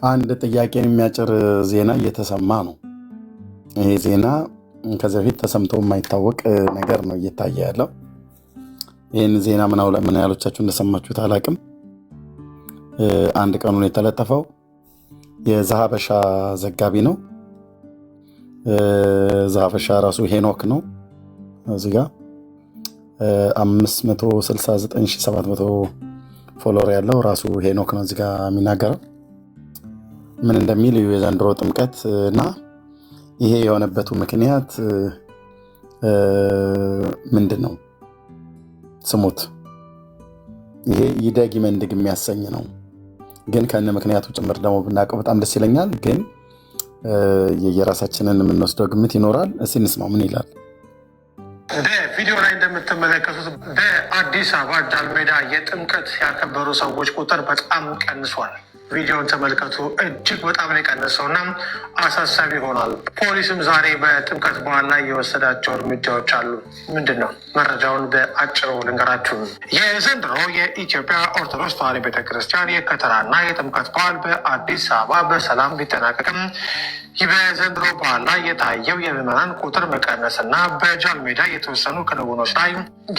አንድ ጥያቄን የሚያጭር ዜና እየተሰማ ነው። ይሄ ዜና ከዚህ በፊት ተሰምቶ የማይታወቅ ነገር ነው እየታየ ያለው። ይህን ዜና ምን ያህሎቻችሁ እንደሰማችሁት አላቅም። አንድ ቀኑን የተለጠፈው የዛሀበሻ ዘጋቢ ነው። ዛሀበሻ ራሱ ሄኖክ ነው። እዚጋ 569700 ፎሎወር ያለው ራሱ ሄኖክ ነው እዚጋ የሚናገረው። ምን እንደሚል የዘንድሮ ጥምቀት እና ይሄ የሆነበቱ ምክንያት ምንድን ነው? ስሙት። ይሄ ይደግ ይመንድግ የሚያሰኝ ነው። ግን ከነ ምክንያቱ ጭምር ደግሞ ብናውቀው በጣም ደስ ይለኛል። ግን የየራሳችንን የምንወስደው ግምት ይኖራል። እስኪ እንስማው ምን ይላል። በቪዲዮ ላይ እንደምትመለከቱት በአዲስ አበባ ጃልሜዳ የጥምቀት ያከበሩ ሰዎች ቁጥር በጣም ቀንሷል። ቪዲዮን ተመልከቱ። እጅግ በጣም ነው የቀነሰው እና አሳሳቢ ሆኗል። ፖሊስም ዛሬ በጥምቀት በዓል ላይ የወሰዳቸው እርምጃዎች አሉ። ምንድን ነው? መረጃውን በአጭሩ ልንገራችሁ። የዘንድሮ የኢትዮጵያ ኦርቶዶክስ ተዋሕዶ ቤተክርስቲያን የከተራና የጥምቀት በዓል በአዲስ አበባ በሰላም ቢጠናቀቅም በዘንድሮ በዓል ላይ የታየው የምዕመናን ቁጥር መቀነስ እና በጃልሜዳ የተወሰኑ ክንውኖች ላይ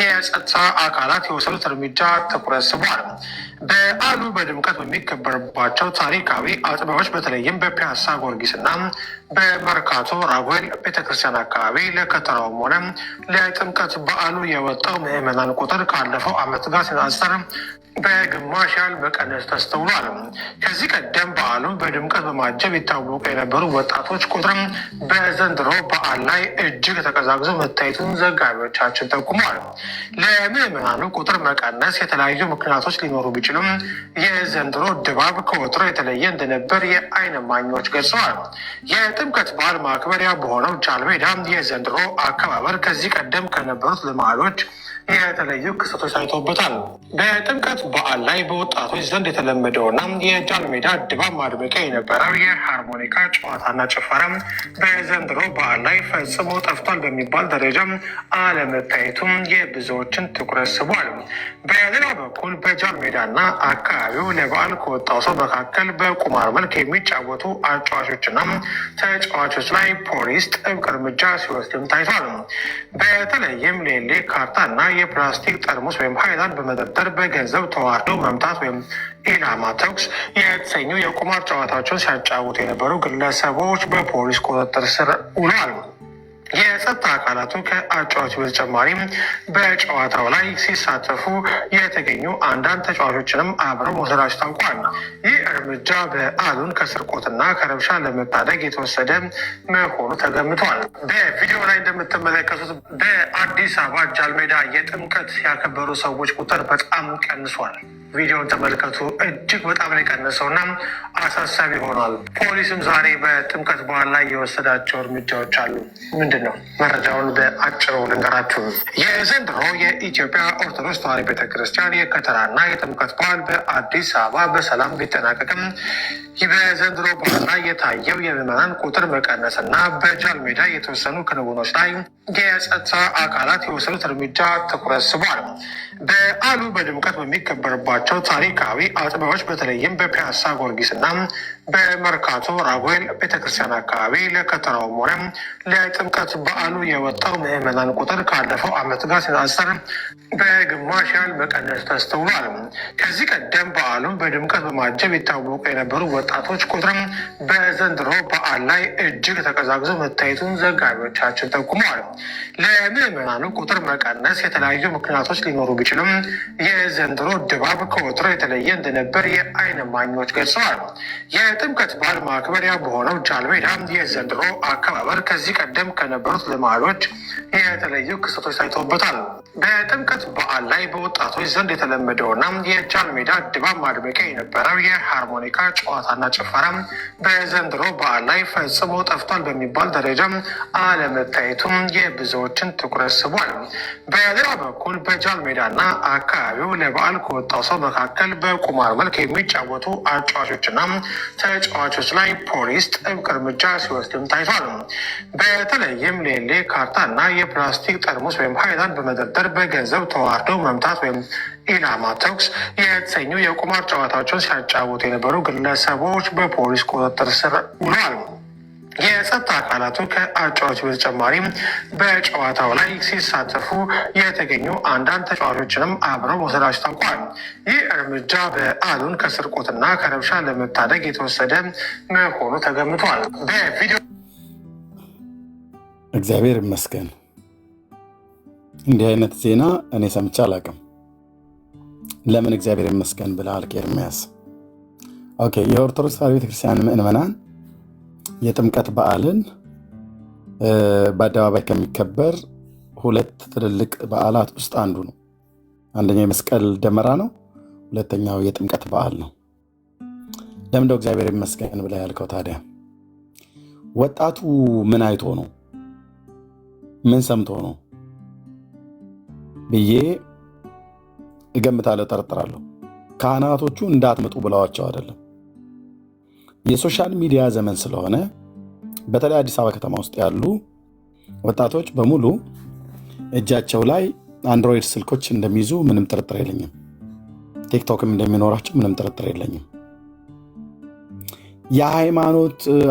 የጸጥታ አካላት የወሰዱት እርምጃ ትኩረት ስቧል። በዓሉ በድምቀት በሚከበርባቸው ታሪካዊ አጥቢያዎች በተለይም በፒያሳ ጊዮርጊስ እና በመርካቶ ራጉኤል ቤተክርስቲያን አካባቢ ለከተራውም ሆነ ለጥምቀት በዓሉ የወጣው ምዕመናን ቁጥር ካለፈው ዓመት ጋር ሲነጻጸር በግማሽ ያህል መቀነስ ተስተውሏል። ከዚህ ቀደም በዓሉን በድምቀት በማጀብ ይታወቁ የነበሩ ወጣቶች ቁጥርም በዘንድሮ በዓል ላይ እጅግ ተቀዛቅዞ መታየቱን ዘጋቢዎቻችን ጠቁመዋል። ለምዕመናኑ ቁጥር መቀነስ የተለያዩ ምክንያቶች ሊኖሩ ቢችሉም የዘንድሮ ድባብ ከወትሮ የተለየ እንደነበር የዓይን እማኞች ገልጸዋል። የጥምቀት በዓል ማክበሪያ በሆነው ጃልሜዳ የዘንድሮ አከባበር ከዚህ ቀደም ከነበሩት ልማዶች የተለዩ ክስተቶች ታይቶበታል። በጥምቀት በዓል ላይ በወጣቶች ዘንድ የተለመደውና የጃልሜዳ ድባብ ማድመቂያ የነበረው የሃርሞኒካ ጨዋታና ጭፈራ በዘንድሮ በዓል ላይ ፈጽሞ ጠፍቷል በሚባል ደረጃ አለመታየቱም የብዙዎችን ትኩረት ስቧል። በሌላ በኩል በጃልሜዳና አካባቢው ለበዓል ከወጣው ሰው መካከል በቁማር መልክ የሚጫወቱ አጫዋቾችና ተጫዋቾች ላይ ፖሊስ ጥብቅ እርምጃ ሲወስድም ታይቷል። በተለይም ሌሌ ካርታና የፕላስቲክ ጠርሙስ ወይም ሃይላንድ በመጠጠር በገንዘብ ተዋርደው መምታት ወይም ኢላማ ተኩስ የተሰኙ የቁማር ጨዋታዎችን ሲያጫውቱ የነበሩ ግለሰቦች በፖሊስ ቁጥጥር ስር ውለዋል። የጸጥታ አካላቱ ከአጫዋቹ በተጨማሪም በጨዋታው ላይ ሲሳተፉ የተገኙ አንዳንድ ተጫዋቾችንም አብረው መውሰዳቸው ታውቋል። ይህ እርምጃ በዓሉን ከስርቆትና ከረብሻ ለመታደግ የተወሰደ መሆኑ ተገምቷል። በቪዲዮ ላይ እንደምትመለከቱት በአዲስ አበባ ጃልሜዳ የጥምቀት ያከበሩ ሰዎች ቁጥር በጣም ቀንሷል። ቪዲዮን ተመልከቱ። እጅግ በጣም ነው የቀነሰው እና አሳሳቢ ሆኗል። ፖሊስም ዛሬ በጥምቀት በዓል ላይ የወሰዳቸው እርምጃዎች አሉ። ምንድን ነው? መረጃውን በአጭሩ ልንገራችሁ። የዘንድሮ የኢትዮጵያ ኦርቶዶክስ ተዋሕዶ ቤተክርስቲያን የከተራና የጥምቀት በዓል በአዲስ አበባ በሰላም ቢጠናቀቅም በዘንድሮ በዓል ላይ የታየው የምዕመናን ቁጥር መቀነስ እና በጃልሜዳ የተወሰኑ ክንውኖች ላይ የጸጥታ አካላት የወሰዱት እርምጃ ትኩረት ስቧል። በዓሉ በድምቀት በሚከበርባቸው ታሪካዊ አጥቢያዎች በተለይም በፒያሳ ጊዮርጊስ እና በመርካቶ ራጉኤል ቤተክርስቲያን አካባቢ ለከተራውም ሆነ ለጥምቀት በዓሉ የወጣው ምዕመናን ቁጥር ካለፈው ዓመት ጋር ሲነጻጸር በግማሽ ያህል መቀነስ ተስተውሏል። ከዚህ ቀደም በዓሉን በድምቀት በማጀብ ይታወቁ የነበሩ ወጣቶች ቁጥርም በዘንድሮ በዓል ላይ እጅግ ተቀዛቅዞ መታየቱን ዘጋቢዎቻችን ጠቁመዋል። ለምዕመናኑ ቁጥር መቀነስ የተለያዩ ምክንያቶች ሊኖሩ ቢችሉም የዘንድሮ ድባብ ከወትሮ የተለየ እንደነበር የዓይን እማኞች ገልጸዋል። የጥምቀት በዓል ማክበሪያ በሆነው ጃልሜዳ የዘንድሮ አከባበር ከዚህ ቀደም ከነበሩት ልማዶች የተለዩ ክስተቶች ታይቶበታል። በጥምቀት በዓል ላይ በወጣቶች ዘንድ የተለመደውና የጃልሜዳ ድባብ ማድመቂያ የነበረው የሃርሞኒካ ጨዋታና ጭፈራ በዘንድሮ በዓል ላይ ፈጽሞ ጠፍቷል በሚባል ደረጃ አለመታየቱም የብዙዎችን ትኩረት ስቧል። በሌላ በኩል በጃልሜዳና አካባቢው ለበዓል ከወጣው ሰው መካከል በቁማር መልክ የሚጫወቱ አጫዋቾችና ተጫዋቾች ላይ ፖሊስ ጥብቅ እርምጃ ሲወስድም ታይቷል። በተለይም ሌሌ ካርታና የፕላስቲክ ጠርሙስ ወይም ሃይላንድ በመጠጠር በገንዘብ ተዋርደው መምታት ወይም ኢላማ ተኩስ የተሰኙ የቁማር ጨዋታዎችን ሲያጫወቱ የነበሩ ግለሰቦች በፖሊስ ቁጥጥር ስር ውለዋል። የጸጥታ አካላቱ ከአጫዋቹ በተጨማሪም በጨዋታው ላይ ሲሳተፉ የተገኙ አንዳንድ ተጫዋቾችንም አብረው መውሰዳቸው ታውቋል። ይህ እርምጃ በዓሉን ከስርቆትና ከረብሻ ለመታደግ የተወሰደ መሆኑ ተገምቷል። በቪዲዮ እግዚአብሔር ይመስገን እንዲህ አይነት ዜና እኔ ሰምቼ አላውቅም። ለምን እግዚአብሔር ይመስገን ብለሃል ኤርምያስ? ኦኬ። የኦርቶዶክስ ተዋሕዶ ቤተክርስቲያን ምዕመናን የጥምቀት በዓልን በአደባባይ ከሚከበር ሁለት ትልልቅ በዓላት ውስጥ አንዱ ነው። አንደኛው የመስቀል ደመራ ነው። ሁለተኛው የጥምቀት በዓል ነው። ለምንድነው እግዚአብሔር ይመስገን ብለህ ያልከው ታዲያ? ወጣቱ ምን አይቶ ነው? ምን ሰምቶ ነው ብዬ እገምታለሁ፣ ጠርጥራለሁ። ካህናቶቹ እንዳትመጡ ብለዋቸው አይደለም። የሶሻል ሚዲያ ዘመን ስለሆነ በተለይ አዲስ አበባ ከተማ ውስጥ ያሉ ወጣቶች በሙሉ እጃቸው ላይ አንድሮይድ ስልኮች እንደሚይዙ ምንም ጥርጥር የለኝም። ቲክቶክም እንደሚኖራቸው ምንም ጥርጥር የለኝም።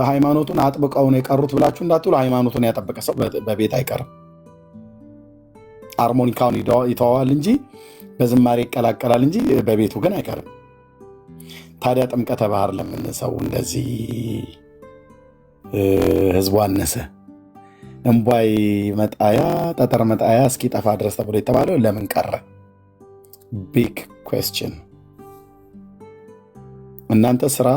ሃይማኖቱን አጥብቀው ነው የቀሩት ብላችሁ እንዳትሉ። ሃይማኖቱን ያጠበቀ ሰው በቤት አይቀርም። አርሞኒካውን ይተዋል እንጂ በዝማሬ ይቀላቀላል እንጂ በቤቱ ግን አይቀርም። ታዲያ ጥምቀተ ባህር ለምን ሰው እንደዚህ ህዝቡ አነሰ? እንቧይ መጣያ ጠጠር መጣያ እስኪጠፋ ድረስ ተብሎ የተባለው ለምን ቀረ? ቢግ ኩዌስችን። እናንተ ስራ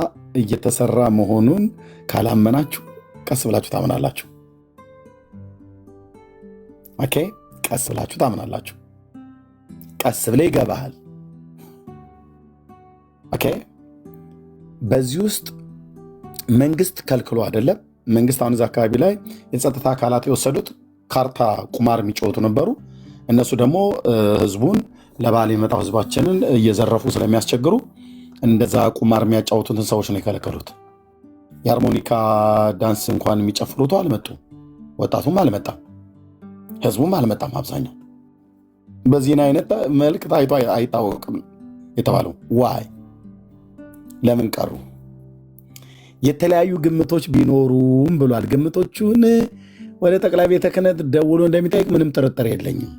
እየተሰራ መሆኑን ካላመናችሁ ቀስ ብላችሁ ታምናላችሁ። ኦኬ፣ ቀስ ብላችሁ ታምናላችሁ። ቀስ ብለህ ይገባሃል። ኦኬ። በዚህ ውስጥ መንግስት ከልክሎ አይደለም። መንግስት አሁን እዛ አካባቢ ላይ የጸጥታ አካላት የወሰዱት ካርታ ቁማር የሚጫወቱ ነበሩ። እነሱ ደግሞ ህዝቡን ለበዓል የመጣው ህዝባችንን እየዘረፉ ስለሚያስቸግሩ እንደዛ ቁማር የሚያጫወቱትን ሰዎች ነው የከለከሉት። የሃርሞኒካ ዳንስ እንኳን የሚጨፍሩት አልመጡም። ወጣቱም አልመጣም፣ ህዝቡም አልመጣም። አብዛኛው በዚህን አይነት መልክ ታይቶ አይታወቅም የተባለው ዋይ ለምን ቀሩ? የተለያዩ ግምቶች ቢኖሩም ብሏል። ግምቶቹን ወደ ጠቅላይ ቤተ ክህነት ደውሎ እንደሚጠይቅ ምንም ጥርጥር የለኝም።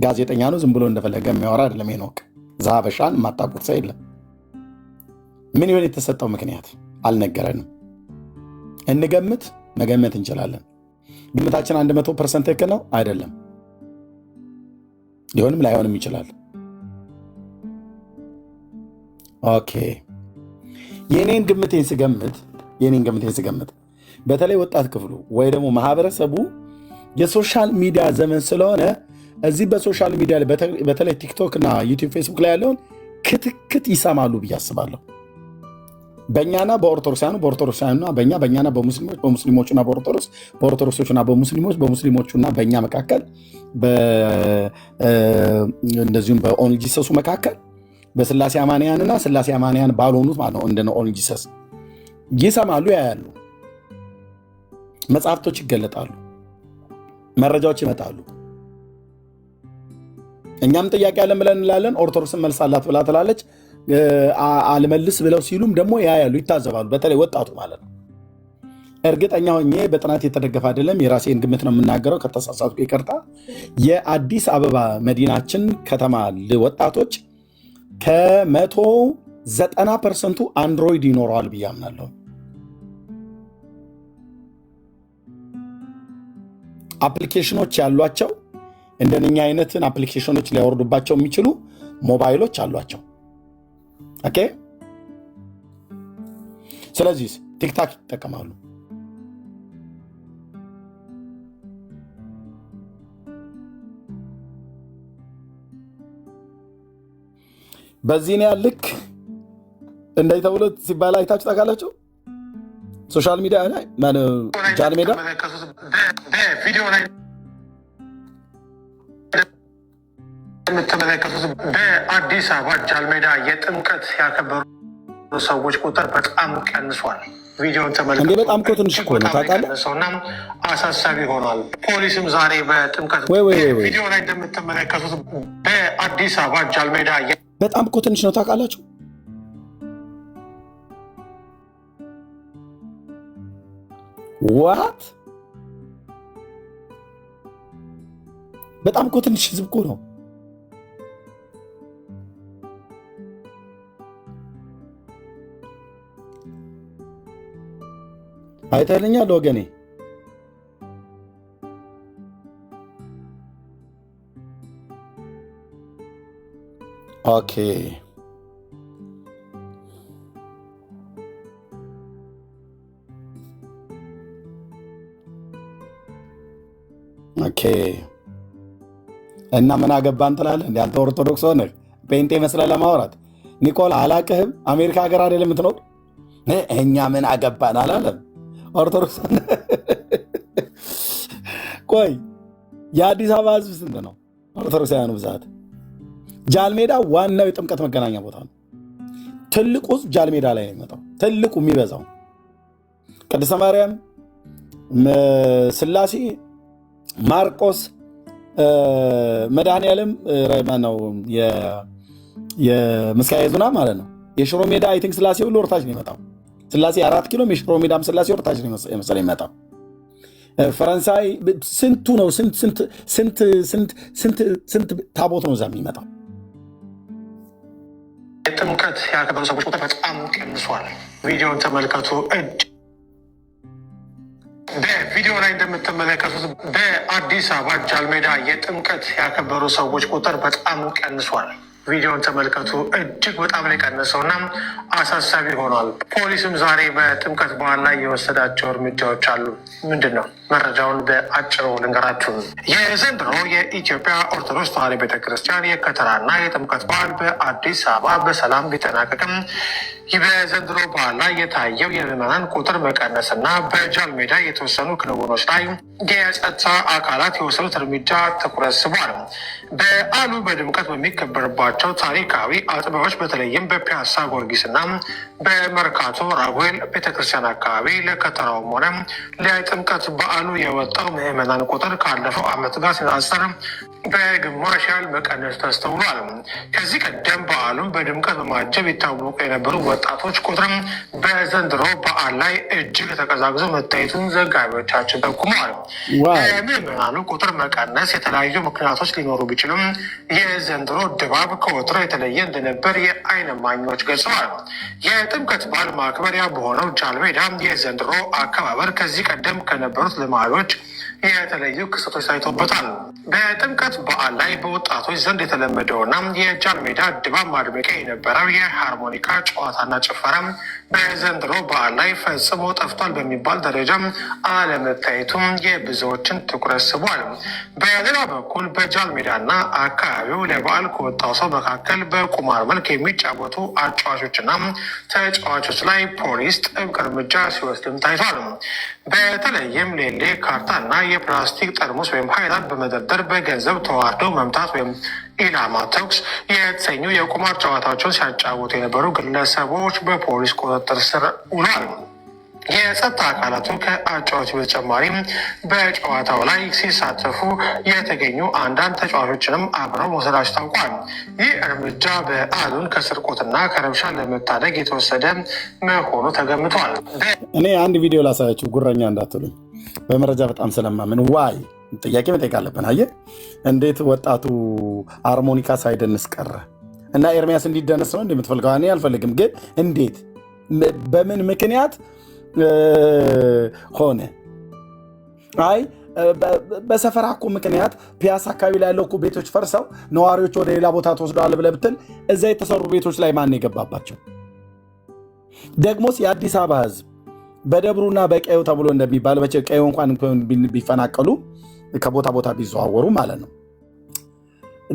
ጋዜጠኛ ነው፣ ዝም ብሎ እንደፈለገ የሚያወራ አይደለም። ሄኖክ ዛበሻን የማታውቁት ሰው የለም። ምን ይሆን የተሰጠው ምክንያት አልነገረንም። እንገምት፣ መገመት እንችላለን። ግምታችን 100% ትክክል ነው አይደለም። ሊሆንም ላይሆንም ይችላል። ኦኬ። የኔን ግምቴን ስገምት በተለይ ወጣት ክፍሉ ወይ ደግሞ ማህበረሰቡ የሶሻል ሚዲያ ዘመን ስለሆነ እዚህ በሶሻል ሚዲያ ላይ በተለይ ቲክቶክ እና ዩቲዩብ፣ ፌስቡክ ላይ ያለውን ክትክት ይሰማሉ ብዬ አስባለሁ። በእኛና በኦርቶዶክሳውያኑና በእኛና በሙስሊሞችና በኦርቶዶክሶችና በሙስሊሞችና በእኛ መካከል እንደዚሁም በኦንሊ ጂሰሱ መካከል በስላሴ አማንያንና ስላሴ አማንያን ባልሆኑት ማለት ነው እንደነ ኦንሊ ጂሰስ ይሰማሉ፣ ያያሉ። መጽሐፍቶች ይገለጣሉ፣ መረጃዎች ይመጣሉ። እኛም ጥያቄ አለን ብለን እንላለን። ኦርቶዶክስን መልስ አላት ብላ ትላለች። አልመልስ ብለው ሲሉም ደግሞ ያያሉ፣ ይታዘባሉ። በተለይ ወጣቱ ማለት ነው። እርግጠኛ ሆኜ በጥናት የተደገፈ አይደለም፣ የራሴን ግምት ነው የምናገረው። ከተሳሳትኩ ይቅርታ። የአዲስ አበባ መዲናችን ከተማ ወጣቶች ከ190% አንድሮይድ ይኖረዋል ብዬ አምናለሁ። አፕሊኬሽኖች ያሏቸው እንደኛ አይነትን አፕሊኬሽኖች ሊያወርዱባቸው የሚችሉ ሞባይሎች አሏቸው። ኦኬ። ስለዚህ ቲክታክ ይጠቀማሉ። በዚህ ነው ልክ እንደዚህ ተብሎ ሲባል አይታችሁ ታውቃላችሁ? ሶሻል ሚዲያ ላይ ጃል ሜዳ ቪዲዮ ላይ የምትመለከቱት በአዲስ አበባ ጃል ሜዳ የጥምቀት ያከበሩ ሰዎች ቁጥር በጣም ቀንሷል። ቪዲዮን እንዴ ተመልክቶ በጣም እኮ ትንሽ እኮ ነው ታውቃለህ። ቀንሰውና አሳሳቢ ሆኗል። ፖሊስም ዛሬ በጥምቀት ቪዲዮ ላይ እንደምትመለከቱት በአዲስ አበባ ጃልሜዳ በጣም እኮ ትንሽ ነው ታውቃላችሁ። ዋት በጣም እኮ ትንሽ ህዝብ እኮ ነው። አይተልኛል ወገኔ። ኦኬ ኦኬ። እና ምን አገባን ትላለህ እንደ አንተ ኦርቶዶክስ ሆነህ ጴንጤ መስለህ ለማውራት። ኒኮላ አላቅህም? አሜሪካ ሀገር አይደለም የምትኖር? እኛ ምን አገባን አላለም ኦርቶዶክስ። ቆይ የአዲስ አበባ ህዝብ ስንት ነው? ኦርቶዶክሳውያኑ ብዛት። ጃልሜዳ ዋናው የጥምቀት መገናኛ ቦታ ነው። ትልቁ ህዝብ ጃልሜዳ ላይ ነው የሚመጣው። ትልቁ የሚበዛው ቅድስተ ማርያም፣ ስላሴ፣ ማርቆስ፣ መድኃኔዓለም ነው የምስካየ ኅዙናን ማለት ነው። የሽሮ ሜዳ አይ ቲንክ ስላሴ ሁሉ ወርታች ነው የሚመጣው። ስላሴ 4 ኪሎ፣ የሽሮ ሜዳም ስላሴ ወርታች ነው መሰለኝ የሚመጣው። ፈረንሳይ ስንቱ ነው? ስንት ታቦት ነው እዛ የሚመጣው? ጥምቀት ያከበሩ ሰዎች ቁጥር በጣም ቀንሷል። ቪዲዮን ተመልከቱ። በቪዲዮ ላይ እንደምትመለከቱት በአዲስ አበባ ጃልሜዳ የጥምቀት ያከበሩ ሰዎች ቁጥር በጣም ቀንሷል። ቪዲዮን ተመልከቱ። እጅግ በጣም ላይ ቀንሰው እና አሳሳቢ ሆኗል። ፖሊስም ዛሬ በጥምቀት በዓል ላይ የወሰዳቸው እርምጃዎች አሉ። ምንድን ነው? መረጃውን በአጭሩ ልንገራችሁ። የዘንድሮ የኢትዮጵያ ኦርቶዶክስ ተዋሕዶ ቤተክርስቲያን የከተራና የጥምቀት በዓል በአዲስ አበባ በሰላም ቢጠናቀቅም በዘንድሮ በዓል ላይ የታየው የምዕመናን ቁጥር መቀነስና በጃልሜዳ የተወሰኑ ክንውኖች ላይ የጸጥታ አካላት የወሰዱት እርምጃ ትኩረት ስቧል። በዓሉ በድምቀት በሚከበርባቸው ታሪካዊ አጥቢያዎች በተለይም በፒያሳ ጊዮርጊስና በመርካቶ ራጉኤል ቤተክርስቲያን አካባቢ ለከተራውም ሆነ ለጥምቀት በዓሉ የወጣው ምዕመናን ቁጥር ካለፈው ዓመት ጋር ሲነጻጸር በግማሽ ያህል መቀነስ ተስተውሏል። ከዚህ ቀደም በዓሉን በድምቀት በማጀብ ይታወቁ የነበሩ ወጣቶች ቁጥርም በዘንድሮ በዓል ላይ እጅግ ተቀዛቅዞ መታየቱን ዘጋቢዎቻችን ጠቁመዋል። የምዕመናኑ ቁጥር መቀነስ የተለያዩ ምክንያቶች ሊኖሩ ቢችሉም የዘንድሮ ድባብ ከወትሮ የተለየ እንደነበር የዓይን እማኞች ገልጸዋል። የጥምቀት በዓል ማክበሪያ በሆነው ጃልሜዳ የዘንድሮ አከባበር ከዚህ ቀደም ከነበሩት ልማዶች የተለዩ ክስተቶች ታይቶበታል። በጥምቀት በዓል ላይ በወጣቶች ዘንድ የተለመደውና የጃልሜዳ ድባብ ማድመቂያ የነበረው የሃርሞኒካ ጨዋታና ጭፈራ በዘንድሮ በዓል ላይ ፈጽሞ ጠፍቷል በሚባል ደረጃ አለመታየቱም የብዙዎችን ትኩረት ስቧል። በሌላ በኩል በጃልሜዳና አካባቢው ለበዓል ከወጣው ሰው መካከል በቁማር መልክ የሚጫወቱ አጫዋቾችና ተጫዋቾች ላይ ፖሊስ ጥብቅ እርምጃ ሲወስድም ታይቷል። በተለይም ሌሌ፣ ካርታና የፕላስቲክ ጠርሙስ ወይም ሃይላንድ በመደርደር በገንዘብ ተዋርደው መምታት ወይም ኢላማ ተኩስ የተሰኙ የቁማር ጨዋታዎችን ሲያጫወቱ የነበሩ ግለሰቦች በፖሊስ ቁጥጥር ስር ውሏል። የጸጥታ አካላቱ ከአጫዋች በተጨማሪም በጨዋታው ላይ ሲሳተፉ የተገኙ አንዳንድ ተጫዋቾችንም አብረው መውሰዳቸው ታውቋል። ይህ እርምጃ በዓሉን ከስርቆትና ከረብሻ ለመታደግ የተወሰደ መሆኑ ተገምቷል። እኔ አንድ ቪዲዮ ላሳያችሁ፣ ጉረኛ እንዳትሉኝ፣ በመረጃ በጣም ስለማምን ዋይ ጥያቄ መጠየቅ አለብን። አየህ እንዴት ወጣቱ ሃርሞኒካ ሳይደንስ ቀረ? እና ኤርሚያስ እንዲደነስ ነው እንደምትፈልገው? እኔ አልፈልግም፣ ግን እንዴት በምን ምክንያት ሆነ? አይ በሰፈራ እኮ ምክንያት ፒያሳ አካባቢ ላይ ያለው እኮ ቤቶች ፈርሰው ነዋሪዎች ወደ ሌላ ቦታ ተወስደዋል ብለህ ብትል እዛ የተሰሩ ቤቶች ላይ ማን የገባባቸው? ደግሞስ የአዲስ አበባ ሕዝብ በደብሩና በቀዩ ተብሎ እንደሚባል ቀዩ እንኳን ቢፈናቀሉ ከቦታ ቦታ ቢዘዋወሩ ማለት ነው።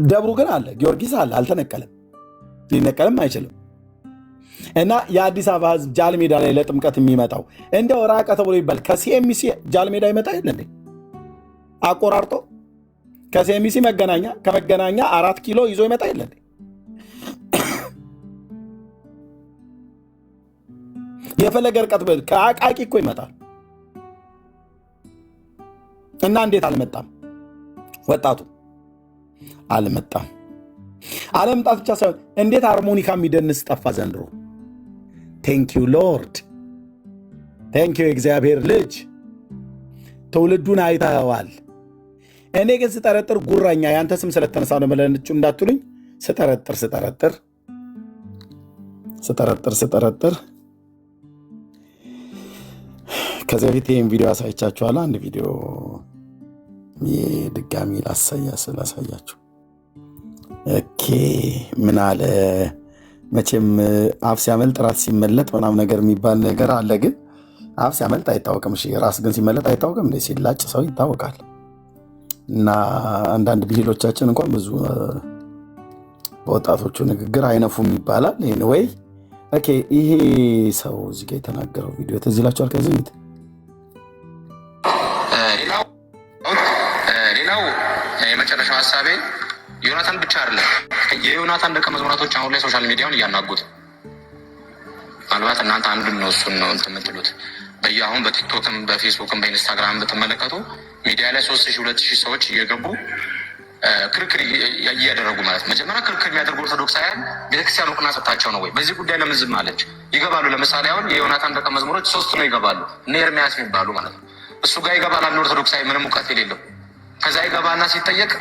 ደብሩ ግን አለ፣ ጊዮርጊስ አለ፣ አልተነቀለም፣ ሊነቀልም አይችልም። እና የአዲስ አበባ ህዝብ ጃልሜዳ ላይ ለጥምቀት የሚመጣው እንደው ራቀ ተብሎ ይባል ከሲኤምሲ ጃልሜዳ ይመጣ የለ እንዴ? አቆራርጦ ከሲኤምሲ መገናኛ፣ ከመገናኛ 4 ኪሎ ይዞ ይመጣ የለ እንዴ? የፈለገ ርቀት ከአቃቂ እኮ ይመጣል። እና እንዴት አልመጣም? ወጣቱ አልመጣም። አለመምጣት ብቻ ሳይሆን እንዴት ሃርሞኒካ የሚደንስ ጠፋ ዘንድሮ። ቴንኪዩ ሎርድ፣ ቴንኪዩ የእግዚአብሔር ልጅ። ትውልዱን አይተኸዋል። እኔ ግን ስጠረጥር ጉራኛ ያንተ ስም ስለተነሳ ነው መለንጩ እንዳትሉኝ። ስጠረጥር ከዚህ በፊት ይህን ቪዲዮ አሳይቻችኋለሁ። አንድ ቪዲዮ ድጋሚ ላሳያችሁ። ኦኬ ምን አለ መቼም አፍ ሲያመልጥ ራስ ሲመለጥ ምናምን ነገር የሚባል ነገር አለ። ግን አፍ ሲያመልጥ አይታወቅም። እሺ ራስ ግን ሲመለጥ አይታወቅም። እንደ ሲላጭ ሰው ይታወቃል። እና አንዳንድ ብሂሎቻችን እንኳን ብዙ በወጣቶቹ ንግግር አይነፉም ይባላል። ወይ ኦኬ ይሄ ሰው እዚህ ጋር የተናገረው ቪዲዮ ትዝ ይላችኋል? ከዚህ ቤት ሌላው የመጨረሻው ሀሳቤ ዮናታን ብቻ አይደለም። የዮናታን ደቀ መዝሙራቶች አሁን ላይ ሶሻል ሚዲያውን እያናጉት፣ ምናልባት እናንተ አንዱን ነው እሱን ነው እንትን የምትሉት። አሁን በቲክቶክም በፌስቡክም በኢንስታግራም ብትመለከቱ ሚዲያ ላይ 3000 2000 ሰዎች እየገቡ ክርክር እያደረጉ ማለት መጀመሪያ ክርክር የሚያደርጉ ኦርቶዶክሳውያን ቤተክርስቲያን እውቅና ሰጣቸው ነው ወይ? በዚህ ጉዳይ ለምን ዝም አለች? ይገባሉ። ለምሳሌ አሁን የዮናታን ደቀ መዝሙሮች 3 ነው ይገባሉ። እነ ኤርሚያስ የሚባሉ ማለት ነው። እሱ ጋር ይገባል አንድ ኦርቶዶክሳዊ ምንም እውቀት የሌለው። ከዛ ይገባና ሲጠየቅ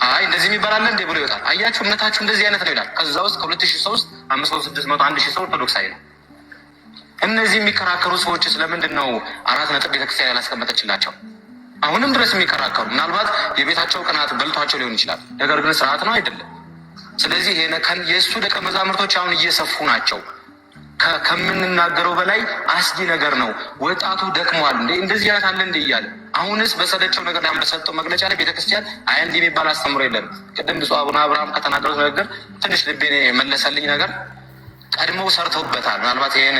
አይ እንደዚህ የሚባል እንዴ ብሎ ይወጣል። አያችሁ እምነታችሁ እንደዚህ አይነት ነው ይላል። ከዛ ውስጥ ከ2000 ሰው ውስጥ 500 600 1000 ሰው ኦርቶዶክሳዊ ነው። እነዚህ የሚከራከሩ ሰዎች ስለምንድን ነው 4 ነጥብ ቤተክርስቲያን ያላስቀመጠችላቸው? አሁንም ድረስ የሚከራከሩ ምናልባት የቤታቸው ቅናት በልቷቸው ሊሆን ይችላል። ነገር ግን ስርዓት ነው አይደለም። ስለዚህ የእሱ ደቀ መዛሙርቶች አሁን እየሰፉ ናቸው። ከምንናገረው በላይ አስጊ ነገር ነው። ወጣቱ ደክሟል። እንደዚህ አይነት አለ እንደ እያለ አሁንስ በሰለቸው ነገር ላይ በሰጠው መግለጫ ላይ ቤተክርስቲያን አይ እንዲህ የሚባል አስተምሮ የለም። ቅድም ብፁዕ አቡነ አብርሃም ከተናገሩት ንግግር ትንሽ ልቤን የመለሰልኝ ነገር ቀድሞው ሰርተውበታል። ምናልባት ይህን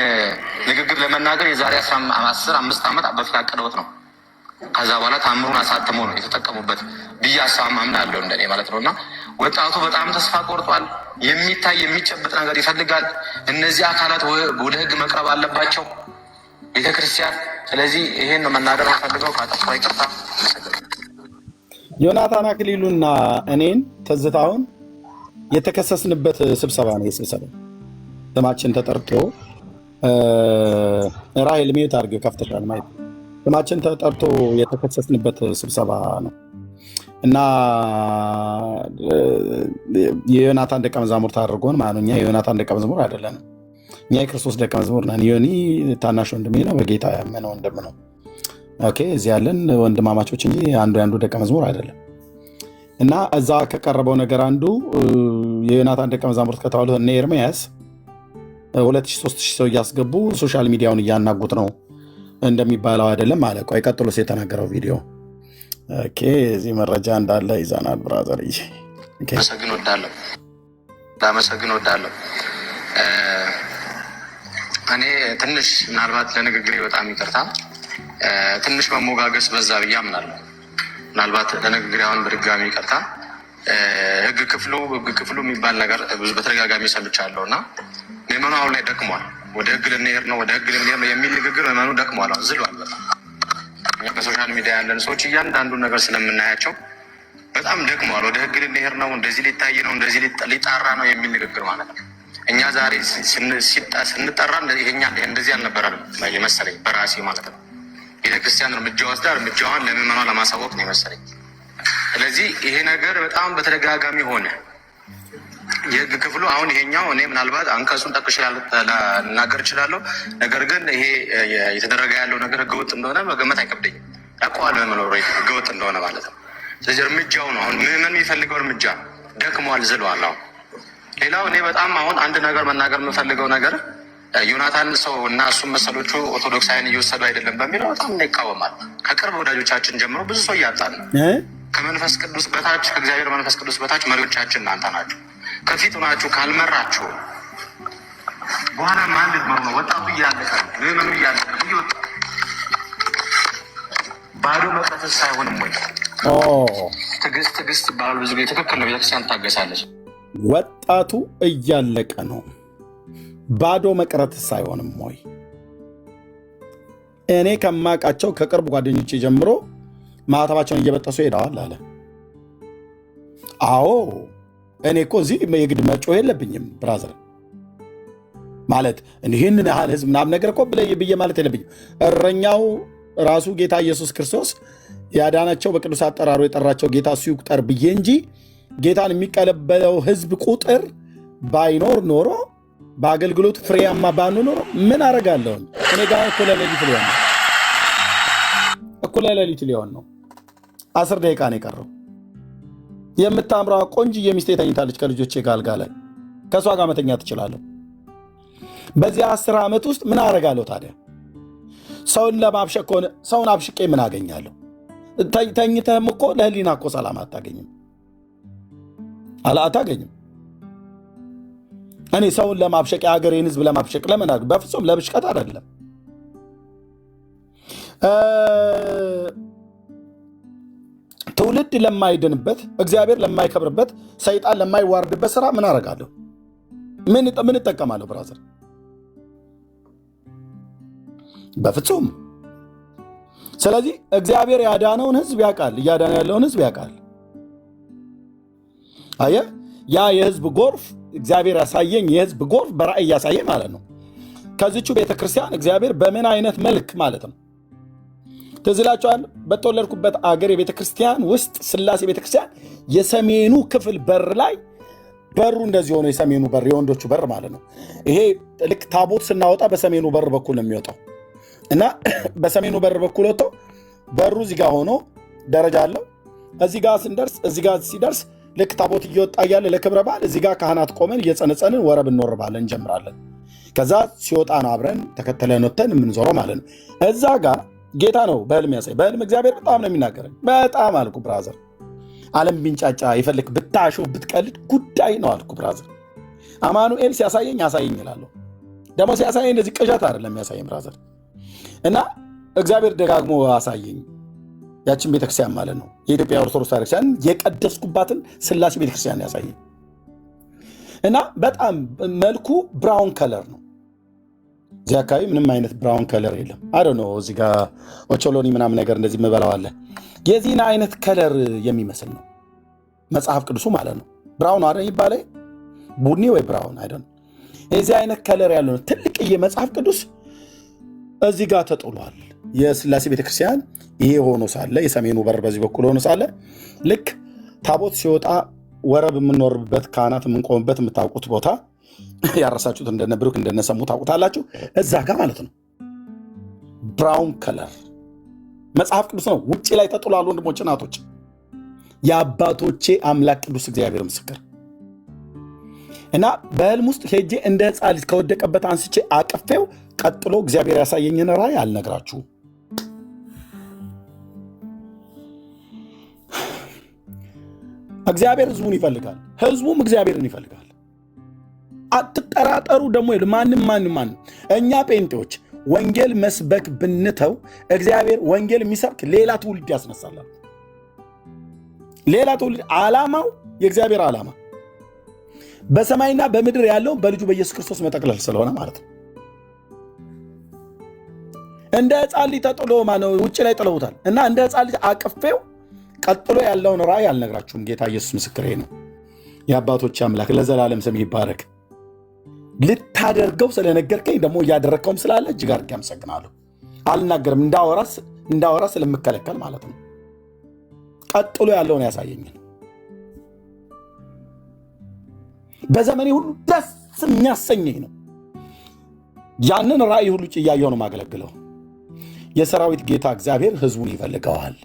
ንግግር ለመናገር የዛሬ 15 ዓመት በፊት አቅደውት ነው። ከዛ በኋላ ታምሩን አሳትሞ ነው የተጠቀሙበት ብዬ አምናለሁ እንደኔ ማለት ነው። እና ወጣቱ በጣም ተስፋ ቆርጧል። የሚታይ የሚጨብጥ ነገር ይፈልጋል። እነዚህ አካላት ወደ ሕግ መቅረብ አለባቸው ቤተክርስቲያን። ስለዚህ ይሄን ነው መናገር ፈልገው ካጠፋ ይቅርታ። ዮናታን አክሊሉና እኔን ትዝታውን የተከሰስንበት ስብሰባ ነው። የስብሰባ ስማችን ተጠርቶ ራሔል ሚዩት አድርገው ከፍተሻል ማየት ስማችን ተጠርቶ የተከሰስንበት ስብሰባ ነው እና የዮናታን ደቀ መዛሙርት አድርጎን ማለት ነው። እኛ የዮናታን ደቀ መዝሙር አይደለንም። እኛ የክርስቶስ ደቀ መዝሙር ነን። ዮኒ ታናሽ ወንድሜ ነው፣ በጌታ ያመነ ወንድም ነው። ኦኬ እዚህ ያለን ወንድማማቾች እንጂ አንዱ ደቀ መዝሙር አይደለም። እና እዛ ከቀረበው ነገር አንዱ የዮናታን ደቀ መዛሙርት ከተባሉት እነ ኤርሚያስ 2000-3000 ሰው እያስገቡ ሶሻል ሚዲያውን እያናጉት ነው እንደሚባለው አይደለም አለ። ቆይ ቀጥሎስ የተናገረው ቪዲዮ ኦኬ እዚህ መረጃ እንዳለ ይዛናል ብራዘር። ላመሰግን ወዳለሁ። እኔ ትንሽ ምናልባት ለንግግሬ በጣም ይቅርታ፣ ትንሽ መሞጋገስ በዛ ብዬ አምናለሁ። ምናልባት ለንግግሬ አሁን በድጋሚ ይቅርታ። ህግ ክፍሉ የሚባል ነገር ብዙ በተደጋጋሚ ሰምቻለሁ እና ምዕመኑ አሁን ላይ ደክሟል። ወደ ህግ ልንሄድ ነው የሚል ንግግር ምዕመኑ ደክሟል፣ ዝሏል በጣም። በሶሻል ሚዲያ ያለን ሰዎች እያንዳንዱን ነገር ስለምናያቸው በጣም ደክሟል። ወደ ህግ ልንሄድ ነው፣ እንደዚህ ሊታይ ነው፣ እንደዚህ ሊጣራ ነው የሚል ንግግር ማለት ነው። እኛ ዛሬ ስንጠራ ይሄኛ እንደዚህ አልነበረንም የመሰለኝ በራሴ ማለት ነው። ቤተክርስቲያን እርምጃ ወስዳ እርምጃዋን ለምዕመኗ ለማሳወቅ ነው የመሰለኝ። ስለዚህ ይሄ ነገር በጣም በተደጋጋሚ ሆነ። የህግ ክፍሉ አሁን ይሄኛው እኔ ምናልባት አንቀጹን ጠቅሼ ልናገር እችላለሁ። ነገር ግን ይሄ የተደረገ ያለው ነገር ህገወጥ እንደሆነ መገመት አይከብደኝም። ያውቀዋለሁ መኖር ህገወጥ እንደሆነ ማለት ነው። ስለዚህ እርምጃው ነው አሁን ምዕመን የሚፈልገው እርምጃ ደክሟል፣ ዝሏል። አሁን ሌላው እኔ በጣም አሁን አንድ ነገር መናገር የምፈልገው ነገር ዮናታን ሰው እና እሱም መሰሎቹ ኦርቶዶክሳውያን እየወሰዱ አይደለም በሚለው በጣም ይቃወማል። ከቅርብ ወዳጆቻችን ጀምሮ ብዙ ሰው እያጣን ነው። ከመንፈስ ቅዱስ በታች ከእግዚአብሔር መንፈስ ቅዱስ በታች መሪዎቻችን እናንተ ናችሁ። ከፊት ሆናችሁ ካልመራችሁ በኋላ ማን ልትመሩ ነው? ወጣቱ እያለቀ ምዕመኑ እያለቀ እየወጣ ባዶ መቅረትስ አይሆንም ወይ? ትዕግስት ይባላል ብዙ ጊዜ ትክክል ነው። ቤተክርስቲያን ታገሳለች። ወጣቱ እያለቀ ነው። ባዶ መቅረትስ አይሆንም ወይ? እኔ ከማውቃቸው ከቅርብ ጓደኞቼ ጀምሮ ማዕተባቸውን እየበጠሱ ሄደዋል አለ። አዎ እኔ እኮ እዚህ የግድ መጮህ የለብኝም ብራዘር፣ ማለት ይህንን ያህል ህዝብ ምናምን ነገር እኮ ብዬ ማለት የለብኝም። እረኛው ራሱ ጌታ ኢየሱስ ክርስቶስ ያዳናቸው በቅዱስ አጠራሩ የጠራቸው ጌታ እሱ ይቁጠር ብዬ እንጂ ጌታን የሚቀበለው ህዝብ ቁጥር ባይኖር ኖሮ በአገልግሎት ፍሬያማ ባኑ ኖሮ ምን አረጋለሁኝ? እኔ ጋር እኩለ ሌሊት ሊሆን ነው። 10 ደቂቃ ነው የቀረው። የምታምረዋ ቆንጅዬ ሚስቴ ተኝታለች ከልጆቼ ጋር አልጋ ላይ። ከእሷ ጋር መተኛ ትችላለሁ። በዚህ 10 ዓመት ውስጥ ምን አረጋለሁ ታዲያ? ሰውን ለማብሸቅ ከሆነ ሰውን አብሽቄ ምን አገኛለሁ? ተኝተህም እኮ ለህሊና እኮ ሰላም አታገኝም፣ አታገኝም። እኔ ሰውን ለማብሸቅ የሀገሬን ህዝብ ለማብሸቅ ለምን? በፍጹም ለብሽቀት አይደለም። ትውልድ ለማይድንበት፣ እግዚአብሔር ለማይከብርበት፣ ሰይጣን ለማይዋርድበት ስራ ምን አረጋለሁ? ምን እጠቀማለሁ ብራዘር? በፍጹም። ስለዚህ እግዚአብሔር ያዳነውን ህዝብ ያውቃል፣ እያዳነ ያለውን ህዝብ ያውቃል። አየህ፣ ያ የህዝብ ጎርፍ እግዚአብሔር ያሳየኝ የህዝብ ጎርፍ በራእይ ያሳየኝ ማለት ነው። ከዚቹ ቤተክርስቲያን እግዚአብሔር በምን አይነት መልክ ማለት ነው። ትዝ ይላችኋል፣ በተወለድኩበት አገር የቤተክርስቲያን ውስጥ ስላሴ ቤተክርስቲያን የሰሜኑ ክፍል በር ላይ በሩ እንደዚህ ሆኖ የሰሜኑ በር የወንዶቹ በር ማለት ነው። ይሄ ልክ ታቦት ስናወጣ በሰሜኑ በር በኩል ነው የሚወጣው እና በሰሜኑ በር በኩል ወጥቶ በሩ እዚህ ጋር ሆኖ ደረጃ አለው። እዚህ ጋር ሲደርስ ልክ ታቦት እየወጣ እያለ ለክብረ በዓል እዚህ ጋር ካህናት ቆመን እየጸነጸንን ወረብ እንወርባለን፣ እንጀምራለን። ከዛ ሲወጣ ነው አብረን ተከተለን ወተን የምንዞረው ማለት ነው። እዛ ጋር ጌታ ነው በህልም ያሳይ። በህልም እግዚአብሔር በጣም ነው የሚናገረኝ። በጣም አልኩ ብራዘር፣ ዓለም ቢንጫጫ ይፈልግ ብታሾ ብትቀልድ ጉዳይ ነው አልኩ ብራዘር። አማኑኤል ሲያሳየኝ ያሳየኝ እላለሁ። ደግሞ ሲያሳየኝ እንደዚህ ቅዠት አይደለም ያሳየኝ ብራዘር። እና እግዚአብሔር ደጋግሞ አሳየኝ። ያችን ቤተክርስቲያን ማለት ነው የኢትዮጵያ ኦርቶዶክስ ቤተክርስቲያን የቀደስኩባትን ስላሴ ቤተክርስቲያን ያሳየኝ እና በጣም መልኩ ብራውን ከለር ነው። እዚህ አካባቢ ምንም አይነት ብራውን ከለር የለም። አይ ዶንት ኖ እዚህ ጋር ኦቾሎኒ ምናምን ነገር እንደዚህ የምበላዋለ የዚህን አይነት ከለር የሚመስል ነው መጽሐፍ ቅዱሱ ማለት ነው። ብራውን አይደል ይባላል፣ ቡኒ ወይ ብራውን አይ ዶንት ኖ። የዚህ አይነት ከለር ያለው ትልቅዬ መጽሐፍ ቅዱስ እዚህ ጋር ተጥሏል። የስላሴ ቤተክርስቲያን ይሄ ሆኖ ሳለ የሰሜኑ በር በዚህ በኩል ሆኖ ሳለ ልክ ታቦት ሲወጣ ወረብ የምንወርብበት ካህናት የምንቆምበት የምታውቁት ቦታ ያረሳችሁት እንደነ ብሩክ እንደነሰሙ ታውቁታላችሁ። እዛ ጋር ማለት ነው ብራውን ከለር መጽሐፍ ቅዱስ ነው ውጭ ላይ ተጥሏል። ወንድሞች እናቶች፣ የአባቶቼ አምላክ ቅዱስ እግዚአብሔር ምስክር እና በህልም ውስጥ ሄጄ እንደ ሕፃን ልጅ ከወደቀበት አንስቼ አቅፌው ቀጥሎ እግዚአብሔር ያሳየኝን ራእይ አልነግራችሁም። እግዚአብሔር ህዝቡን ይፈልጋል፣ ህዝቡም እግዚአብሔርን ይፈልጋል። አትጠራጠሩ። ደግሞ ማንም እኛ ጴንጤዎች ወንጌል መስበክ ብንተው እግዚአብሔር ወንጌል የሚሰብክ ሌላ ትውልድ ያስነሳላል። ሌላ ትውልድ ዓላማው የእግዚአብሔር ዓላማ በሰማይና በምድር ያለው በልጁ በኢየሱስ ክርስቶስ መጠቅለል ስለሆነ ማለት ነው። እንደ ሕፃን ልጅ ተጥሎ ማነው ውጭ ላይ ጥለውታል። እና እንደ ሕፃን ልጅ አቅፌው ቀጥሎ ያለውን ራእይ አልነግራችሁም። ጌታ ኢየሱስ ምስክሬ ነው። የአባቶች አምላክ ለዘላለም ስም ይባረክ። ልታደርገው ስለነገርከኝ ደግሞ እያደረግከውም ስላለ እጅግ አድርጌ አመሰግናለሁ። አልናገርም እንዳወራ ስለምከለከል ማለት ነው። ቀጥሎ ያለውን ያሳየኝን በዘመኔ ሁሉ ደስ የሚያሰኘኝ ነው። ያንን ራእይ ሁሉ እያየሁ ነው ማገለግለው። የሰራዊት ጌታ እግዚአብሔር ህዝቡን ይፈልገዋል።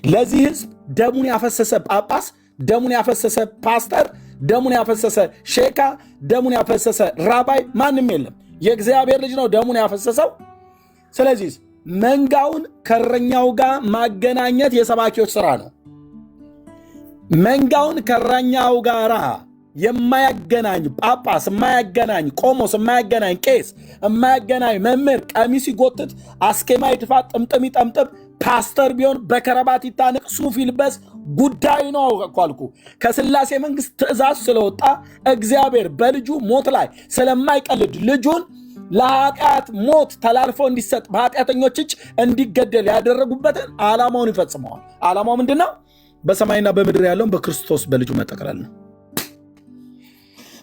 ለዚህ ህዝብ ደሙን ያፈሰሰ ጳጳስ፣ ደሙን ያፈሰሰ ፓስተር፣ ደሙን ያፈሰሰ ሼካ፣ ደሙን ያፈሰሰ ራባይ ማንም የለም። የእግዚአብሔር ልጅ ነው ደሙን ያፈሰሰው። ስለዚህ መንጋውን ከእረኛው ጋር ማገናኘት የሰባኪዎች ስራ ነው። መንጋውን ከእረኛው ጋር የማያገናኝ ጳጳስ፣ የማያገናኝ ቆሞስ፣ የማያገናኝ ቄስ፣ የማያገናኝ መምህር ቀሚስ ይጎትት፣ አስኬማ ይድፋ፣ ጥምጥም ይጠምጥም፣ ፓስተር ቢሆን በከረባት ይታነቅ፣ ሱፍ ይልበስ ጉዳይ ነው እኮ አልኩ። ከስላሴ መንግስት ትእዛዝ ስለወጣ እግዚአብሔር በልጁ ሞት ላይ ስለማይቀልድ ልጁን ለኃጢአት ሞት ተላልፎ እንዲሰጥ በኃጢአተኞች እጅ እንዲገደል ያደረጉበትን ዓላማውን ይፈጽመዋል። ዓላማው ምንድነው? በሰማይና በምድር ያለውን በክርስቶስ በልጁ መጠቅለል ነው።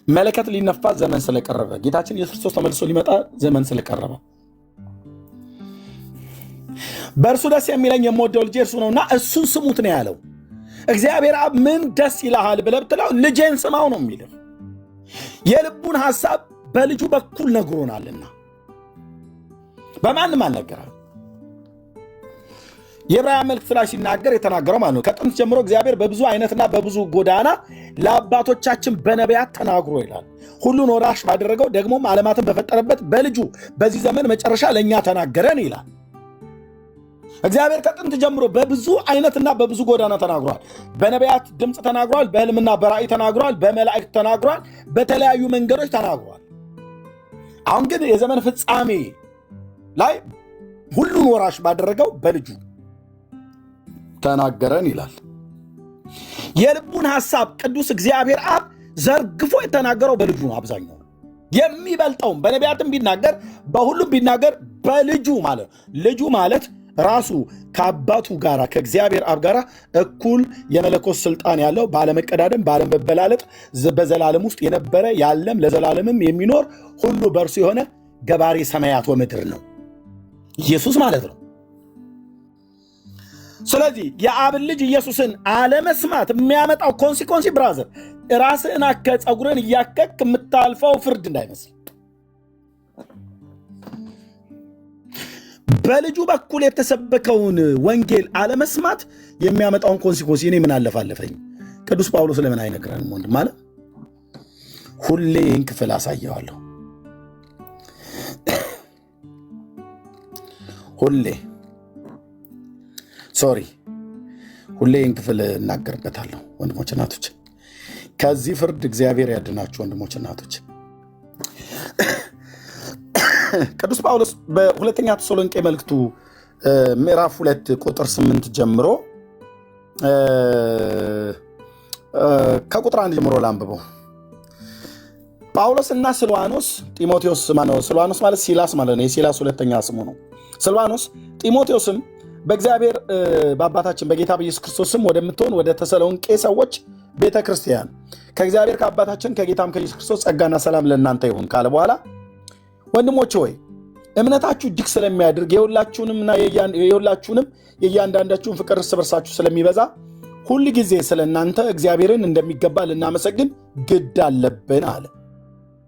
መለከት ሊነፋ ዘመን ስለቀረበ፣ ጌታችን ኢየሱስ ክርስቶስ ተመልሶ ሊመጣ ዘመን ስለቀረበ በእርሱ ደስ የሚለኝ የምወደው ልጄ እርሱ ነውና እሱን ስሙት ነው ያለው። እግዚአብሔር አብ ምን ደስ ይልሃል ብለህ ብትለው ልጄን ስማው ነው የሚለው። የልቡን ሐሳብ በልጁ በኩል ነግሮናልና በማንም አልነገረም። የዕብራውያን መልእክት ላይ ሲናገር የተናገረው ማለት ነው ከጥንት ጀምሮ እግዚአብሔር በብዙ አይነትና በብዙ ጎዳና ለአባቶቻችን በነቢያት ተናግሮ ይላል። ሁሉን ወራሽ ባደረገው ደግሞም ዓለማትን በፈጠረበት በልጁ በዚህ ዘመን መጨረሻ ለእኛ ተናገረን ይላል። እግዚአብሔር ከጥንት ጀምሮ በብዙ አይነትና በብዙ ጎዳና ተናግሯል። በነቢያት ድምፅ ተናግሯል፣ በሕልምና በራእይ ተናግሯል፣ በመላእክት ተናግሯል፣ በተለያዩ መንገዶች ተናግሯል። አሁን ግን የዘመን ፍጻሜ ላይ ሁሉን ወራሽ ባደረገው በልጁ ተናገረን ይላል። የልቡን ሐሳብ ቅዱስ እግዚአብሔር አብ ዘርግፎ የተናገረው በልጁ ነው። አብዛኛው የሚበልጠውም በነቢያትም ቢናገር በሁሉም ቢናገር በልጁ ማለት ልጁ ማለት ራሱ ከአባቱ ጋር ከእግዚአብሔር አብ ጋር እኩል የመለኮት ስልጣን ያለው ባለመቀዳደም ባለመበላለጥ በዘላለም ውስጥ የነበረ ያለም ለዘላለምም የሚኖር ሁሉ በእርሱ የሆነ ገባሬ ሰማያት ወምድር ነው ኢየሱስ ማለት ነው። ስለዚህ የአብን ልጅ ኢየሱስን አለመስማት የሚያመጣው ኮንሲኮንሲ ብራዘር ራስህን አከ ጸጉርን እያከክ የምታልፈው ፍርድ እንዳይመስል በልጁ በኩል የተሰበከውን ወንጌል አለመስማት የሚያመጣውን ኮንሲኮንሲ እኔ ምን አለፋለፈኝ? ቅዱስ ጳውሎስ ለምን አይነግረንም? ወንድም ማለት ሁሌ ይህን ክፍል አሳየዋለሁ። ሁሌ ይህን ክፍል እናገርበታለሁ። ወንድሞች እናቶች፣ ከዚህ ፍርድ እግዚአብሔር ያድናችሁ። ወንድሞች እናቶች፣ ቅዱስ ጳውሎስ በሁለተኛ ተሰሎንቄ መልእክቱ ምዕራፍ 2 ቁጥር 8 ጀምሮ ከቁጥር 1 ጀምሮ ላንብበው። ጳውሎስ እና ስልዋኖስ ጢሞቴዎስ ስልዋኖስ ማለት ሲላስ ማለት ነው። የሲላስ ሁለተኛ ስሙ ነው ስልዋኖስ። ጢሞቴዎስም በእግዚአብሔር በአባታችን በጌታ በኢየሱስ ክርስቶስም ወደምትሆን ወደ ተሰሎንቄ ሰዎች ቤተ ክርስቲያን ከእግዚአብሔር ከአባታችን ከጌታም ከኢየሱስ ክርስቶስ ጸጋና ሰላም ለእናንተ ይሁን ካለ በኋላ ወንድሞች ሆይ እምነታችሁ እጅግ ስለሚያድርግ የሁላችሁንም የእያንዳንዳችሁን ፍቅር እርስ በርሳችሁ ስለሚበዛ ሁል ጊዜ ስለ እናንተ እግዚአብሔርን እንደሚገባ ልናመሰግን ግድ አለብን አለ።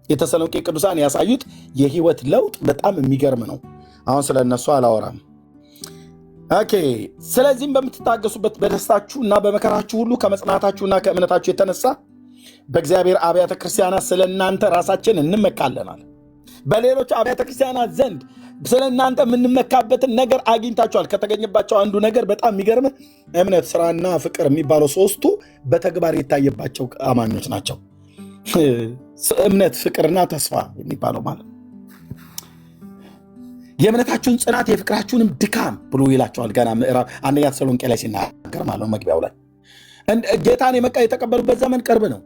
የተሰሎንቄ ቅዱሳን ያሳዩት የህይወት ለውጥ በጣም የሚገርም ነው። አሁን ስለ እነሱ አላወራም። ኦኬ። ስለዚህም በምትታገሱበት በደስታችሁ እና በመከራችሁ ሁሉ ከመጽናታችሁና ከእምነታችሁ የተነሳ በእግዚአብሔር አብያተ ክርስቲያናት ስለ እናንተ ራሳችን እንመካለናል። በሌሎች አብያተ ክርስቲያናት ዘንድ ስለ እናንተ የምንመካበትን ነገር አግኝታችኋል። ከተገኘባቸው አንዱ ነገር በጣም የሚገርም እምነት፣ ስራና ፍቅር የሚባለው ሶስቱ በተግባር የታየባቸው አማኞች ናቸው። እምነት፣ ፍቅርና ተስፋ የሚባለው ማለት የእምነታችሁን ጽናት የፍቅራችሁንም ድካም ብሎ ይላቸዋል። ገና ምዕራፍ አንደኛ ተሰሎንቄ ላይ ሲናገር ማለት ነው መግቢያው ላይ ጌታን የተቀበሉበት ዘመን ቅርብ ነው።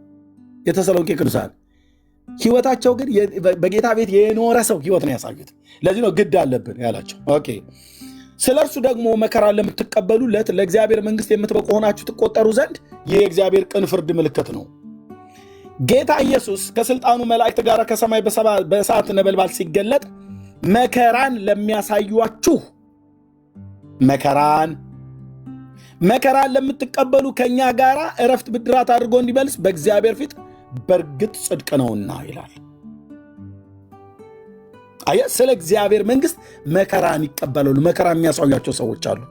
የተሰሎንቄ ቅዱሳን ህይወታቸው ግን በጌታ ቤት የኖረ ሰው ህይወት ነው ያሳዩት። ለዚህ ነው ግድ አለብን ያላቸው። ኦኬ። ስለ እርሱ ደግሞ መከራ ለምትቀበሉለት ለእግዚአብሔር መንግስት የምትበቁ ሆናችሁ ትቆጠሩ ዘንድ ይህ የእግዚአብሔር ቅን ፍርድ ምልክት ነው። ጌታ ኢየሱስ ከስልጣኑ መላእክት ጋር ከሰማይ በእሳት ነበልባል ሲገለጥ መከራን ለሚያሳዩአችሁ መከራን ለምትቀበሉ ከኛ ጋር እረፍት ብድራት አድርጎ እንዲመልስ በእግዚአብሔር ፊት በእርግጥ ጽድቅ ነውና ይላል። ስለ እግዚአብሔር መንግስት መከራን ይቀበላሉ። መከራ የሚያሳዩአቸው ሰዎች አሉ።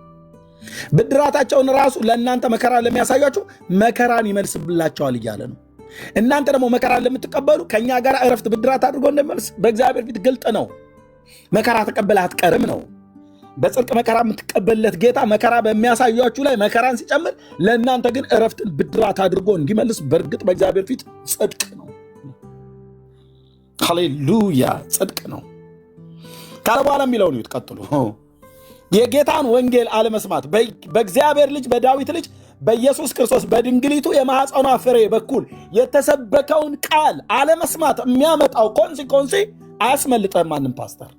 ብድራታቸውን ራሱ ለእናንተ መከራ ለሚያሳዩአችሁ መከራን ይመልስብላቸዋል እያለ ነው። እናንተ ደግሞ መከራን ለምትቀበሉ ከኛ ጋር እረፍት ብድራት አድርጎ እንደሚመልስ በእግዚአብሔር ፊት ግልጥ ነው። መከራ ተቀበለህ አትቀርም ነው። በጽድቅ መከራ የምትቀበልለት ጌታ መከራ በሚያሳዩአችሁ ላይ መከራን ሲጨምር ለእናንተ ግን እረፍትን ብድራት አድርጎ እንዲመልስ በእርግጥ በእግዚአብሔር ፊት ጽድቅ ነው። ሃሌሉያ! ጽድቅ ነው ካለ በኋላ የሚለውን ይሁት ቀጥሉ። የጌታን ወንጌል አለመስማት በእግዚአብሔር ልጅ በዳዊት ልጅ በኢየሱስ ክርስቶስ በድንግሊቱ የማኅፀኗ ፍሬ በኩል የተሰበከውን ቃል አለመስማት የሚያመጣው ኮንሲኮንሲ አያስመልጠህም ማንም ፓስተር።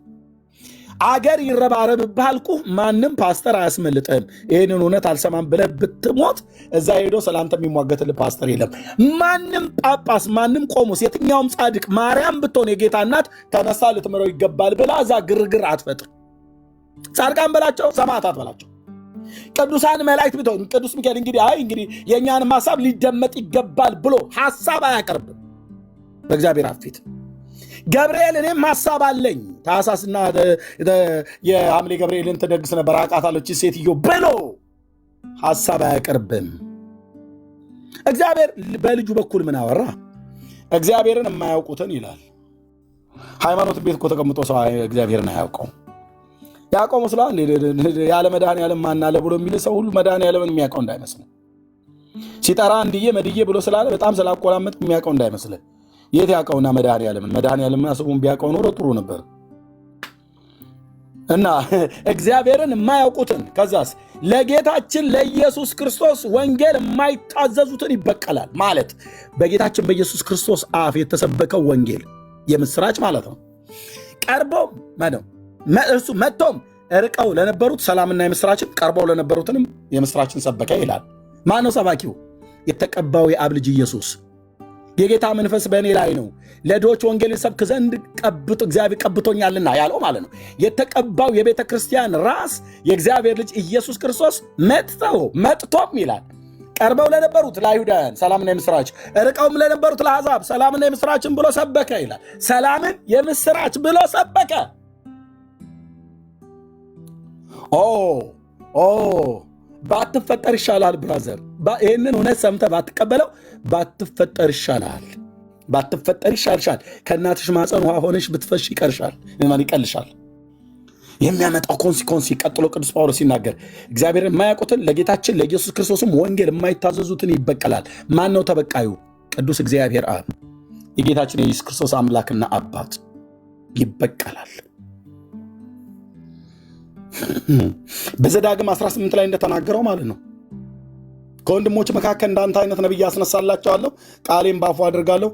አገር ይረባረብብህ አልኩህ፣ ማንም ፓስተር አያስመልጠህም። ይህንን እውነት አልሰማም ብለህ ብትሞት እዛ ሄዶ ስላንተ የሚሟገትልህ ፓስተር የለም። ማንም ጳጳስ፣ ማንም ቆሞስ፣ የትኛውም ጻድቅ፣ ማርያም ብትሆን የጌታ እናት ተነሳ ልትምረው ይገባል ብላ እዛ ግርግር አትፈጥር። ጻድቃን በላቸው፣ ሰማዕታት በላቸው፣ ቅዱሳን መላእክት ብትሆን ቅዱስ ሚካኤል እንግዲህ የእኛንም ሐሳብ ሊደመጥ ይገባል ብሎ ሐሳብ አያቀርብም በእግዚአብሔር አፍ ፊት። ገብርኤል እኔም ሐሳብ አለኝ ታኅሳስና የሐምሌ ገብርኤልን ትደግስ ነበር አቃታለች ሴትዮ ብሎ ሐሳብ አያቀርብም። እግዚአብሔር በልጁ በኩል ምን አወራ? እግዚአብሔርን የማያውቁትን ይላል። ሃይማኖት ቤት እኮ ተቀምጦ ሰው እግዚአብሔርን አያውቀው ያዕቆብ መስሏል። ያለ መድኃኔዓለም ማን አለ ብሎ የሚል ሰው ሁሉ መድኃኔዓለምን የሚያውቀው እንዳይመስልህ። ሲጠራ እንድዬ መድዬ ብሎ ስላለ በጣም ስላቆላመጥ የሚያውቀው እንዳይመስልህ። የት ያውቀውና መድኃኔዓለምና ስሙን ቢያውቀው ኖሮ ጥሩ ነበር። እና እግዚአብሔርን የማያውቁትን ከዛስ ለጌታችን ለኢየሱስ ክርስቶስ ወንጌል የማይታዘዙትን ይበቀላል። ማለት በጌታችን በኢየሱስ ክርስቶስ አፍ የተሰበከው ወንጌል የምስራች ማለት ነው። ቀርቦም እርሱ መጥቶም ርቀው ለነበሩት ሰላምና የምስራችን ቀርበው ለነበሩትንም የምስራችን ሰበከ ይላል። ማነው ሰባኪው? የተቀባው የአብ ልጅ ኢየሱስ። የጌታ መንፈስ በእኔ ላይ ነው፣ ለድሆች ወንጌል ሰብክ ዘንድ እግዚአብሔር ቀብቶኛልና ያለው ማለት ነው። የተቀባው የቤተ ክርስቲያን ራስ የእግዚአብሔር ልጅ ኢየሱስ ክርስቶስ መጥቶም ይላል ቀርበው ለነበሩት ለአይሁዳውያን ሰላምና የምስራች፣ ርቀውም ለነበሩት ለአሕዛብ ሰላምና የምስራችን ብሎ ሰበከ ይላል። ሰላምን የምስራች ብሎ ሰበከ። ባትፈጠር ይሻላል ብራዘር። ይህንን እውነት ሰምተህ ባትቀበለው ባትፈጠር ይሻላል። ባትፈጠር ይሻልሻል። ከእናትሽ ማፀን ውሃ ሆነሽ ብትፈሽ ይቀልሻል። የሚያመጣው ኮንሲኮንሲ ቀጥሎ ቅዱስ ጳውሎስ ሲናገር እግዚአብሔርን የማያውቁትን ለጌታችን ለኢየሱስ ክርስቶስም ወንጌል የማይታዘዙትን ይበቀላል። ማን ነው ተበቃዩ? ቅዱስ እግዚአብሔር አብ፣ የጌታችን የኢየሱስ ክርስቶስ አምላክና አባት ይበቀላል። በዘዳግም 18 ላይ እንደተናገረው ማለት ነው ከወንድሞች መካከል እንዳንተ አይነት ነቢይ አስነሳላቸዋለሁ፣ ቃሌም ባፉ አድርጋለሁ፣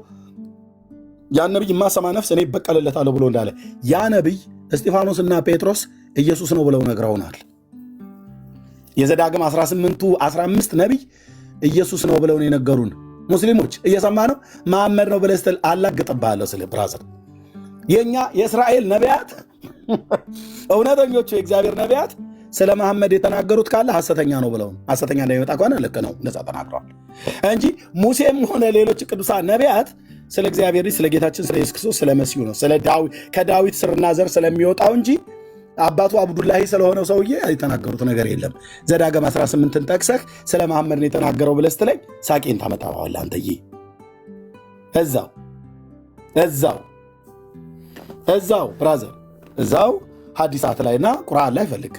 ያን ነቢይ የማሰማ ነፍስ እኔ ይበቀልለታለሁ ብሎ እንዳለ ያ ነቢይ እስጢፋኖስና ጴጥሮስ ኢየሱስ ነው ብለው ነግረውናል። የዘዳግም 15 ነቢይ ኢየሱስ ነው ብለው ነው የነገሩን። ሙስሊሞች እየሰማ ነው። መሐመድ ነው ብለህ ስትል አላግጥብሃለሁ ስለ ብራዘር የኛ የእስራኤል ነቢያት እውነተኞቹ የእግዚአብሔር ነቢያት ስለ መሐመድ የተናገሩት ካለ ሐሰተኛ ነው ብለው ሐሰተኛ እንደሚመጣ ከሆነ ልክ ነው እንደዛ ተናግረዋል እንጂ ሙሴም ሆነ ሌሎች ቅዱሳን ነቢያት ስለ እግዚአብሔር ልጅ ስለ ጌታችን ስለ ኢየሱስ ክርስቶስ ስለ መሲሁ ነው ከዳዊት ስርና ዘር ስለሚወጣው እንጂ አባቱ አብዱላሂ ስለሆነው ሰውዬ የተናገሩት ነገር የለም። ዘዳግም 18ን ጠቅሰህ ስለ መሐመድ ነው የተናገረው ብለህ ስትለኝ ሳቄን ታመጣዋለህ አንተዬ። እዛው ብራዘር እዛው ሐዲሳት ላይና ቁርአን ላይ ፈልግ።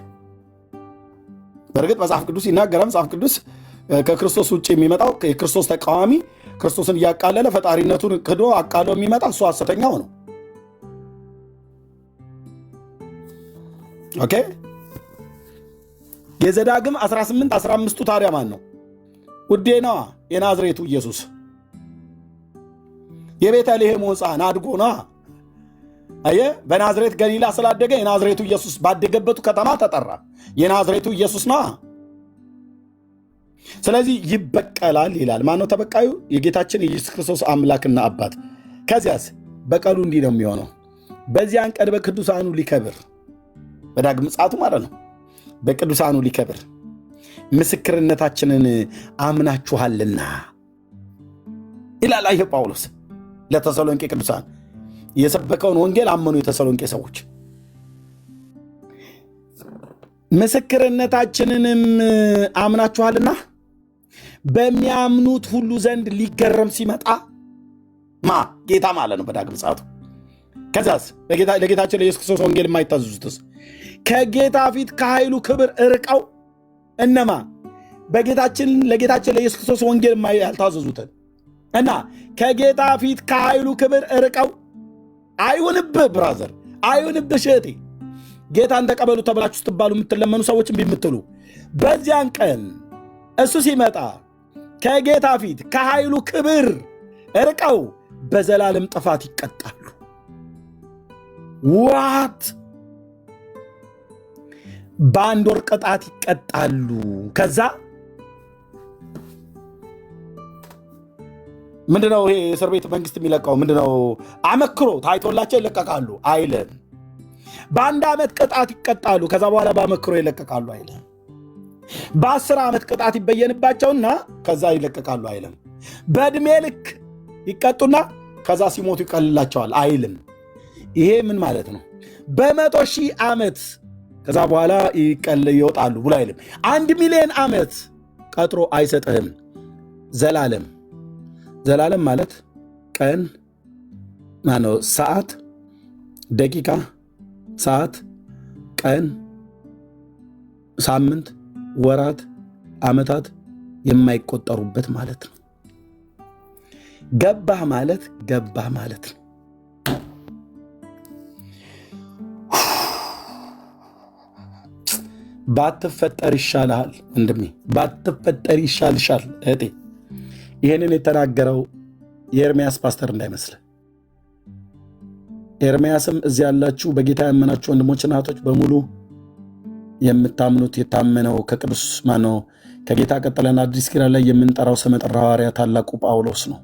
በእርግጥ መጽሐፍ ቅዱስ ይናገራል። መጽሐፍ ቅዱስ ከክርስቶስ ውጭ የሚመጣው የክርስቶስ ተቃዋሚ ክርስቶስን እያቃለለ ፈጣሪነቱን ክዶ አቃሎ የሚመጣ እሱ ሐሰተኛው ነው። ኦኬ። የዘዳግም 18-15ቱ ታዲያ ማን ነው? ውዴ ነዋ፣ የናዝሬቱ ኢየሱስ። የቤተልሔሙ ሕፃን አድጎ ነዋ። አየህ፣ በናዝሬት ገሊላ ስላደገ የናዝሬቱ ኢየሱስ ባደገበቱ ከተማ ተጠራ። የናዝሬቱ ኢየሱስ ነዋ። ስለዚህ ይበቀላል ይላል። ማነው ተበቃዩ? የጌታችን የኢየሱስ ክርስቶስ አምላክና አባት። ከዚያስ በቀሉ እንዲህ ነው የሚሆነው። በዚያን ቀን በቅዱሳኑ ሊከብር፣ በዳግም ምጽአቱ ማለት ነው። በቅዱሳኑ ሊከብር ምስክርነታችንን አምናችኋልና ይላል። አየህ ጳውሎስ ለተሰሎንቄ ቅዱሳን የሰበከውን ወንጌል አመኑ። የተሰሎንቄ ሰዎች ምስክርነታችንንም አምናችኋልና በሚያምኑት ሁሉ ዘንድ ሊገረም ሲመጣ ጌታ ማለት ነው በዳግም ምጽአቱ። ከዛስ ለጌታችን ለኢየሱስ ክርስቶስ ወንጌል የማይታዘዙትስ ከጌታ ፊት ከኃይሉ ክብር እርቀው እነማ ለጌታችን ለኢየሱስ ክርስቶስ ወንጌል ያልታዘዙትን እና ከጌታ ፊት ከኃይሉ ክብር እርቀው አይሁንብህ ብራዘር፣ አይሁንብህ እህቴ፣ ጌታን ተቀበሉ ተብላችሁ ስትባሉ የምትለመኑ ሰዎች እምቢ የምትሉ በዚያን ቀን እሱ ሲመጣ ከጌታ ፊት ከኃይሉ ክብር እርቀው በዘላለም ጥፋት ይቀጣሉ። ዋት በአንድ ወር ቅጣት ይቀጣሉ። ከዛ ምንድነው ይሄ እስር ቤት መንግስት የሚለቀው? ምንድነው አመክሮ ታይቶላቸው ይለቀቃሉ አይልም። በ1 ዓመት ቅጣት ይቀጣሉ፣ ከዛ በኋላ በአመክሮ ይለቀቃሉ አይልም። በ10 ዓመት ቅጣት ይበየንባቸውና ከዛ ይለቀቃሉ አይልም። በዕድሜ ልክ ይቀጡና ከዛ ሲሞቱ ይቀልላቸዋል አይልም። ይሄ ምን ማለት ነው? በ100,000 ዓመት ከዛ በኋላ ይወጣሉ ብሎ አይልም። 1 ሚሊዮን ዓመት ቀጥሮ አይሰጥህም። ዘላለም ዘላለም ማለት ቀን ማነው? ሰዓት፣ ደቂቃ፣ ሰዓት፣ ቀን፣ ሳምንት፣ ወራት፣ ዓመታት የማይቆጠሩበት ማለት ነው። ገባህ ማለት ገባህ ማለት ነው። ባትፈጠር ይሻልሃል ወንድሜ፣ ባትፈጠር ይሻልሻል እህቴ። ይህንን የተናገረው የኤርምያስ ፓስተር እንዳይመስል። ኤርምያስም እዚህ ያላችሁ በጌታ ያመናችሁ ወንድሞችና እህቶች በሙሉ የምታምኑት የታመነው ከቅዱስ ማነው ከጌታ ቀጥለን አዲስ ኪዳን ላይ የምንጠራው ስመጥር ሐዋርያ ታላቁ ጳውሎስ ነው።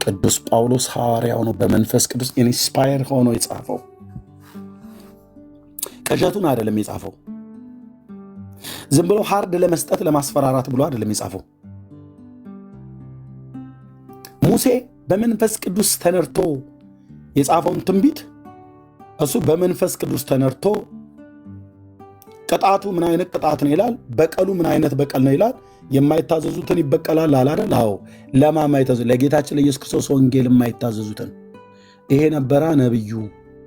ቅዱስ ጳውሎስ ሐዋርያው ነው። በመንፈስ ቅዱስ ኢንስፓየር ሆኖ የጻፈው ቅዠቱን አይደለም የጻፈው። ዝም ብሎ ሃርድ ለመስጠት ለማስፈራራት ብሎ አይደለም የጻፈው። ሙሴ በመንፈስ ቅዱስ ተነርቶ የጻፈውን ትንቢት እሱ በመንፈስ ቅዱስ ተነርቶ ቅጣቱ ምን አይነት ቅጣት ነው ይላል። በቀሉ ምን አይነት በቀል ነው ይላል። የማይታዘዙትን ይበቀላል አላረ። አዎ ለማይታዘዙ ለጌታችን ለኢየሱስ ክርስቶስ ወንጌል የማይታዘዙትን። ይሄ ነበራ ነብዩ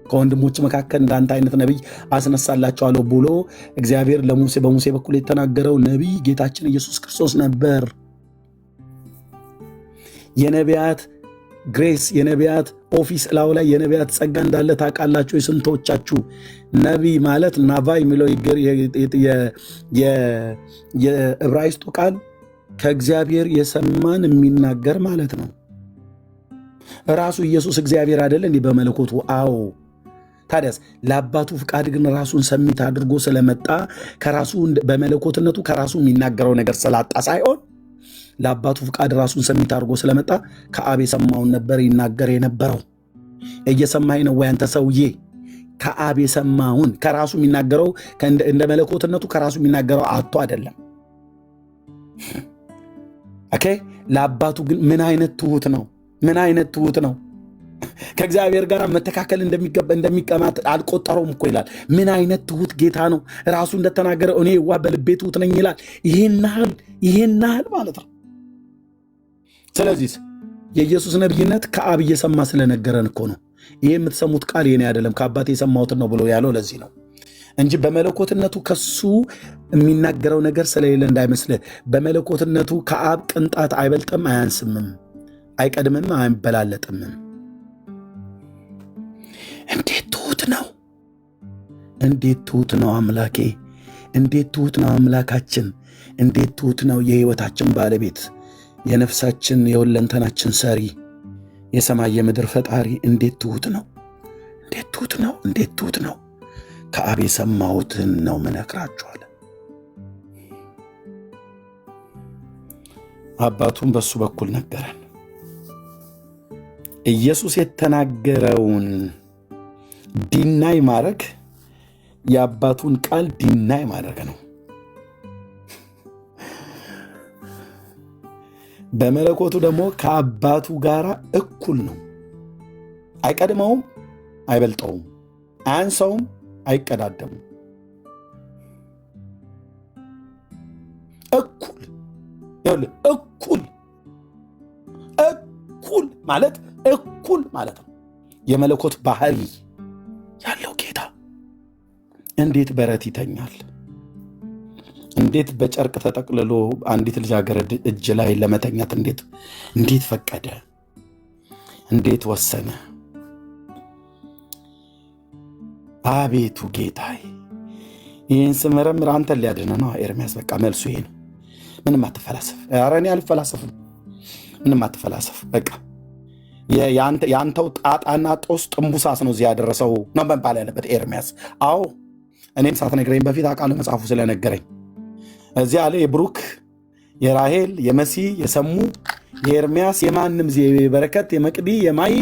ከወንድሞች መካከል እንዳንተ አይነት ነቢይ አስነሳላቸዋለሁ ብሎ እግዚአብሔር ለሙሴ በሙሴ በኩል የተናገረው ነቢይ ጌታችን ኢየሱስ ክርስቶስ ነበር። የነቢያት ግሬስ የነቢያት ኦፊስ እላው ላይ የነቢያት ጸጋ እንዳለ ታውቃላችሁ። የስንቶቻችሁ ነቢይ ማለት ናቫ የሚለው የዕብራይስጡ ቃል ከእግዚአብሔር የሰማን የሚናገር ማለት ነው። ራሱ ኢየሱስ እግዚአብሔር አይደለ እንዲህ በመለኮቱ? አዎ። ታዲያስ ለአባቱ ፍቃድ ግን ራሱን ሰሚት አድርጎ ስለመጣ ከራሱ በመለኮትነቱ ከራሱ የሚናገረው ነገር ስላጣ ሳይሆን ለአባቱ ፍቃድ ራሱን ሰሚት አድርጎ ስለመጣ ከአብ የሰማውን ነበር ይናገር የነበረው። እየሰማኝ ነው ወይ አንተ ሰውዬ? ከአብ የሰማውን ከራሱ የሚናገረው እንደ መለኮትነቱ ከራሱ የሚናገረው አጥቶ አይደለም። ኦኬ። ለአባቱ ግን ምን አይነት ትሁት ነው! ምን አይነት ትሁት ነው! ከእግዚአብሔር ጋር መተካከል እንደሚቀማት አልቆጠረውም እኮ ይላል። ምን አይነት ትሁት ጌታ ነው! ራሱ እንደተናገረ እኔ ዋ በልቤ ትሁት ነኝ ይላል። ይህን ያህል ማለት ነው። ስለዚህ የኢየሱስ ነቢይነት ከአብ እየሰማ ስለነገረን እኮ ነው። ይህ የምትሰሙት ቃል የኔ አይደለም ከአባቴ የሰማሁትን ነው ብሎ ያለው ለዚህ ነው እንጂ በመለኮትነቱ ከሱ የሚናገረው ነገር ስለሌለ እንዳይመስልህ። በመለኮትነቱ ከአብ ቅንጣት አይበልጥም፣ አያንስምም፣ አይቀድምም፣ አይበላለጥምም። እንዴት ትሁት ነው! እንዴት ትሁት ነው አምላኬ! እንዴት ትሁት ነው አምላካችን! እንዴት ትሁት ነው የሕይወታችን ባለቤት፣ የነፍሳችን የወለንተናችን ሰሪ፣ የሰማይ የምድር ፈጣሪ! እንዴት ትሁት ነው! እንዴት ትሁት ነው! እንዴት ትሁት ነው! ከአብ የሰማሁትን ነው ምነግራችኋል። አባቱም በሱ በኩል ነገረን። ኢየሱስ የተናገረውን ዲናይ ማድረግ የአባቱን ቃል ዲናይ ማድረግ ነው። በመለኮቱ ደግሞ ከአባቱ ጋር እኩል ነው። አይቀድመውም፣ አይበልጠውም፣ አያንሰውም፣ አይቀዳደሙም። እኩል እኩል ማለት እኩል ማለት ነው። የመለኮት ባህሪ ያለው ጌታ እንዴት በረት ይተኛል! እንዴት በጨርቅ ተጠቅልሎ አንዲት ልጃገረድ እጅ ላይ ለመተኛት እንዴት ፈቀደ! እንዴት ወሰነ! አቤቱ ጌታዬ! ይህን ስመረምር አንተን ሊያድን ነው። ኤርምያስ በቃ መልሱ ይሄ ነው። ምንም አትፈላሰፍ። ኧረ እኔ አልፈላሰፍም። ምንም አትፈላሰፍ። በቃ የአንተው ጣጣና ጦስ ጥንቡሳስ ነው እዚህ ያደረሰው ነው መባል ያለበት ኤርሚያስ። አዎ እኔም ሳትነግረኝ በፊት አውቃለሁ፣ መጽሐፉ ስለነገረኝ። እዚህ ያለ የብሩክ የራሄል የመሲ የሰሙ የኤርሚያስ የማንም የበረከት የመቅዲ የማይ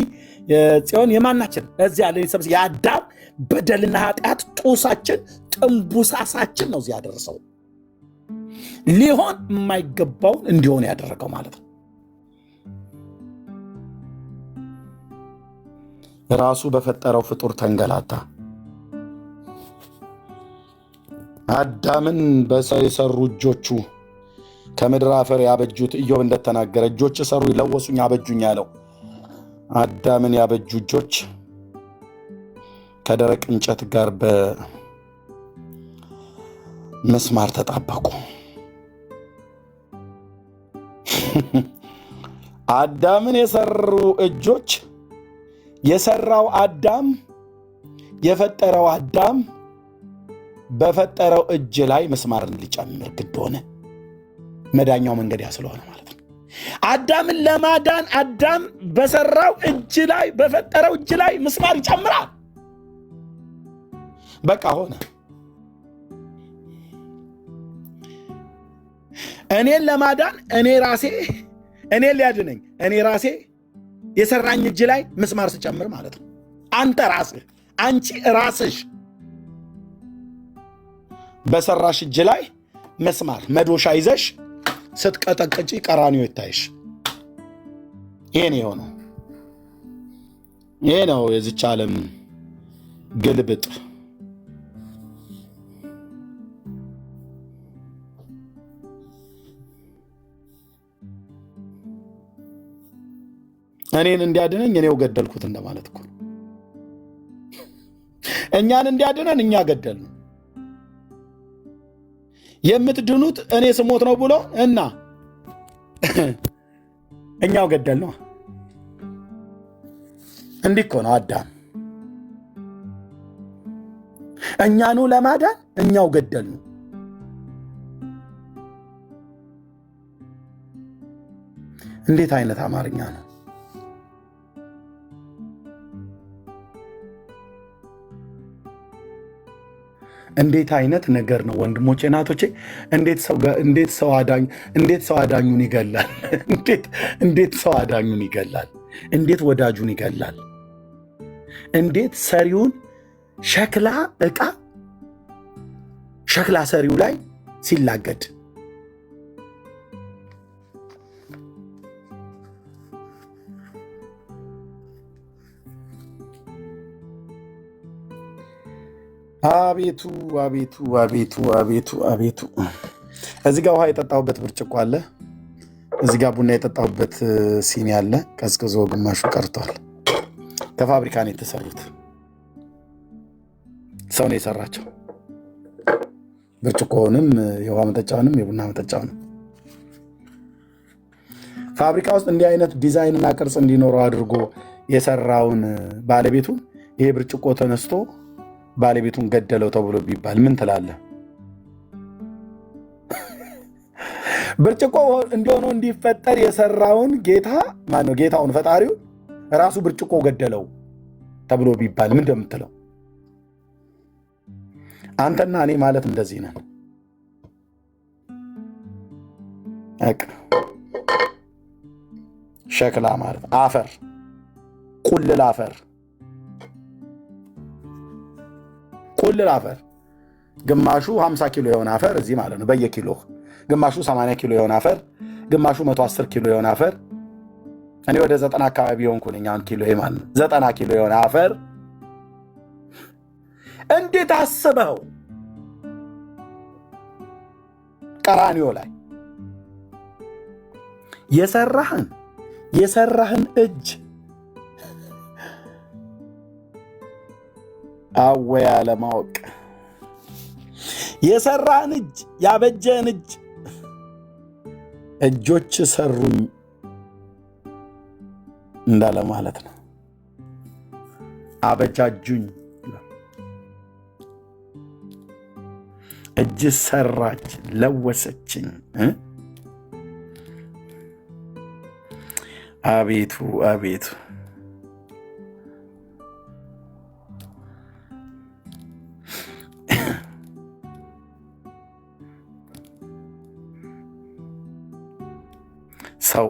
የጽዮን የማናችን እዚህ ያለ የአዳም በደልና ኃጢአት ጦሳችን ጥንቡሳሳችን ነው እዚህ ያደረሰው። ሊሆን የማይገባውን እንዲሆን ያደረገው ማለት ነው። ራሱ በፈጠረው ፍጡር ተንገላታ። አዳምን በሰው የሰሩ እጆቹ ከምድር አፈር ያበጁት ኢዮብ እንደተናገረ እጆች ሰሩ ይለወሱኝ አበጁኝ ያለው አዳምን ያበጁ እጆች ከደረቅ እንጨት ጋር በመስማር ተጣበቁ። አዳምን የሰሩ እጆች የሰራው አዳም የፈጠረው አዳም በፈጠረው እጅ ላይ ምስማርን ሊጨምር ግድ ሆነ። መዳኛው መንገድ ያ ስለሆነ ማለት ነው። አዳምን ለማዳን አዳም በሰራው እጅ ላይ በፈጠረው እጅ ላይ ምስማር ይጨምራል። በቃ ሆነ። እኔን ለማዳን እኔን ሊያድነኝ እኔ ራሴ የሰራኝ እጅ ላይ ምስማር ስጨምር ማለት ነው። አንተ ራስህ አንቺ ራስሽ በሰራሽ እጅ ላይ መስማር መዶሻ ይዘሽ ስትቀጠቅጪ ቀራኒዮ ይታይሽ። ይሄ ነው የሆነው። ይሄ ነው የዚች ዓለም ግልብጥ። እኔን እንዲያድነኝ እኔው ገደልኩት እንደማለት እኮ። እኛን እንዲያድነን እኛ ገደልን። የምትድኑት እኔ ስሞት ነው ብሎ እና እኛው ገደል ነው። እንዲህ እኮ ነው አዳም። እኛኑ ለማዳን እኛው ገደል ነው። እንዴት አይነት አማርኛ ነው! እንዴት አይነት ነገር ነው ወንድሞቼ እናቶቼ! እንዴት ሰው አዳኙን ይገላል! እንዴት ሰው አዳኙን ይገላል! እንዴት ወዳጁን ይገላል! እንዴት ሰሪውን ሸክላ ሰሪው ላይ ሲላገድ አቤቱ አቤቱ አቤቱ አቤቱ አቤቱ። እዚህ ጋር ውሃ የጠጣሁበት ብርጭቆ አለ። እዚህ ጋር ቡና የጠጣሁበት ሲኒ አለ። ቀዝቅዞ ግማሹ ቀርቷል። ከፋብሪካ ነው የተሰሩት። ሰው ነው የሰራቸው። ብርጭቆውንም የውሃ መጠጫውንም የቡና መጠጫውንም ፋብሪካ ውስጥ እንዲህ አይነት ዲዛይንና ቅርጽ እንዲኖረው አድርጎ የሰራውን ባለቤቱን ይሄ ብርጭቆ ተነስቶ ባለቤቱን ገደለው ተብሎ ቢባል ምን ትላለህ? ብርጭቆ እንዲሆኑ እንዲፈጠር የሰራውን ጌታውን ፈጣሪው ራሱ ብርጭቆ ገደለው ተብሎ ቢባል ምን እንደምትለው? አንተና እኔ ማለት እንደዚህ ነን። ሸክላ ማለት አፈር፣ ቁልል አፈር ግማሹ 50 ኪሎ የሆነ አፈር እዚህ ማለት ነው በየኪሎ፣ ግማሹ 80 ኪሎ የሆነ አፈር፣ ግማሹ 110 ኪሎ የሆነ አፈር። እኔ ወደ 90 አካባቢ የሆንኩኝ አሁን ኪሎ ማለት ነው 90 ኪሎ የሆነ አፈር። እንዴት አስበው ቀራኒዮ ላይ የሰራህን እጅ አወያ ለማወቅ የሰራህን እጅ ያበጀህን እጆች ሰሩኝ እንዳለ ማለት ነው። አበጃጁኝ፣ እጅ ሰራች፣ ለወሰችኝ። አቤቱ አቤቱ ሰው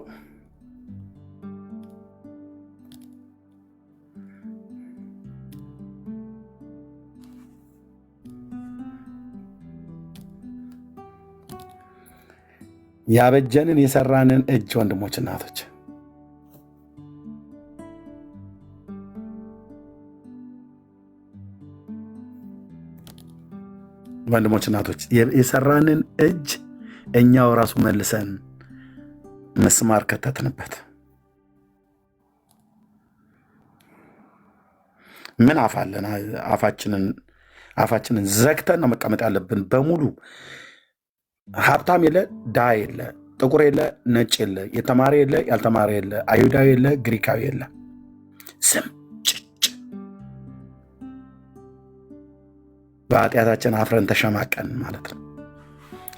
ያበጀንን የሰራንን እጅ ወንድሞች እናቶች የሰራንን እጅ እኛው ራሱ መልሰን መስማር ከተትንበት። ምን አፋለን? አፋችንን ዘግተን ነው መቀመጥ ያለብን በሙሉ። ሀብታም የለ ድሃ የለ፣ ጥቁር የለ ነጭ የለ፣ የተማረ የለ ያልተማረ የለ፣ አይሁዳዊ የለ ግሪካዊ የለ። ዝም ጭጭ። በኃጢአታችን አፍረን ተሸማቀን ማለት ነው።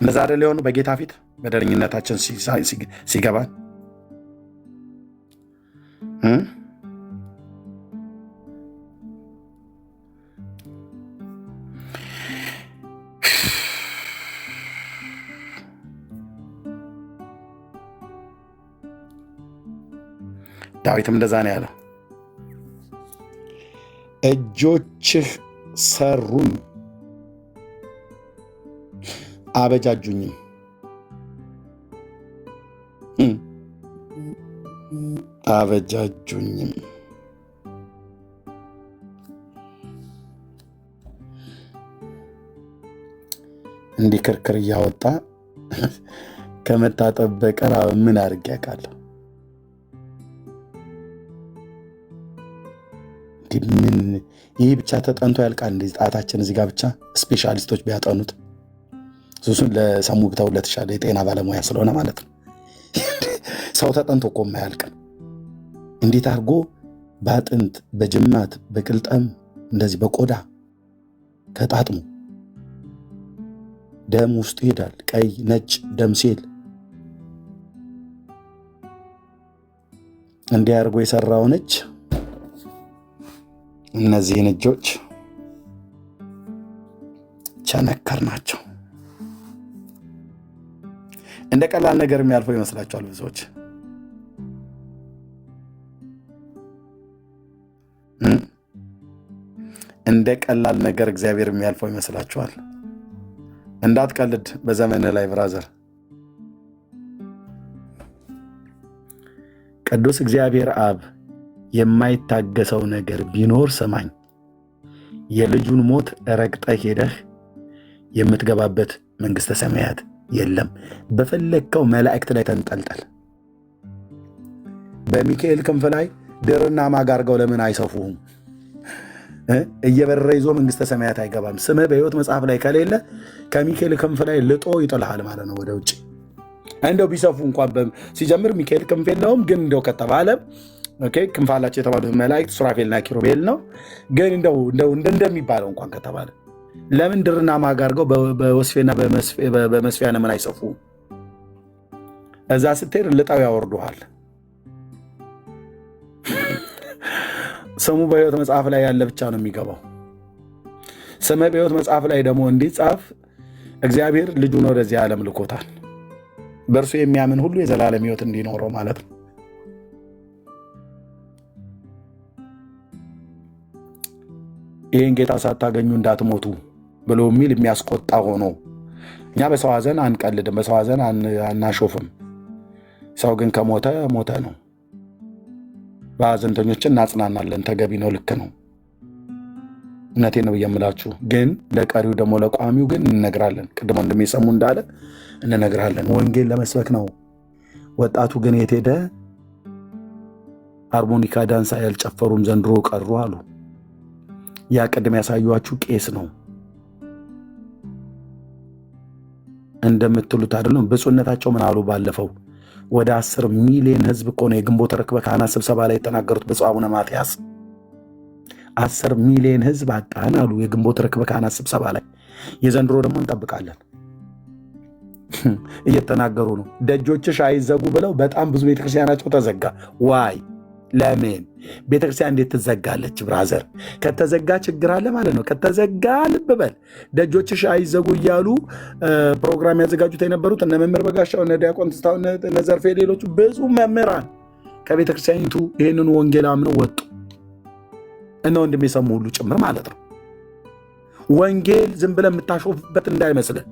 እነዛ አይደል የሆኑ በጌታ ፊት በደለኝነታችን ሲገባን ዳዊትም እንደዛ ነው ያለው። እጆችህ ሰሩኝ አበጃጁኝም። አበጃጁኝም። እንዲህ ክርክር እያወጣ ከመታጠብ በቀር ምን አድርጌ ያውቃለሁ? ምን ይህ ብቻ ተጠንቶ ያልቃል? እንደዚህ ጣታችን እዚህ ጋር ብቻ ስፔሻሊስቶች ቢያጠኑት እሱን ለሰሙ ብተውለት ይሻለ፣ የጤና ባለሙያ ስለሆነ ማለት ነው። ሰው ተጠንቶ እኮ የማያልቅም። እንዴት አድርጎ በአጥንት በጅማት በቅልጠም እንደዚህ በቆዳ ተጣጥሞ ደም ውስጡ ይሄዳል። ቀይ ነጭ ደም ሴል እንዲህ አድርጎ የሰራውን እጅ እነዚህን እጆች ቸነከር ናቸው። እንደ ቀላል ነገር የሚያልፈው ይመስላችኋል ብዙዎች? እንደ ቀላል ነገር እግዚአብሔር የሚያልፈው ይመስላችኋል? እንዳትቀልድ በዘመንህ ላይ ብራዘር። ቅዱስ እግዚአብሔር አብ የማይታገሰው ነገር ቢኖር ሰማኝ፣ የልጁን ሞት ረግጠህ ሄደህ የምትገባበት መንግሥተ ሰማያት የለም። በፈለግከው መላእክት ላይ ተንጠልጠል። በሚካኤል ክንፍ ላይ ድርና ማግ አድርገው ለምን አይሰፉም? እየበረረ ይዞ መንግሥተ ሰማያት አይገባም። ስምህ በሕይወት መጽሐፍ ላይ ከሌለ ከሚካኤል ክንፍ ላይ ልጦ ይጥልሃል ማለት ነው ወደ ውጭ። እንደው ቢሰፉ እንኳን ሲጀምር ሚካኤል ክንፍ የለውም፣ ግን እንደው ከተባለ ክንፍ አላቸው የተባሉት መላእክት ሱራፌልና ኪሩቤል ነው። ግን እንደው እንደሚባለው እንኳን ከተባለ ለምን ድርና ማግ አድርገው በወስፌና በመስፊያ ለምን አይሰፉ? እዛ ስትሄድ ልጠው ያወርዱሃል። ስሙ በሕይወት መጽሐፍ ላይ ያለ ብቻ ነው የሚገባው። ስምህ በሕይወት መጽሐፍ ላይ ደግሞ እንዲጻፍ እግዚአብሔር ልጁን ወደዚህ ዓለም ልኮታል። በእርሱ የሚያምን ሁሉ የዘላለም ሕይወት እንዲኖረው ማለት ነው። ይህን ጌታ ሳታገኙ እንዳትሞቱ ብሎ የሚል የሚያስቆጣ ሆኖ እኛ በሰው ሐዘን አንቀልድም፣ በሰው ሐዘን አናሾፍም። ሰው ግን ከሞተ ሞተ ነው። በሐዘንተኞችን እናጽናናለን። ተገቢ ነው፣ ልክ ነው። እውነቴን ነው የምላችሁ። ግን ለቀሪው ደግሞ ለቋሚው ግን እንነግራለን። ቅድሞ እንደሚሰሙ እንዳለ እንነግራለን። ወንጌል ለመስበክ ነው። ወጣቱ ግን የት ሄደ? ሃርሞኒካ ዳንሳ ያልጨፈሩም ዘንድሮ ቀሩ አሉ። ያ ቅድም ያሳዩአችሁ ቄስ ነው እንደምትሉት አይደለም። ብፁዕነታቸው ምን አሉ? ባለፈው ወደ 10 ሚሊዮን ሕዝብ እኮ ነው የግንቦት ርክበ ካህናት ስብሰባ ላይ የተናገሩት ብፁዕ አቡነ ማትያስ። 10 ሚሊዮን ሕዝብ አጣን አሉ የግንቦት ርክበ ካህናት ስብሰባ ላይ። የዘንድሮ ደግሞ እንጠብቃለን እየተናገሩ ነው። ደጆችሽ አይዘጉ ብለው በጣም ብዙ ቤተክርስቲያናቸው ተዘጋ። ዋይ ለምን ቤተክርስቲያን እንዴት ትዘጋለች? ብራዘር ከተዘጋ ችግር አለ ማለት ነው። ከተዘጋ ልብ በል ደጆችሽ አይዘጉ እያሉ ፕሮግራም ያዘጋጁት የነበሩት እነ መምህር በጋሻው፣ እነ ዲያቆን ትስታው፣ እነ ዘርፌ፣ ሌሎቹ ብዙ መምህራን ከቤተክርስቲያኒቱ ይህንን ወንጌል አምነው ወጡ። እነ ወንድም የሰሙ ሁሉ ጭምር ማለት ነው። ወንጌል ዝም ብለህ የምታሾፍበት እንዳይመስልህ።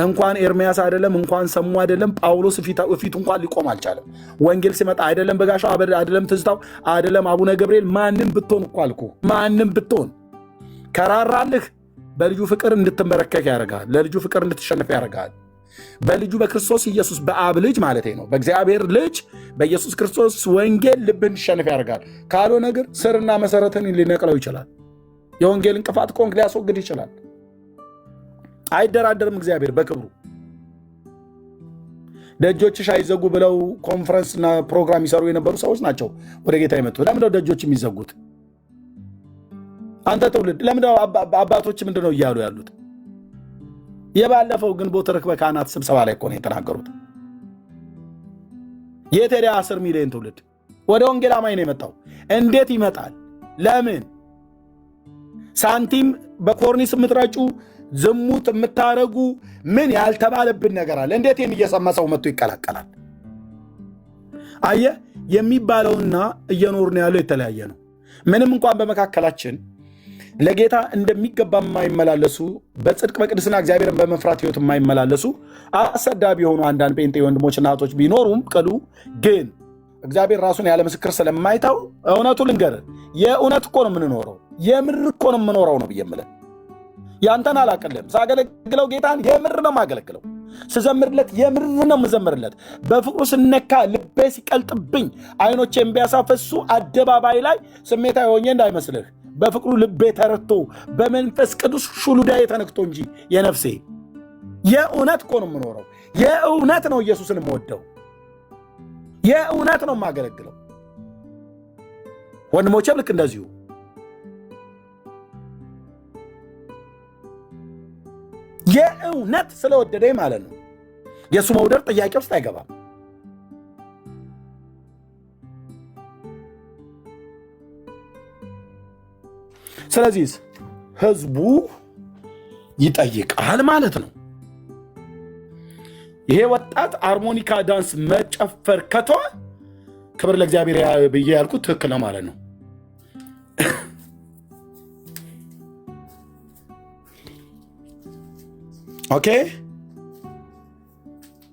እንኳን ኤርሚያስ አይደለም እንኳን ሰሙ አይደለም ጳውሎስ ፊቱ እንኳን ሊቆም አልቻለም። ወንጌል ሲመጣ አይደለም በጋሻው አይደለም ትዝታው አይደለም አቡነ ገብርኤል ማንም ብትሆን እኮ አልኩህ፣ ማንም ብትሆን ከራራልህ በልጁ ፍቅር እንድትመረከክ ያደርጋል። ለልጁ ፍቅር እንድትሸነፍ ያደርጋል። በልጁ በክርስቶስ ኢየሱስ በአብ ልጅ ማለት ነው፣ በእግዚአብሔር ልጅ በኢየሱስ ክርስቶስ ወንጌል ልብህ እንዲሸነፍ ያደርጋል። ካልሆነ ግን ስርና መሰረትን ሊነቅለው ይችላል። የወንጌል እንቅፋት ኮንክ ሊያስወግድ ይችላል። አይደራደርም እግዚአብሔር በክብሩ። ደጆችሽ አይዘጉ ብለው ኮንፈረንስና ፕሮግራም ይሰሩ የነበሩ ሰዎች ናቸው ወደ ጌታ የመጡ። ለምንድነው ደጆች የሚዘጉት? አንተ ትውልድ ለምንድነው አባቶች ምንድነው እያሉ ያሉት? የባለፈው ግንቦት ርክበ ካህናት ስብሰባ ላይ እኮ ነው የተናገሩት። የት ሄደ 10 ሚሊዮን ትውልድ? ወደ ወንጌል አማኝ ነው የመጣው። እንዴት ይመጣል? ለምን ሳንቲም በኮርኒስ የምትረጩ ዝሙት የምታረጉ ምን ያልተባለብን ነገር አለ? እንዴት ይህን እየሰማ ሰው መጥቶ ይቀላቀላል? አየህ፣ የሚባለውና እየኖርን ያለው የተለያየ ነው። ምንም እንኳን በመካከላችን ለጌታ እንደሚገባ የማይመላለሱ በጽድቅ በቅድስና እግዚአብሔርን በመፍራት ሕይወት የማይመላለሱ አሰዳቢ የሆኑ አንዳንድ ጴንጤ ወንድሞችና እህቶች ቢኖሩም ቅሉ ግን እግዚአብሔር ራሱን ያለ ምስክር ስለማይታው እውነቱ ልንገርህ፣ የእውነት እኮ ነው የምንኖረው፣ የምር እኮ ነው የምኖረው ነው ብዬ የምልህ። ያንተን አላቅልም። ሳገለግለው ጌታን የምር ነው የማገለግለው። ስዘምርለት የምር ነው የምዘምርለት። በፍቅሩ ስነካ ልቤ ሲቀልጥብኝ አይኖቼን ቢያሳፈሱ አደባባይ ላይ ስሜታዊ ሆኜ እንዳይመስልህ። በፍቅሩ ልቤ ተረድቶ በመንፈስ ቅዱስ ሹሉዳዬ ተነክቶ እንጂ የነፍሴ የእውነት እኮ ነው የምኖረው። የእውነት ነው ኢየሱስን የምወደው። የእውነት ነው የማገለግለው። ወንድሞቼም ልክ እንደዚሁ የእውነት ስለወደደኝ ማለት ነው። የእሱ መውደድ ጥያቄ ውስጥ አይገባም። ስለዚህ ህዝቡ ይጠይቃል ማለት ነው። ይሄ ወጣት አርሞኒካ ዳንስ መጨፈር ከተወ ክብር ለእግዚአብሔር ብዬ ያልኩት ትክክል ነው ማለት ነው። ኦኬ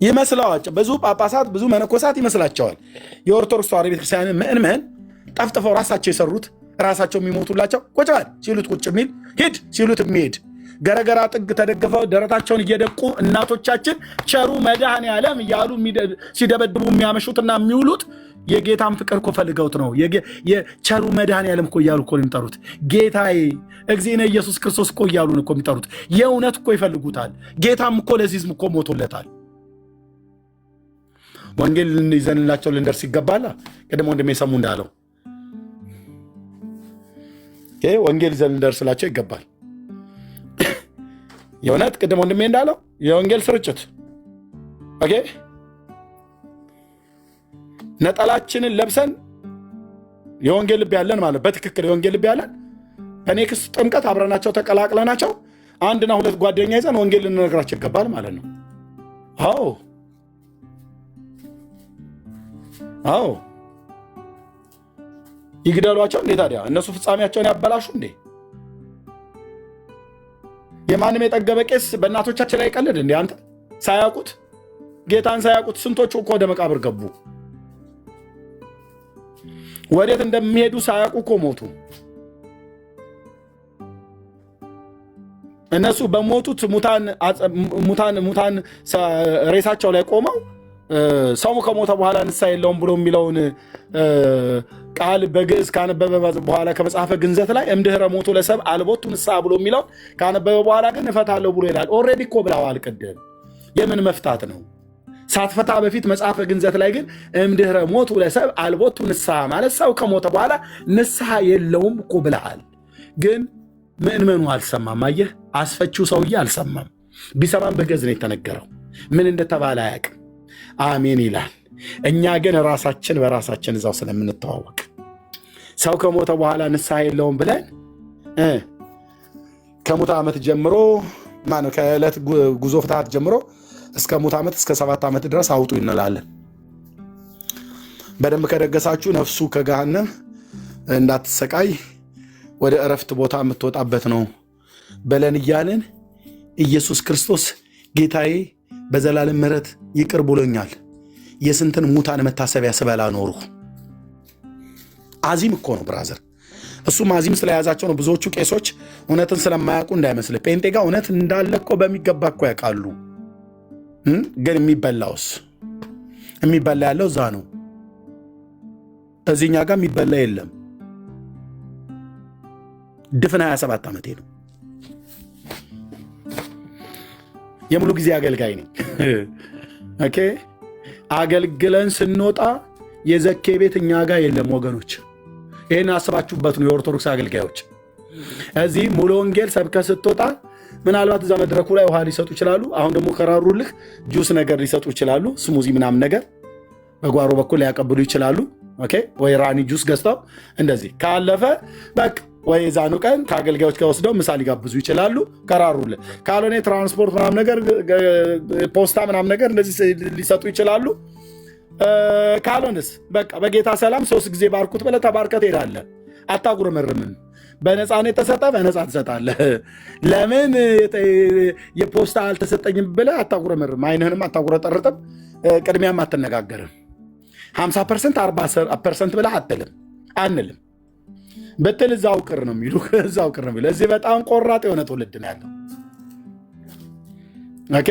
ይመስለዋል። ብዙ ጳጳሳት ብዙ መነኮሳት ይመስላቸዋል የኦርቶዶክስ ተዋሕዶ ቤተክርስቲያንን ምእመናን ጠፍጥፈው ራሳቸው የሰሩት ራሳቸው የሚሞቱላቸው ቁጭ በል ሲሉት ቁጭ የሚል ሂድ ሲሉት የሚሄድ ገረገራ ጥግ ተደግፈው ደረታቸውን እየደቁ እናቶቻችን ቸሩ መድኃኔዓለም እያሉ ሲደበድቡ የሚያመሹትና የሚውሉት የጌታን ፍቅር እኮ ፈልገውት ነው። የቸሩ መድኃኔዓለም እኮ እያሉ እኮ የሚጠሩት ጌታዬ እግዚእነ ኢየሱስ ክርስቶስ እኮ እያሉ እኮ የሚጠሩት የእውነት እኮ ይፈልጉታል። ጌታም እኮ ለዚህ ሕዝብ እኮ ሞቶለታል። ወንጌል ይዘንላቸው ልንደርስ ይገባላ። ቅድም ወንድሜ ሰሙ እንዳለው ወንጌል ይዘን ልንደርስላቸው ይገባል። የእውነት ቅድም ወንድሜ እንዳለው የወንጌል ስርጭት ኦኬ፣ ነጠላችንን ለብሰን የወንጌል ልብ ያለን ማለት በትክክል የወንጌል ልብ ያለን በኔክስ ጥምቀት አብረናቸው ተቀላቅለናቸው አንድና ሁለት ጓደኛ ይዘን ወንጌል ልንነግራቸው ይገባል ማለት ነው። አዎ ይግደሏቸው እንዴ ታዲያ? እነሱ ፍጻሜያቸውን ያበላሹ እንዴ? የማንም የጠገበ ቄስ በእናቶቻችን ላይ ቀልድ እንዴ? አንተ ሳያውቁት ጌታን ሳያውቁት ስንቶቹ እኮ ወደ መቃብር ገቡ። ወዴት እንደሚሄዱ ሳያውቁ እኮ ሞቱ። እነሱ በሞቱት ሙታን ሬሳቸው ላይ ቆመው ሰው ከሞተ በኋላ ንስሐ የለውም ብሎ የሚለውን ቃል በግዕዝ ካነበበ በኋላ ከመጽሐፈ ግንዘት ላይ እምድኅረ ሞቱ ለሰብእ አልቦቱ ንስሐ ብሎ የሚለውን ካነበበ በኋላ ግን እፈታለሁ ብሎ ይላል። ኦልሬዲ እኮ ብለዋል ቅድም። የምን መፍታት ነው? ሳትፈታ በፊት መጽሐፈ ግንዘት ላይ ግን እምድኅረ ሞቱ ለሰብእ አልቦቱ ንስሐ ማለት ሰው ከሞተ በኋላ ንስሐ የለውም እኮ ብለሃል። ግን ምእመኑ አልሰማም። አየህ፣ አስፈቺው ሰውዬ አልሰማም። ቢሰማም በግዕዝ ነው የተነገረው። ምን እንደተባለ አያውቅም። አሜን ይላል። እኛ ግን ራሳችን በራሳችን እዛው ስለምንተዋወቅ ሰው ከሞተ በኋላ ንስሐ የለውም ብለን ከሙት ዓመት ጀምሮ ከዕለት ጉዞ ፍትሐት ጀምሮ እስከ ሙት ዓመት እስከ 7 ዓመት ድረስ አውጡ እንላለን። በደንብ ከደገሳችሁ ነፍሱ ከገሃነም እንዳትሰቃይ ወደ እረፍት ቦታ የምትወጣበት ነው በለን እያልን ኢየሱስ ክርስቶስ ጌታዬ በዘላለም ምሕረት ይቅር ብሎኛል፣ የስንትን ሙታን መታሰቢያ ስበላ ኖሩ። አዚም እኮ ነው ብራዘር። እሱም አዚም ስለያዛቸው ነው። ብዙዎቹ ቄሶች እውነትን ስለማያውቁ እንዳይመስል ጴንጤ ጋር እውነት እንዳለ እኮ በሚገባ እኮ ያውቃሉ። ግን የሚበላውስ የሚበላ ያለው እዛ ነው። እዚህኛ ጋር የሚበላ የለም። ድፍን 27 ዓመቴ ነው። የሙሉ ጊዜ አገልጋይ ነኝ። ኦኬ አገልግለን ስንወጣ የዘኬ ቤት እኛ ጋር የለም ወገኖች። ይህን አስባችሁበት ነው የኦርቶዶክስ አገልጋዮች። እዚህ ሙሉ ወንጌል ሰብከ ስትወጣ ምናልባት እዛ መድረኩ ላይ ውሃ ሊሰጡ ይችላሉ። አሁን ደግሞ ከራሩልህ ጁስ ነገር ሊሰጡ ይችላሉ። ስሙዚ ምናምን ነገር በጓሮ በኩል ሊያቀብሉ ይችላሉ። ኦኬ ወይ ራኒ ጁስ ገዝተው እንደዚህ ካለፈ በቃ ወይ ዛኑ ቀን ከአገልጋዮች ጋር ወስደው ምሳ ሊጋብዙ ይችላሉ ከራሩልህ። ካልሆነ ትራንስፖርት ምናምን ነገር ፖስታ ምናምን ነገር እንደዚህ ሊሰጡ ይችላሉ። ካልሆነስ በቃ በጌታ ሰላም 3 ጊዜ ባርኩት ብለህ ተባርከህ ትሄዳለህ። አታጉረመርምም። በነፃነት የተሰጠ በነፃ ትሰጣለህ። ለምን የፖስታ አልተሰጠኝም ብለህ አታጉረመርም። አይንህንም አታጉረጠርጥም። ቅድሚያም አትነጋገርም። 50% 40% ብለህ አትልም አንልም ብትል እዛው ቅር ነው የሚሉ እዛው ቅር ነው የሚሉ። እዚህ በጣም ቆራጥ የሆነ ትውልድ ነው ያለው። ኦኬ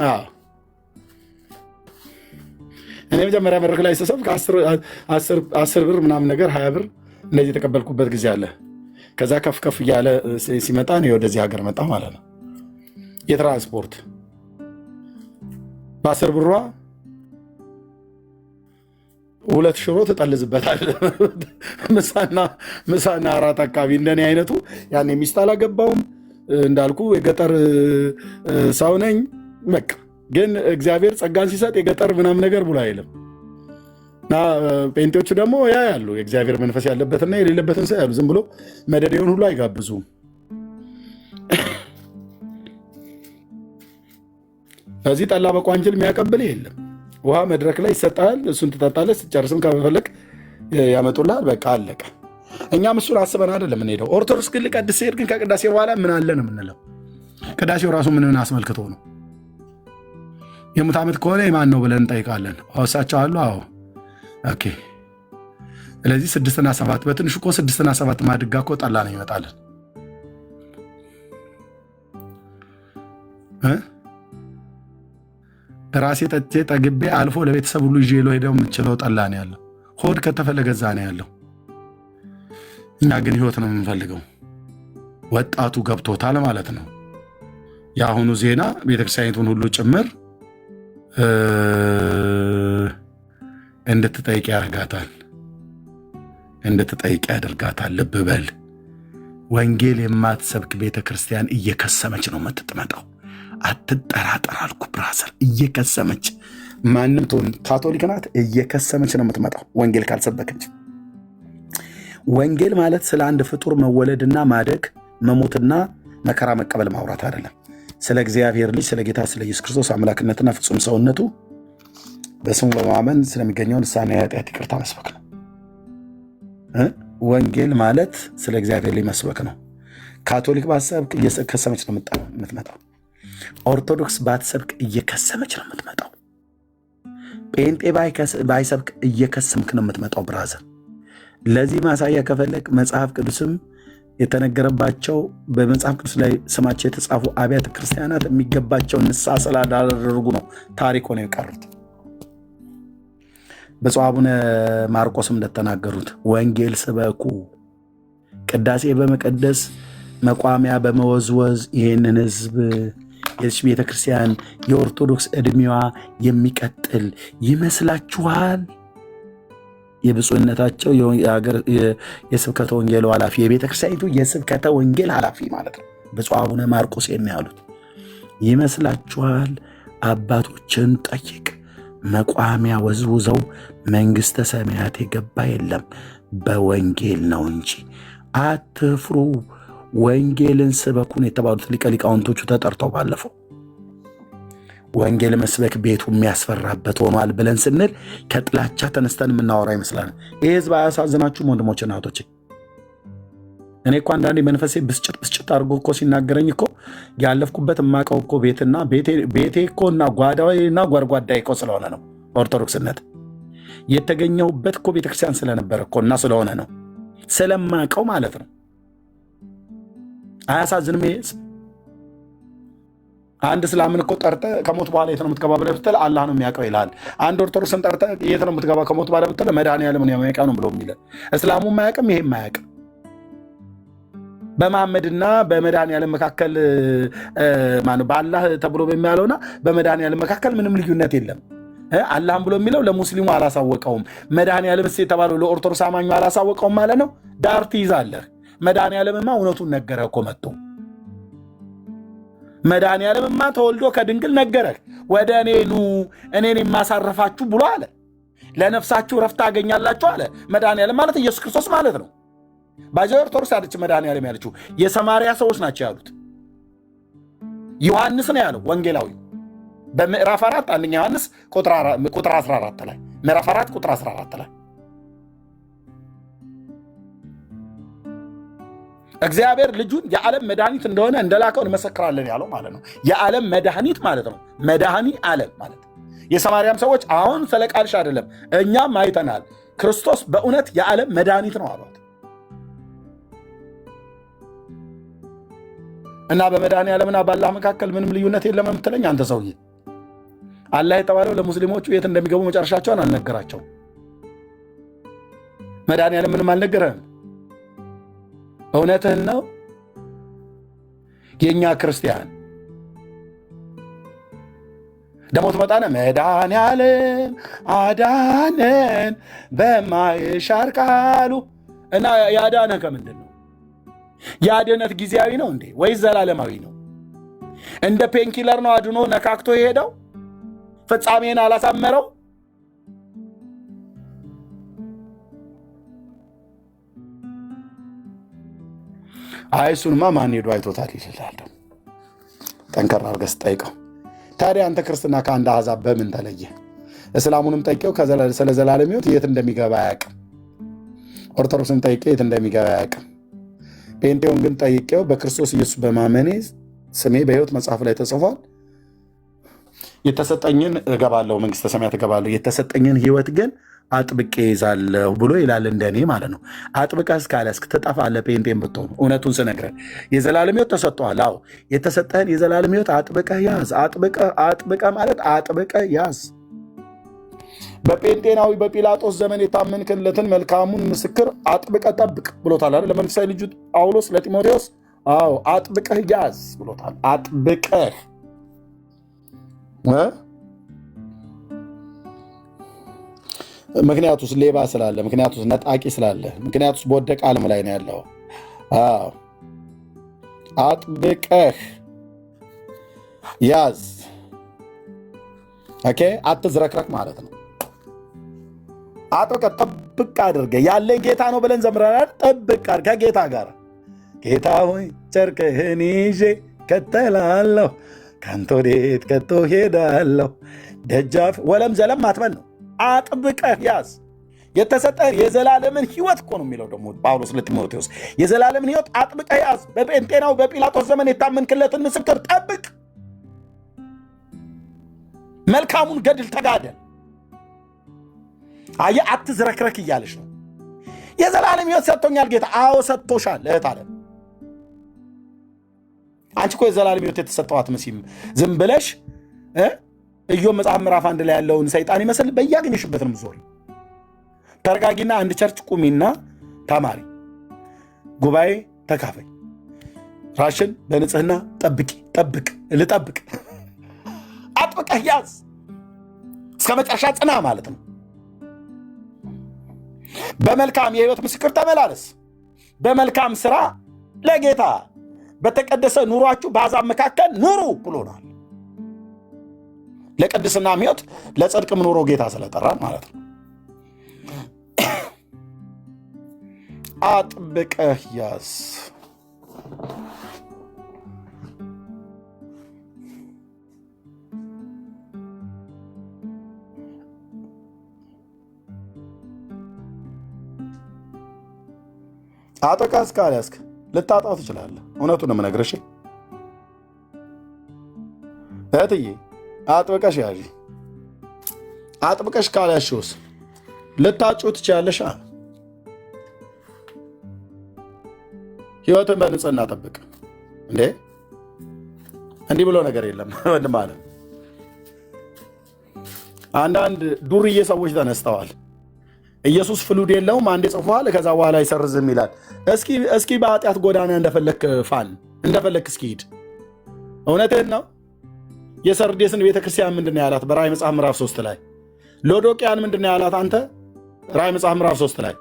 አዎ እኔ መጀመሪያ መድረክ ላይ ስሰብክ 10 ብር ምናምን ነገር 20 ብር እንደዚህ የተቀበልኩበት ጊዜ አለ። ከዛ ከፍ ከፍ እያለ ሲመጣ ነው ወደዚህ ሀገር መጣ ማለት ነው። የትራንስፖርት በ10 ብሯ 2 ሽሮ ትጠልዝበታል። ምሳና እራት አካባቢ እንደኔ አይነቱ ያኔ ሚስት አላገባውም እንዳልኩ የገጠር ሰው ነኝ። በቃ ግን እግዚአብሔር ጸጋን ሲሰጥ የገጠር ምናምን ነገር ብሎ አይልም። እና ጴንጤዎቹ ደግሞ ያ ያሉ የእግዚአብሔር መንፈስ ያለበትና የሌለበትን ሰው ያሉ ዝም ብሎ መደዴውን ሁሉ አይጋብዙም። እዚህ ጠላ በቋንጅል የሚያቀብል የለም። ውሃ መድረክ ላይ ይሰጣል። እሱን ትጠጣለህ። ስትጨርስም ከመፈለግ ያመጡልሃል። በቃ አለቀ። እኛም እሱን አስበን አይደለም የምንሄደው። ኦርቶዶክስ ግን ልቀድስ ሲሄድ ግን ከቅዳሴ በኋላ ምን አለ ነው የምንለው። ቅዳሴው ራሱ ምንን አስመልክቶ ነው? የሙት ዓመት ከሆነ የማን ነው ብለን እንጠይቃለን። እሳቸው አሉ። አዎ ኦኬ። ስለዚህ 6 እና 7 በትንሹ እኮ 6 እና 7 ማድጋ እኮ ጠላ ነው ይመጣለን። ራሴ ጠጥቼ ጠግቤ አልፎ ለቤተሰብ ሁሉ ይዤ ሄደው የምችለው ጠላ ነው ያለው። ሆድ ከተፈለገ እዛ ነው ያለው። እኛ ግን ህይወት ነው የምንፈልገው። ወጣቱ ገብቶታል ማለት ነው። የአሁኑ ዜና ቤተክርስቲያኒቱን ሁሉ ጭምር እንድትጠይቅ ያደርጋታል፣ እንድትጠይቅ ያደርጋታል። ልብ በል። ወንጌል የማትሰብክ ቤተክርስቲያን እየከሰመች ነው የምትመጣው። አትጠራጠር አልኩ ብራዘር። እየከሰመች ማንም ትሆን ካቶሊክ ናት፣ እየከሰመች ነው የምትመጣው ወንጌል ካልሰበከች። ወንጌል ማለት ስለ አንድ ፍጡር መወለድና ማደግ መሞትና መከራ መቀበል ማውራት አይደለም። ስለ እግዚአብሔር ልጅ ስለ ጌታ ስለ ኢየሱስ ክርስቶስ አምላክነትና ፍጹም ሰውነቱ በስሙ በማመን ስለሚገኘው ንስሐና የኃጢአት ይቅርታ መስበክ ነው። ወንጌል ማለት ስለ እግዚአብሔር ልጅ መስበክ ነው። ካቶሊክ ባትሰብክ እየከሰመች ነው የምትመጣው። ኦርቶዶክስ ባትሰብክ እየከሰመች ነው የምትመጣው። ጴንጤ ባይሰብክ እየከሰምክ ነው የምትመጣው ብራዘር። ለዚህ ማሳያ ከፈለግ መጽሐፍ ቅዱስም የተነገረባቸው በመጽሐፍ ቅዱስ ላይ ስማቸው የተጻፉ አብያተ ክርስቲያናት የሚገባቸው ንስሐ ስላላደረጉ ነው ታሪክ ሆነው የቀሩት። ብፁዕ አቡነ ማርቆስም እንደተናገሩት ወንጌል ስበኩ፣ ቅዳሴ በመቀደስ መቋሚያ በመወዝወዝ ይህንን ህዝብ የዚች ቤተክርስቲያን የኦርቶዶክስ ዕድሜዋ የሚቀጥል ይመስላችኋል? የብፁዕነታቸው የስብከተ ወንጌል ኃላፊ የቤተክርስቲያኒቱ የስብከተ ወንጌል ኃላፊ ማለት ነው ብፁዕ አቡነ ማርቆስ የሚያሉት ይመስላችኋል? አባቶችን ጠይቅ፣ መቋሚያ ወዝውዘው መንግሥተ ሰማያት የገባ የለም በወንጌል ነው እንጂ። አትፍሩ፣ ወንጌልን ስበኩን የተባሉት ሊቀ ሊቃውንቶቹ ተጠርተው ባለፈው ወንጌል መስበክ ቤቱ የሚያስፈራበት ሆኗል ብለን ስንል ከጥላቻ ተነስተን የምናወራ ይመስላል። ይህ ህዝብ አያሳዝናችሁም ወንድሞችና እህቶቼ? እኔ እኮ አንዳንዴ መንፈሴ ብስጭት አድርጎ እኮ ሲናገረኝ እኮ ያለፍኩበት የማውቀው እኮ ቤቴ እኮ እና ጓዳና ጓርጓዳ እኮ ስለሆነ ነው። ኦርቶዶክስነት የተገኘሁበት እኮ ቤተክርስቲያን ስለነበረ እኮ እና ስለሆነ ነው፣ ስለማውቀው ማለት ነው። አያሳዝንም? ይሄ ህዝብ አንድ እስላምን እኮ ጠርተህ ከሞት በኋላ የት ነው የምትገባ ብለህ ብትል አላህ ነው የሚያውቀው ይልሃል። አንድ ኦርቶዶክስን ጠርተህ የት ነው የምትገባ ከሞት በኋላ ብትል መድኃኒዓለም ነው የሚያውቀው ነው ብሎ የሚለ እስላሙም አያውቅም፣ ይሄም አያውቅም። በመሐመድና በመድኃኒዓለም መካከል በአላህ ተብሎ በሚያለውና በመድኃኒዓለም መካከል ምንም ልዩነት የለም። አላህም ብሎ የሚለው ለሙስሊሙ አላሳወቀውም፣ መድኃኒዓለምስ የተባለው ለኦርቶዶክስ አማኙ አላሳወቀውም ማለት ነው። ዳር ትይዛለህ። መድኃኒዓለምማ እውነቱን ነገረ እኮ መጥቶ መድኃኒዓለምማ ተወልዶ ከድንግል ነገረህ። ወደ እኔ ኑ እኔን የማሳረፋችሁ ብሎ አለ። ለነፍሳችሁ ረፍት ታገኛላችሁ አለ። መድኃኒዓለም ማለት ኢየሱስ ክርስቶስ ማለት ነው። ባጃ ኦርቶዶክስ አለች መድኃኒዓለም ያለችው የሰማርያ ሰዎች ናቸው ያሉት። ዮሐንስ ነው ያለው ወንጌላዊ በምዕራፍ 4 አንደኛ ዮሐንስ ቁጥር 14 ላይ ምዕራፍ 4 ቁጥር 14 ላይ እግዚአብሔር ልጁን የዓለም መድኃኒት እንደሆነ እንደላከው እንመሰክራለን ያለው ማለት ነው። የዓለም መድኃኒት ማለት ነው። መድኃኒ ዓለም ማለት የሰማርያም ሰዎች አሁን ስለ ቃልሽ አይደለም እኛም አይተናል፣ ክርስቶስ በእውነት የዓለም መድኃኒት ነው አሏት። እና በመድኃኒ ዓለምና በአላህ መካከል ምንም ልዩነት የለም የምትለኝ አንተ ሰውዬ፣ አላህ የተባለው ለሙስሊሞቹ የት እንደሚገቡ መጨረሻቸውን አልነገራቸውም። መድኃኒ ዓለም ምንም አልነገረህም። እውነትህን ነው። የእኛ ክርስቲያን ደግሞ ትመጣነ መድኃኒ ዓለም አዳነን በማይሻር ቃሉ እና ያዳነ ከምንድን ነው? የአድነት ጊዜያዊ ነው እንዴ ወይስ ዘላለማዊ ነው? እንደ ፔንኪለር ነው አድኖ ነካክቶ የሄደው? ፍጻሜን አላሳመረው? አይ እሱንማ ማን ሄዶ አይቶታል ይላል። ጠንከር አድርገህ ስጠይቀው ታዲያ አንተ ክርስትና ከአንድ አሕዛብ በምን ተለየ? እስላሙንም ጠይቄው ስለ ዘላለም ሕይወት የት እንደሚገባ አያውቅም። ኦርቶዶክስን ጠይቄው የት እንደሚገባ አያውቅም። ጴንጤውን ግን ጠይቄው በክርስቶስ ኢየሱስ በማመኔ ስሜ በሕይወት መጽሐፍ ላይ ተጽፏል፣ የተሰጠኝን እገባለሁ፣ መንግሥተ ሰማያት እገባለሁ፣ የተሰጠኝን ሕይወት ግን አጥብቄ ይዛለሁ ብሎ ይላል። እንደኔ ማለት ነው። አጥብቀህ እስካልያዝክ ትጠፋለህ። ጴንጤን ብትሆኑ እውነቱን ስነግረህ የዘላለም ሕይወት ተሰጥቶሃል። አዎ የተሰጠህን የዘላለም ሕይወት አጥብቀህ ያዝ። አጥብቀህ ማለት አጥብቀህ ያዝ። በጴንጤናዊ በጲላጦስ ዘመን የታመንክለትን መልካሙን ምስክር አጥብቀህ ጠብቅ ብሎታል አይደል? ለመንፈሳዊ ልጁ ጳውሎስ ለጢሞቴዎስ አዎ አጥብቀህ ያዝ ብሎታል። አጥብቀህ ምክንያቱስ ሌባ ስላለ፣ ምክንያቱስ ነጣቂ ስላለ፣ ምክንያቱስ በወደቀ ዓለም ላይ ነው ያለው። አጥብቀህ ያዝ። ኦኬ አትዝረክረክ ማለት ነው። አጥብቀህ ጥብቅ አድርገህ ያለኝ ጌታ ነው ብለን ዘምረናል። ጥብቅ አድርገህ ከጌታ ጋር ጌታ ሆይ ጨርቅህን ይዤ ከተላለሁ፣ ከአንተ ወዴት ከቶ ሄዳለሁ፣ ደጃፍ ወለም ዘለም አትበል ነው። አጥብቀህ ያዝ። የተሰጠህ የዘላለምን ሕይወት እኮ ነው የሚለው ደግሞ ጳውሎስ ለጢሞቴዎስ። የዘላለምን ሕይወት አጥብቀህ ያዝ። በጴንጤናው በጲላጦስ ዘመን የታመንክለትን ምስክር ጠብቅ። መልካሙን ገድል ተጋደል። አየህ አትዝረክረክ እያለች ነው። የዘላለም ሕይወት ሰጥቶኛል ጌታ። አዎ ሰጥቶሻል እህት አለ። አንቺ እኮ የዘላለም ሕይወት የተሰጠው አትመስይም። ዝም ብለሽ ኢዮብ መጽሐፍ ምዕራፍ 1 ላይ ያለውን ሰይጣን ይመስል በያገኘሽበት ነው የምትዞሪ። ተረጋጊና አንድ ቸርች ቁሚና ተማሪ፣ ጉባኤ ተካፈይ፣ ራሽን በንጽህና ልጠብቅ። አጥብቀህ ያዝ። እስከ መጨረሻ ጽና ማለት ነው። በመልካም የህይወት ምስክር ተመላለስ። በመልካም ስራ ለጌታ በተቀደሰ ኑሯችሁ በአሕዛብ መካከል ኑሩ ብሎናል። ለቅድስና ሕይወት ለጽድቅም ኑሮ ጌታ ስለጠራን ማለት ነው። አጥብቀህ ያዝ። አጥብቀህ እስካልያዝክ ልታጣው ትችላለህ። እውነቱን ነው የምነግርሽ እህትዬ፣ አጥብቀሽ ያዥ። አጥብቀሽ ካልያዝሽውስ ልታጭው ትችያለሽ። ሕይወትን በንጽህና ጠብቅ። እንዴ እንዲህ ብሎ ነገር የለም ወንድም አለ። አንዳንድ ዱርዬ ሰዎች ተነስተዋል። ኢየሱስ ፍሉድ የለውም አንዴ ጽፏል፣ ከዛ በኋላ አይሰርዝም ይላል። እስኪ በኃጢአት ጎዳና እንደፈለክ ፋን እንደፈለክ እስኪ ሂድ። እውነትህን ነው። የሰርዴስን ቤተክርስቲያን ምንድን ያላት? በራእይ መጽሐፍ ምዕራፍ 3 ላይ። ሎዶቅያን ምንድን ያላት? አንተ ራእይ መጽሐፍ ምዕራፍ 3 ላይ።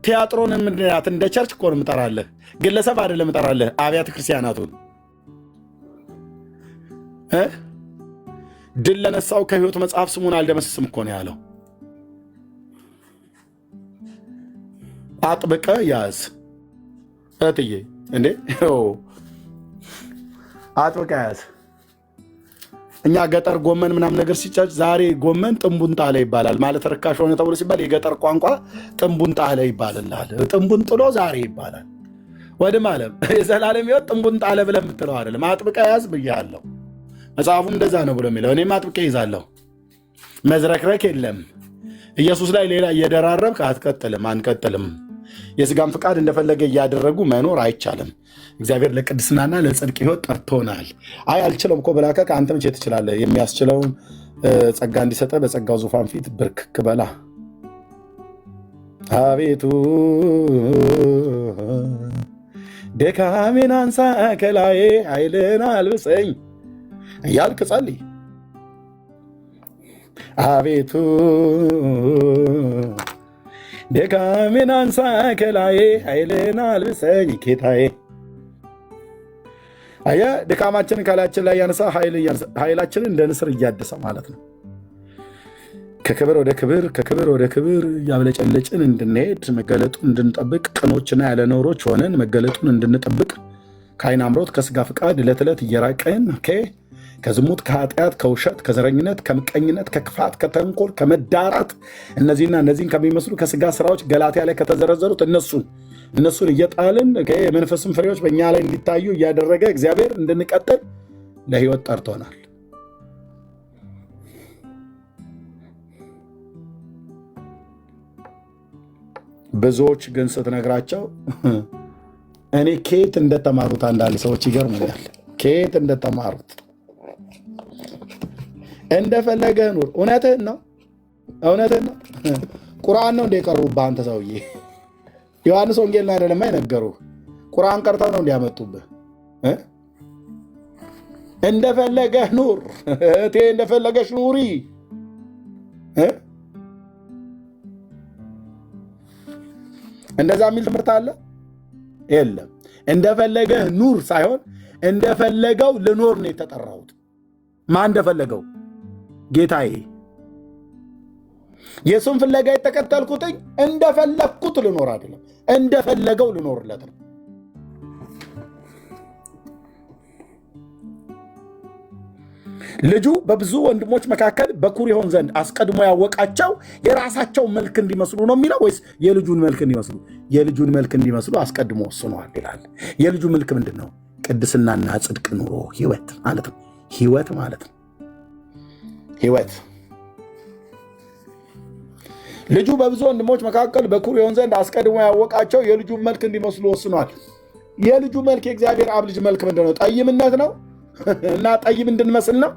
ቲያጥሮንን ምንድን ያላት? እንደ ቸርች እኮ ነው የምጠራለህ፣ ግለሰብ አይደለም የምጠራለህ። አብያተ ክርስቲያናቱን ድል ለነሳው ከሕይወት መጽሐፍ ስሙን አልደመስስም እኮ ነው ያለው። አጥብቀ ያዝ እህትዬ። እንዴ አጥብቀ ያዝ። እኛ ገጠር ጎመን ምናምን ነገር ሲጫጭ ዛሬ ጎመን ጥንቡን ጣለ ይባላል። ማለት ርካሽ ሆነ ተብሎ ሲባል የገጠር ቋንቋ ጥንቡን ጣለ ይባልልሃል። ጥንቡን ጥሎ ዛሬ ይባላል። ወድም አለም የዘላለም ሕይወት ጥንቡን ጣለ ብለህ የምትለው አይደለም። አጥብቀ ያዝ ብያለሁ። መጽሐፉም እንደዛ ነው ብሎ የሚለው እኔም አጥብቀ ይዛለሁ። መዝረክረክ የለም። ኢየሱስ ላይ ሌላ እየደራረብክ አትቀጥልም፣ አንቀጥልም። የሥጋን ፍቃድ እንደፈለገ እያደረጉ መኖር አይቻልም። እግዚአብሔር ለቅድስናና ለጽድቅ ሕይወት ጠርቶናል። አይ አልችለውም እኮ ብላከክ አንተ መቼ ትችላለህ? የሚያስችለውን ጸጋ እንዲሰጠ በጸጋው ዙፋን ፊት ብርክክ በላ። አቤቱ ድካሜን አንሳ ከላዬ ኃይልን አልብሰኝ እያልክ ጸልይ። አቤቱ ድካሜን አንሳ ከላዬ ኃይልን አልብሰኝ ጌታዬ። አየህ ድካማችንን ከላያችን ላይ ያነሳ ኃይላችንን እንደ ንስር እያደሰ ማለት ነው። ከክብር ወደ ክብር ከክብር ወደ ክብር እያብለጨለጭን እንድንሄድ መገለጡን እንድንጠብቅ ቅኖችና ያለ ነውሮች ሆነን መገለጡን እንድንጠብቅ ከዓይን አምሮት ከሥጋ ፍቃድ ዕለት ዕለት እየራቅን ከዝሙት ከኃጢአት ከውሸት ከዘረኝነት ከምቀኝነት ከክፋት ከተንኮል ከመዳራት እነዚህና እነዚህን ከሚመስሉ ከሥጋ ስራዎች ገላትያ ላይ ከተዘረዘሩት እነሱን እየጣልን የመንፈስም ፍሬዎች በእኛ ላይ እንዲታዩ እያደረገ እግዚአብሔር እንድንቀጥል ለሕይወት ጠርቶናል። ብዙዎች ግን ስትነግራቸው እኔ ከየት እንደተማሩት አንዳንድ ሰዎች ይገርሙኛል። ከየት እንደተማሩት እንደፈለገ ኑር። እውነትህን ነው፣ እውነትህን ነው። ቁርአን ነው እንደቀሩብህ አንተ ሰውዬ። ዮሐንስ ወንጌል ላይ አይደለም አይነገሩህ። ቁርአን ቀርተው ነው እንዲያመጡብህ። እንደፈለገህ ኑር እህቴ፣ እንደፈለገሽ ኑሪ። እንደዛ የሚል ትምህርት አለ? የለም። እንደፈለገህ ኑር ሳይሆን እንደፈለገው ልኖር ነው የተጠራሁት። ማን እንደፈለገው? ጌታዬ። የሱን ፍለጋ የተከተልኩትኝ እንደፈለግኩት ልኖር አይደለም፣ እንደፈለገው ልኖርለት ነው። ልጁ በብዙ ወንድሞች መካከል በኩር ይሆን ዘንድ አስቀድሞ ያወቃቸው የራሳቸው መልክ እንዲመስሉ ነው የሚለው ወይስ የልጁን መልክ እንዲመስሉ? የልጁን መልክ እንዲመስሉ አስቀድሞ ወስኗል ይላል። የልጁ መልክ ምንድን ነው? ቅድስናና ጽድቅ ኑሮ ሕይወት ማለት ነው። ሕይወት ማለት ነው። ሕይወት ልጁ በብዙ ወንድሞች መካከል በኩር ይሆን ዘንድ አስቀድሞ ያወቃቸው የልጁን መልክ እንዲመስሉ ወስኗል። የልጁ መልክ የእግዚአብሔር አብ ልጅ መልክ ምንድን ነው? ጠይምነት ነው እና ጠይም እንድንመስል ነው?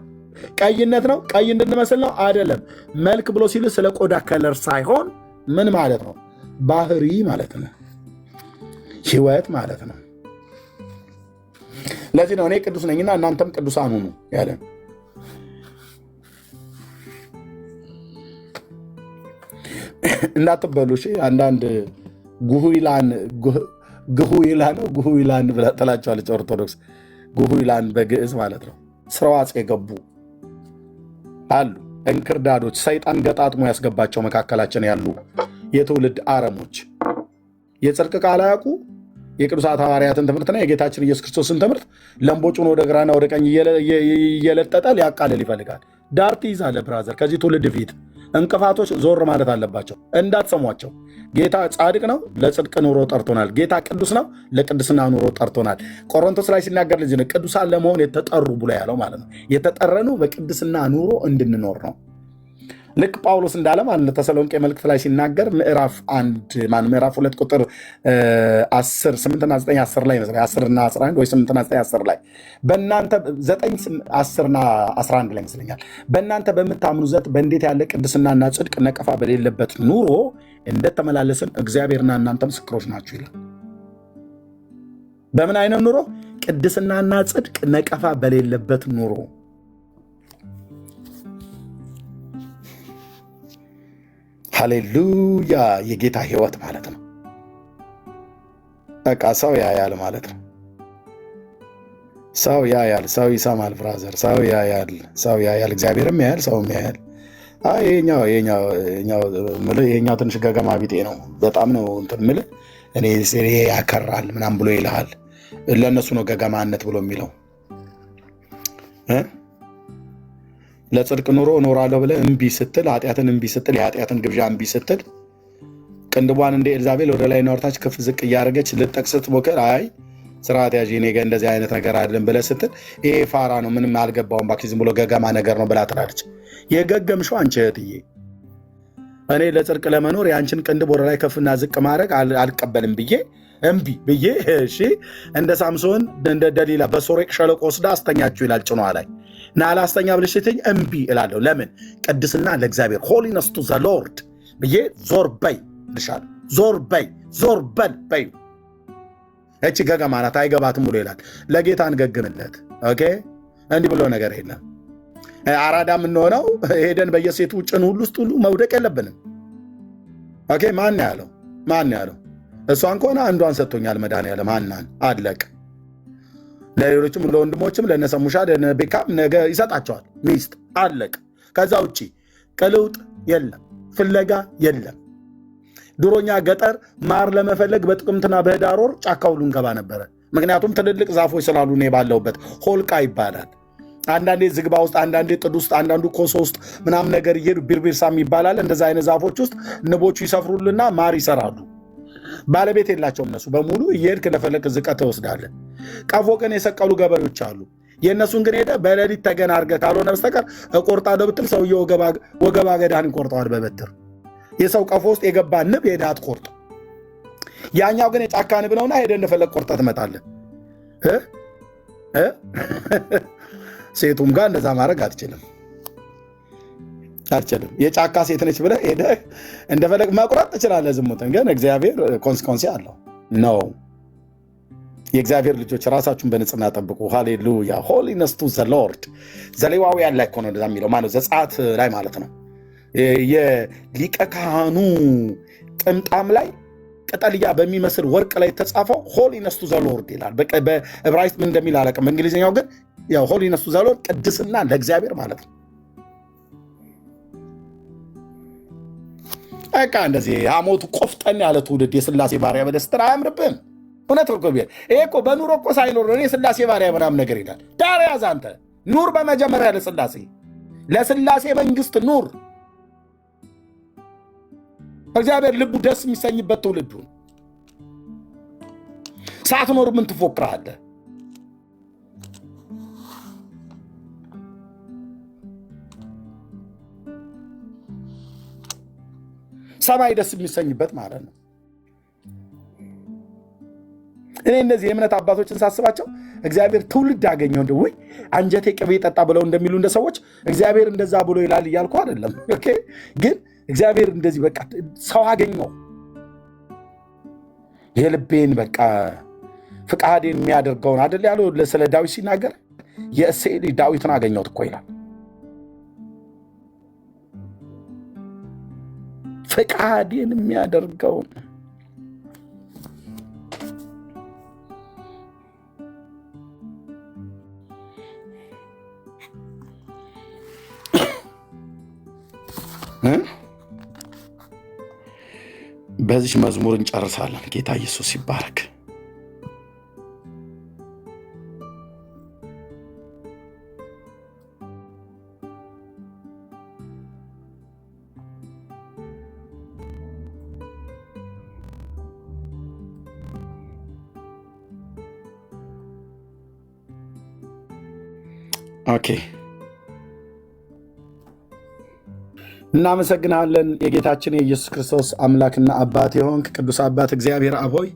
ቀይነት ነው? ቀይ እንድንመስል ነው? አይደለም። መልክ ብሎ ሲል ስለ ቆዳ ከለር ሳይሆን ምን ማለት ነው? ባህሪ ማለት ነው። ሕይወት ማለት ነው። ለዚህ ነው እኔ ቅዱስ ነኝና እናንተም ቅዱሳን ሁኑ ያለን። እንዳትበሉ እሺ። አንዳንድ ጉሁይላን ትላቸዋለች ኦርቶዶክስ። ጉሁይላን በግዕዝ ማለት ነው ስርዋጽ የገቡ አሉ እንክርዳዶች፣ ሰይጣን ገጣጥሞ ያስገባቸው መካከላችን ያሉ የትውልድ አረሞች የጽድቅ ቃል አያውቁ የቅዱሳት ሐዋርያትን ትምህርትና የጌታችን ኢየሱስ ክርስቶስን ትምህርት ለምቦጩን ወደ ግራና ወደ ቀኝ እየለጠጠ ሊያቃልል ይፈልጋል። ዳር ትይዛለህ ብራዘር። ከዚህ ትውልድ ፊት እንቅፋቶች ዞር ማለት አለባቸው፣ እንዳትሰሟቸው። ጌታ ጻድቅ ነው፣ ለጽድቅ ኑሮ ጠርቶናል። ጌታ ቅዱስ ነው፣ ለቅድስና ኑሮ ጠርቶናል። ቆሮንቶስ ላይ ሲናገር ልጅ ነው ቅዱሳን ለመሆን የተጠሩ ብሎ ያለው ማለት ነው። የተጠረኑ በቅድስና ኑሮ እንድንኖር ነው። ልክ ጳውሎስ እንዳለ ማለት ተሰሎንቄ መልእክት ላይ ሲናገር ምዕራፍ 2 ቁጥር 10 8 እና 9 10 ላይ ይመስላል 10 እና 11 ወይ 8 እና 9 10 ላይ በእናንተ 9 10 እና 11 ላይ ይመስለኛል በእናንተ በምታምኑ ዘንድ በእንዴት ያለ ቅድስናና ጽድቅ ነቀፋ በሌለበት ኑሮ እንደተመላለስን እግዚአብሔርና እናንተ ምስክሮች ናችሁ ይላል። በምን አይነት ኑሮ? ቅድስናና ጽድቅ ነቀፋ በሌለበት ኑሮ። ሃሌሉያ! የጌታ ህይወት ማለት ነው። በቃ ሰው ያያል ማለት ነው። ሰው ያያል፣ ሰው ይሰማል። ብራዘር ሰው ያያል፣ ሰው ያያል፣ እግዚአብሔርም ያያል፣ ሰውም ያያል። ይሄኛው ትንሽ ገገማ ቢጤ ነው። በጣም ነው እንትን የምልህ እኔ ያከራል ምናምን ብሎ ይልሃል። ለእነሱ ነው ገገማነት ብሎ የሚለው። ለጽድቅ ኑሮ እኖራለሁ ብለህ እምቢ ስትል፣ ኃጢአትን እምቢ ስትል፣ የኃጢአትን ግብዣ እምቢ ስትል፣ ቅንድቧን እንደ ኤልዛቤል ወደ ላይ ወርታች ከፍ ዝቅ እያደረገች ልጠቅስ ስትሞክር፣ አይ ስርዓት ያዥ እኔ ጋ እንደዚህ አይነት ነገር አይደለም ብለህ ስትል፣ ይሄ ፋራ ነው ምንም አልገባውም እባክህ ዝም ብሎ ገገማ ነገር ነው ብላ ትላለች። የገገምሽው አንቺ እህትዬ፣ እኔ ለጽድቅ ለመኖር የአንቺን ቅንድብ ወደ ላይ ከፍና ዝቅ ማድረግ አልቀበልም ብዬ እምቢ ብዬ፣ እሺ እንደ ሳምሶን እንደ ደሊላ በሶሬቅ ሸለቆ ወስዳ አስተኛችሁ ይላል ጭኗ ላይ እና አላስተኛ ብልሽ ስትኝ እምቢ እላለሁ። ለምን? ቅድስና ለእግዚአብሔር ሆሊነስ ቱ ዘ ሎርድ ብዬ ዞር በይ ልሻለሁ። ዞር በይ ዞር በል በይ። እቺ ገገማ ናት አይገባትም ብሎ ይላል። ለጌታ እንገግምለት። ኦኬ እንዲህ ብሎ ነገር የለም። አራዳ የምንሆነው ሄደን በየሴቱ ጭን ሁሉ ውስጥ ሁሉ መውደቅ የለብንም። ኦኬ ማን ያለው? ማን ያለው? እሷን ከሆነ አንዷን ሰጥቶኛል መድኃኒዓለም ሐናን አለቅ። ለሌሎችም ለወንድሞችም ለነሰሙሻ ለነቤካም ነገ ይሰጣቸዋል ሚስት አለቅ። ከዛ ውጪ ቅልውጥ የለም፣ ፍለጋ የለም። ድሮኛ ገጠር ማር ለመፈለግ በጥቅምትና በህዳር ወር ጫካ ሁሉ እንገባ ነበረ። ምክንያቱም ትልልቅ ዛፎች ስላሉ ነው ባለውበት ሆልቃ ይባላል። አንዳንዴ ዝግባ ውስጥ፣ አንዳንዴ ጥድ ውስጥ፣ አንዳንዱ ኮሶ ውስጥ ምናምን ነገር እየሄዱ ቢርቢርሳም ይባላል። እንደዛ አይነት ዛፎች ውስጥ ንቦቹ ይሰፍሩልና ማር ይሰራሉ። ባለቤት የላቸውም እነሱ በሙሉ እየሄድክ እንደፈለግ ዝቀት ትወስዳለህ። ቀፎ ግን የሰቀሉ ገበሬዎች አሉ። የእነሱን ግን ሄደ በሌሊት ተገና አድርገህ ካልሆነ በስተቀር እቆርጣለሁ ብትል ሰውዬው ወገባ ገዳህን ይቆርጠዋል በበትር። የሰው ቀፎ ውስጥ የገባ ንብ ሄደህ አትቆርጥ። ያኛው ግን የጫካ ንብ ነውና ሄደህ እንደፈለግ ቆርጠህ ትመጣለህ። ሴቱም ጋር እንደዛ ማድረግ አትችልም። የጫካ ሴት ነች ብለህ ሄደህ እንደፈለግ መቁረጥ ትችላለህ። ዝሙትን ግን እግዚአብሔር ኮንሲኮንሲ አለው ነው። የእግዚአብሔር ልጆች ራሳችሁን በንጽህና ጠብቁ። ሃሌሉያ ሆሊነስ ቱ ዘ ሎርድ። ዘሌዋውያን ላይ እኮ ነው እንደዛ የሚለው ማለት ዘጸአት ላይ ማለት ነው። የሊቀ ካህኑ ጥምጣም ላይ ቅጠልያ በሚመስል ወርቅ ላይ የተጻፈው ሆሊነስ ቱ ዘ ሎርድ ይላል። በዕብራይስጥ ምን እንደሚል አላውቅም። በእንግሊዝኛው ግን ያው ሆሊነስ ቱ ዘ ሎርድ ቅድስና ለእግዚአብሔር ማለት ነው። በቃ እንደዚህ ሐሞቱ ቆፍጠን ያለ ትውልድ የስላሴ ባሪያ በደስትር አያምርብህም። እውነት እኮ ቢሆን ይሄ እኮ በኑሮ እኮ ሳይኖር እኔ ስላሴ ባሪያ ምናምን ነገር ይላል። ዳር ያዝ አንተ ኑር በመጀመሪያ ለስላሴ መንግስት ኑር። እግዚአብሔር ልቡ ደስ የሚሰኝበት ትውልዱ ሳትኖር ምን ትፎክራለህ? ሰማይ ደስ የሚሰኝበት ማለት ነው። እኔ እነዚህ የእምነት አባቶችን ሳስባቸው እግዚአብሔር ትውልድ አገኘው እንደ ወይ አንጀቴ ቅቤ ጠጣ ብለው እንደሚሉ እንደ ሰዎች እግዚአብሔር እንደዛ ብሎ ይላል እያልኩ አይደለም። ኦኬ ግን እግዚአብሔር እንደዚህ በቃ ሰው አገኘው የልቤን በቃ ፍቃዴን የሚያደርገውን አይደል ያለው ስለ ዳዊት ሲናገር የእሴይ ልጅ ዳዊትን አገኘሁት እኮ ይላል። ፍቃዴን የሚያደርገውን በዚህ መዝሙር እንጨርሳለን። ጌታ ኢየሱስ ይባረክ። ኦኬ፣ እናመሰግናለን። የጌታችን የኢየሱስ ክርስቶስ አምላክና አባት የሆንክ ቅዱስ አባት እግዚአብሔር አብ ሆይ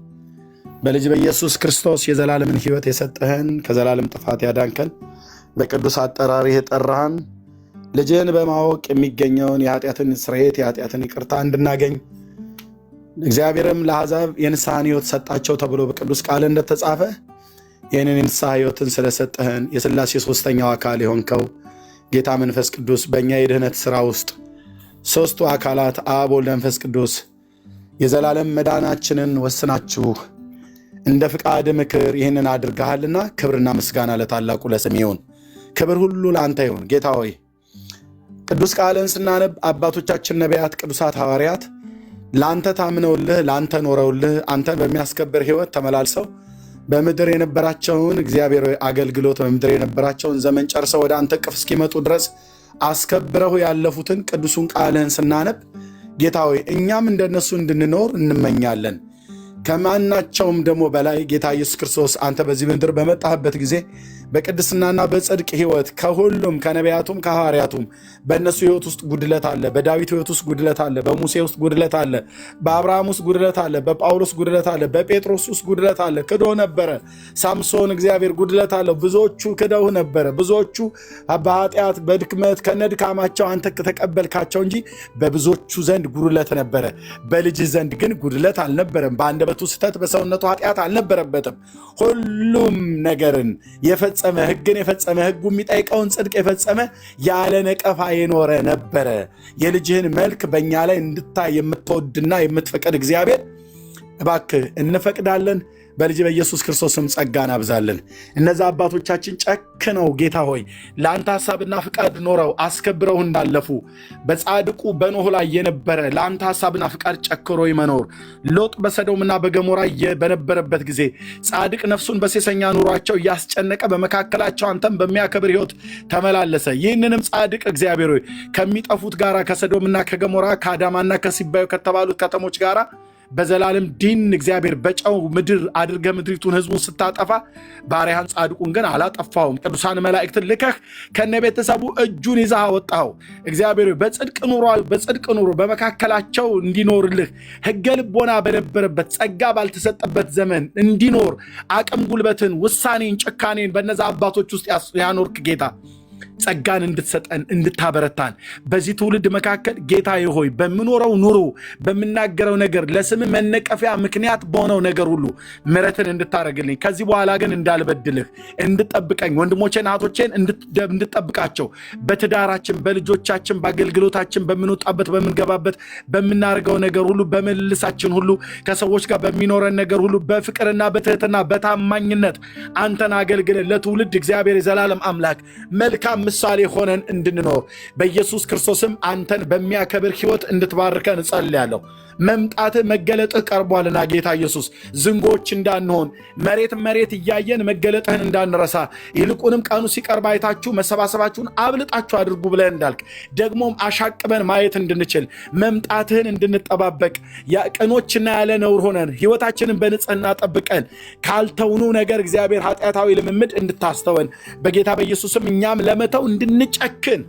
በልጅ በኢየሱስ ክርስቶስ የዘላለምን ሕይወት የሰጠህን ከዘላለም ጥፋት ያዳንከን በቅዱስ አጠራርህ የጠራህን ልጅህን በማወቅ የሚገኘውን የኃጢአትን ስርየት የኃጢአትን ይቅርታ እንድናገኝ እግዚአብሔርም ለአሕዛብ የንስሐን ሕይወት ሰጣቸው ተብሎ በቅዱስ ቃል እንደተጻፈ ይህንን የንስሐ ሕይወትን ስለሰጠህን የሥላሴ ሦስተኛው አካል የሆንከው ጌታ መንፈስ ቅዱስ በእኛ የድህነት ሥራ ውስጥ ሦስቱ አካላት አብ ወልድ መንፈስ ቅዱስ የዘላለም መዳናችንን ወስናችሁ እንደ ፍቃድ ምክር ይህንን አድርገሃልና ክብርና ምስጋና ለታላቁ ለስም ይሁን። ክብር ሁሉ ለአንተ ይሁን። ጌታ ሆይ ቅዱስ ቃልን ስናነብ አባቶቻችን ነቢያት፣ ቅዱሳት ሐዋርያት ለአንተ ታምነውልህ ለአንተ ኖረውልህ አንተን በሚያስከብር ሕይወት ተመላልሰው በምድር የነበራቸውን እግዚአብሔር አገልግሎት በምድር የነበራቸውን ዘመን ጨርሰው ወደ አንተ እቅፍ እስኪመጡ ድረስ አስከብረው ያለፉትን ቅዱሱን ቃልህን ስናነብ ጌታ ሆይ እኛም እንደነሱ እንድንኖር እንመኛለን። ከማናቸውም ደግሞ በላይ ጌታ ኢየሱስ ክርስቶስ አንተ በዚህ ምድር በመጣህበት ጊዜ በቅድስናና በጽድቅ ሕይወት ከሁሉም ከነቢያቱም ከሐዋርያቱም በእነሱ ሕይወት ውስጥ ጉድለት አለ። በዳዊት ሕይወት ውስጥ ጉድለት አለ። በሙሴ ውስጥ ጉድለት አለ። በአብርሃም ውስጥ ጉድለት አለ። በጳውሎስ ጉድለት አለ። በጴጥሮስ ውስጥ ጉድለት አለ። ክዶ ነበረ። ሳምሶን እግዚአብሔር ጉድለት አለው። ብዙዎቹ ክደው ነበረ። ብዙዎቹ በኃጢአት በድክመት ከነድካማቸው አንተ ተቀበልካቸው እንጂ በብዙዎቹ ዘንድ ጉድለት ነበረ። በልጅህ ዘንድ ግን ጉድለት አልነበረም። በአንደበቱ ስህተት በሰውነቱ ኃጢአት አልነበረበትም። ሁሉም ነገርን የፈጸመ ሕግን የፈጸመ ሕጉ የሚጠይቀውን ጽድቅ የፈጸመ ያለ ነቀፋ የኖረ ነበረ። የልጅህን መልክ በእኛ ላይ እንድታይ የምትወድና የምትፈቅድ እግዚአብሔር እባክህ እንፈቅዳለን። በልጅ በኢየሱስ ክርስቶስም ጸጋን አብዛለን። እነዛ አባቶቻችን ጨክነው ጌታ ሆይ ለአንተ ሐሳብና ፍቃድ ኖረው አስከብረው እንዳለፉ በጻድቁ በኖህ ላይ የነበረ ለአንተ ሐሳብና ፍቃድ ጨክሮ መኖር ሎጥ በሰዶምና በገሞራ በነበረበት ጊዜ ጻድቅ ነፍሱን በሴሰኛ ኑሯቸው እያስጨነቀ በመካከላቸው አንተም በሚያከብር ሕይወት ተመላለሰ። ይህንንም ጻድቅ እግዚአብሔር ሆይ ከሚጠፉት ጋራ ከሰዶምና ከገሞራ ከአዳማና ከሲባዮ ከተባሉት ከተሞች ጋራ በዘላለም ዲን እግዚአብሔር በጨው ምድር አድርገ ምድሪቱን ህዝቡን ስታጠፋ ባሪያህን ጻድቁን ግን አላጠፋውም። ቅዱሳን መላእክትን ልከህ ከነ ቤተሰቡ እጁን ይዘህ አወጣኸው። እግዚአብሔር በጽድቅ ኑሮ በመካከላቸው እንዲኖርልህ ሕገ ልቦና በነበረበት ጸጋ ባልተሰጠበት ዘመን እንዲኖር አቅም፣ ጉልበትን፣ ውሳኔን፣ ጭካኔን በነዛ አባቶች ውስጥ ያኖርክ ጌታ ጸጋን እንድትሰጠን እንድታበረታን በዚህ ትውልድ መካከል ጌታዬ ሆይ በምኖረው ኑሮ በምናገረው ነገር ለስም መነቀፊያ ምክንያት በሆነው ነገር ሁሉ ምሕረትን እንድታረግልኝ ከዚህ በኋላ ግን እንዳልበድልህ እንድጠብቀኝ ወንድሞቼን እህቶቼን እንድጠብቃቸው በትዳራችን በልጆቻችን በአገልግሎታችን በምንወጣበት በምንገባበት በምናደርገው ነገር ሁሉ በመልሳችን ሁሉ ከሰዎች ጋር በሚኖረን ነገር ሁሉ በፍቅርና በትህትና በታማኝነት አንተን አገልግለን ለትውልድ እግዚአብሔር የዘላለም አምላክ መልካም ምሳሌ ሆነን እንድንኖር በኢየሱስ ክርስቶስም አንተን በሚያከብር ሕይወት እንድትባርከን እጸልያለሁ። መምጣትህ መገለጥህ ቀርቧልና ጌታ ኢየሱስ ዝንጎች እንዳንሆን መሬት እያየን መገለጥህን እንዳንረሳ ይልቁንም ቀኑ ሲቀርብ አይታችሁ መሰባሰባችሁን አብልጣችሁ አድርጉ ብለን እንዳልክ ደግሞም አሻቅበን ማየት እንድንችል መምጣትህን እንድንጠባበቅ ቅኖችና ያለ ነውር ሆነን ሕይወታችንን በንጽህና ጠብቀን ካልተውኑ ነገር እግዚአብሔር ኃጢአታዊ ልምምድ እንድታስተወን በጌታ በኢየሱስም እኛም ለመተው እንድንጨክን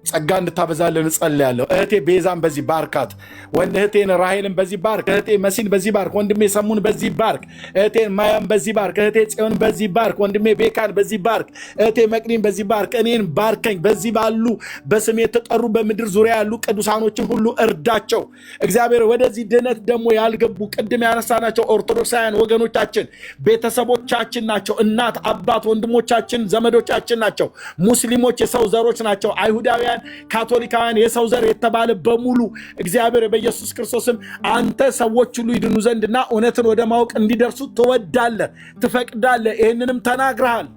ጸጋ እንድታበዛልን እጸልያለሁ። እህቴ ቤዛን በዚህ ባርካት። ወንድ እህቴን ራሄልን በዚህ ባርክ። እህቴ መሲን በዚህ ባርክ። ወንድሜ ሰሙን በዚህ ባርክ። እህቴን ማያም በዚህ ባርክ። እህቴ ጽዮን በዚህ ባርክ። ወንድሜ ቤካን በዚህ ባርክ። እህቴ መቅዲን በዚህ ባርክ። እኔን ባርከኝ። በዚህ ባሉ በስሜ የተጠሩ በምድር ዙሪያ ያሉ ቅዱሳኖችን ሁሉ እርዳቸው። እግዚአብሔር ወደዚህ ድነት ደግሞ ያልገቡ ቅድም ያነሳናቸው ኦርቶዶክሳውያን ወገኖቻችን ቤተሰቦቻችን ናቸው። እናት አባት ወንድሞቻችን ዘመዶቻችን ናቸው። ሙስሊሞች የሰው ዘሮች ናቸው። አይሁዳውያን ካቶሊካውያን የሰው ዘር የተባለ በሙሉ እግዚአብሔር በኢየሱስ ክርስቶስም አንተ ሰዎች ሁሉ ይድኑ ዘንድና እውነትን ወደ ማወቅ እንዲደርሱ ትወዳለህ፣ ትፈቅዳለህ። ይህንንም ተናግረሃል።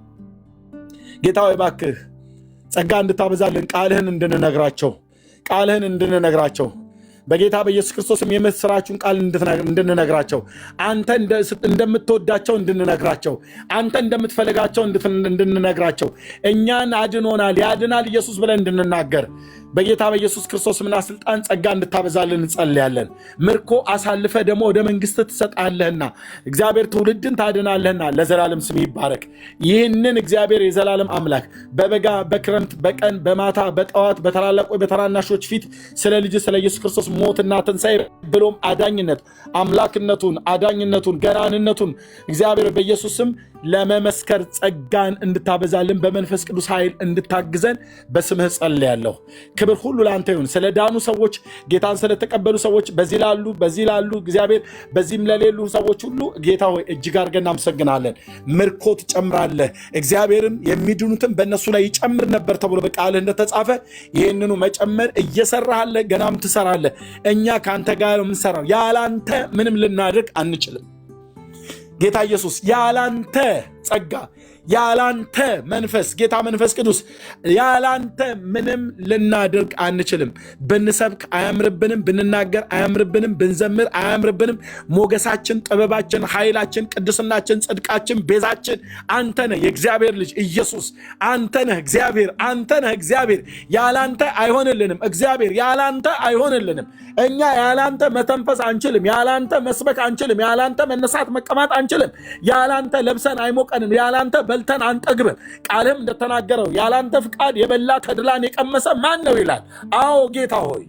ጌታ ሆይ እባክህ ጸጋ እንድታበዛልን ቃልህን እንድንነግራቸው ቃልህን እንድንነግራቸው በጌታ በኢየሱስ ክርስቶስም የምስራቹን ቃል እንድንነግራቸው አንተ እንደምትወዳቸው እንድንነግራቸው አንተ እንደምትፈልጋቸው እንድንነግራቸው እኛን አድኖናል ያድናል ኢየሱስ ብለን እንድንናገር በጌታ በኢየሱስ ክርስቶስምና ስልጣን ጸጋ እንድታበዛልን እንጸልያለን። ምርኮ አሳልፈ ደግሞ ወደ መንግስት ትሰጣለህና እግዚአብሔር ትውልድን ታድናለህና ለዘላለም ስም ይባረክ። ይህንን እግዚአብሔር የዘላለም አምላክ በበጋ በክረምት በቀን በማታ በጠዋት በታላላቆች በታናናሾች ፊት ስለ ልጅ ስለ ኢየሱስ ክርስቶስ ሞትና ትንሣኤ ብሎም አዳኝነት አምላክነቱን አዳኝነቱን ገናንነቱን እግዚአብሔር በኢየሱስ ስም ለመመስከር ጸጋን እንድታበዛልን በመንፈስ ቅዱስ ኃይል እንድታግዘን በስምህ ጸልያለሁ። ክብር ሁሉ ለአንተ ይሁን። ስለ ዳኑ ሰዎች ጌታን ስለተቀበሉ ሰዎች በዚህ ላሉ እግዚአብሔር በዚህም ለሌሉ ሰዎች ሁሉ ጌታ ሆይ እጅግ አድርገን እናመሰግናለን። ምርኮ ትጨምራለህ። እግዚአብሔርም የሚድኑትን በእነሱ ላይ ይጨምር ነበር ተብሎ በቃልህ እንደተጻፈ ይህንኑ መጨመር እየሰራሃለህ፣ ገናም ትሰራለህ። እኛ ከአንተ ጋር የምንሰራው ያላንተ ምንም ልናደርግ አንችልም። ጌታ ኢየሱስ ያላንተ ጸጋ ያላንተ መንፈስ ጌታ መንፈስ ቅዱስ ያላንተ ምንም ልናደርግ አንችልም። ብንሰብክ አያምርብንም፣ ብንናገር አያምርብንም፣ ብንዘምር አያምርብንም። ሞገሳችን፣ ጥበባችን፣ ኃይላችን፣ ቅድስናችን፣ ጽድቃችን፣ ቤዛችን አንተ ነህ። የእግዚአብሔር ልጅ ኢየሱስ አንተ ነህ። እግዚአብሔር አንተ ነህ። እግዚአብሔር ያላንተ አይሆንልንም። እግዚአብሔር ያላንተ አይሆንልንም። እኛ ያላንተ መተንፈስ አንችልም። ያላንተ መስበክ አንችልም። ያላንተ መነሳት መቀማጥ አንችልም። ያላንተ ለብሰን አይሞቀንም። ያላንተ በልተን አንጠግብም። ቃልም እንደተናገረው ያላንተ ፍቃድ የበላ ተድላን የቀመሰ ማን ነው ይላል። አዎ ጌታ ሆይ